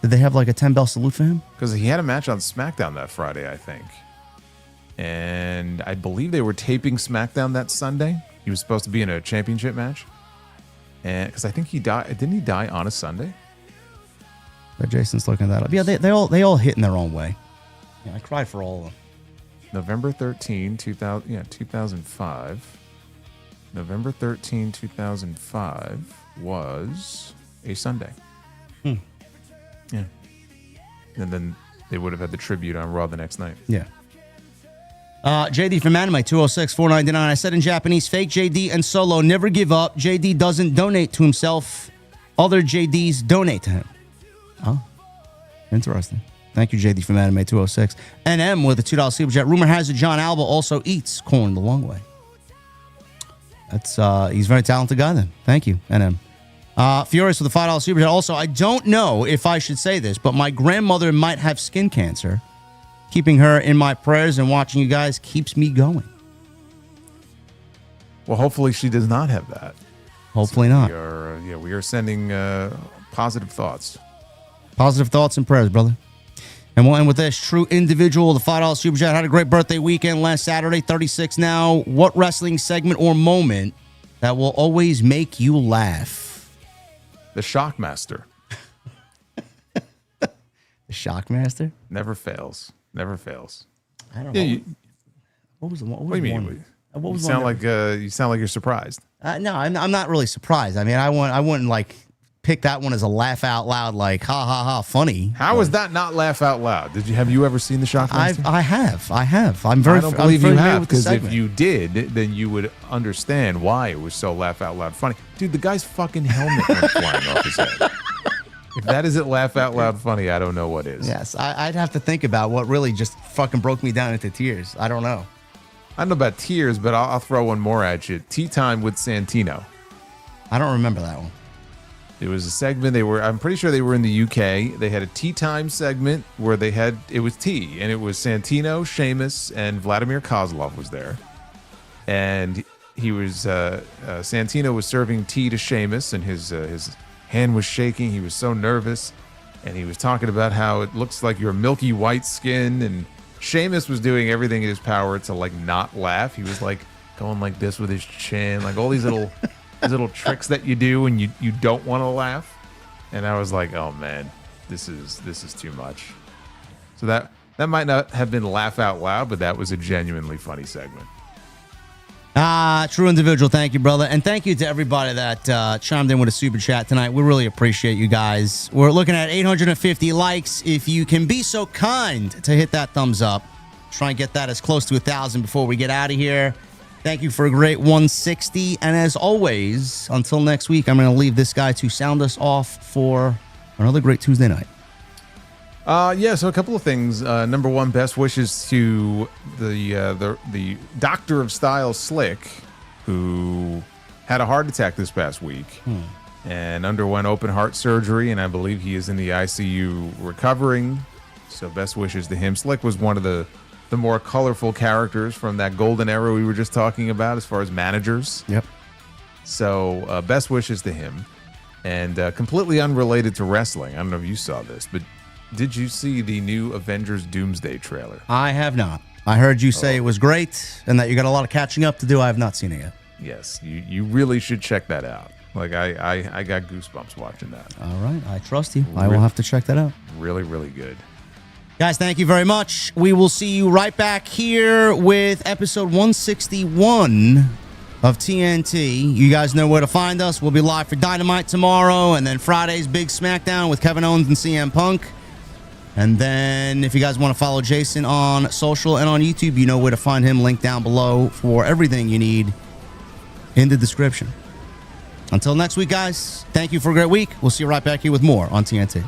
S1: Did they have like a 10-bell salute for him?
S2: Because he had a match on SmackDown that Friday, I think. And I believe they were taping SmackDown that Sunday. He was supposed to be in a championship match. And because I think he died. Didn't he die on a Sunday?
S1: But Jason's looking that up. Yeah, they all hit in their own way. Yeah, I cried for all of them.
S2: November 13, 2005. November 13, 2005 was a Sunday. Yeah. And then they would have had the tribute on Raw the next night.
S1: Yeah. JD from Anime 206-499. I said in Japanese, fake JD and Solo never give up. JD doesn't donate to himself. Other JDs donate to him. Oh, interesting. Thank you, JD from Anime 206. NM with a $2 super chat. Rumor has it John Alba also eats corn the long way. That's he's a very talented guy then. Thank you, NM. Furious with a $5 super chat. Also, I don't know if I should say this, but my grandmother might have skin cancer. Keeping her in my prayers and watching you guys keeps me going.
S2: Well, hopefully she does not have that.
S1: Hopefully not.
S2: We are sending positive thoughts.
S1: Positive thoughts and prayers, brother. And we'll end with this. True Individual, the $5 Super Chat, had a great birthday weekend last Saturday, 36 now. What wrestling segment or moment that will always make you laugh?
S2: The Shockmaster.
S1: The Shockmaster?
S2: Never fails. Never fails.
S1: I don't know. What was the one?
S2: What do you mean? You sound like you're surprised.
S1: No, I'm not really surprised. I mean, I wouldn't like pick that one as a laugh out loud, like ha ha ha, funny.
S2: How is that not laugh out loud? Have you ever seen the Shockmaster?
S1: I have. I don't
S2: believe you have, because if you did, then you would understand why it was so laugh out loud funny. Dude, the guy's fucking helmet went flying off his head. If that isn't laugh out loud funny, I don't know what is.
S1: Yes, I'd have to think about what really just fucking broke me down into tears. I don't know.
S2: I don't know about tears, but I'll throw one more at you. Tea Time with Santino.
S1: I don't remember that one.
S2: It was a segment. I'm pretty sure they were in the UK. They had a tea time segment where it was tea, and it was Santino, Sheamus, and Vladimir Kozlov was there. And he was Santino was serving tea to Sheamus, and his hand was shaking. He was so nervous, and he was talking about how it looks like your milky white skin. And Sheamus was doing everything in his power to like not laugh. He was like going like this with his chin, like all these little. These little tricks that you do when you don't want to laugh. And I was like, oh man, this is too much. So that might not have been laugh out loud, but that was a genuinely funny segment.
S1: True Individual, thank you, brother. And thank you to everybody that chimed in with a super chat tonight. We really appreciate you guys. We're looking at 850 likes. If you can be so kind to hit that thumbs up, try and get that as close to 1,000 before we get out of here. Thank you for a great 160. And as always, until next week, I'm going to leave this guy to sound us off for another great Tuesday night.
S2: So a couple of things. Number one, best wishes to the Doctor of Style Slick, who had a heart attack this past week and underwent open heart surgery, and I believe he is in the ICU recovering. So best wishes to him. Slick was one of the more colorful characters from that golden era we were just talking about as far as managers.
S1: Yep.
S2: So best wishes to him. And completely unrelated to wrestling, I don't know if you saw this, but did you see the new Avengers Doomsday trailer?
S1: I have not. I heard you say it was great and that you got a lot of catching up to do. I have not seen it yet.
S2: Yes, you really should check that out. Like I got goosebumps watching that.
S1: All right, I trust you. I will have to check that out.
S2: Really, really good.
S1: Guys, thank you very much. We will see you right back here with episode 161 of TNT. You guys know where to find us. We'll be live for Dynamite tomorrow, and then Friday's big SmackDown with Kevin Owens and CM Punk. And then if you guys want to follow Jason on social and on YouTube, you know where to find him. Link down below for everything you need in the description. Until next week, guys, thank you for a great week. We'll see you right back here with more on TNT.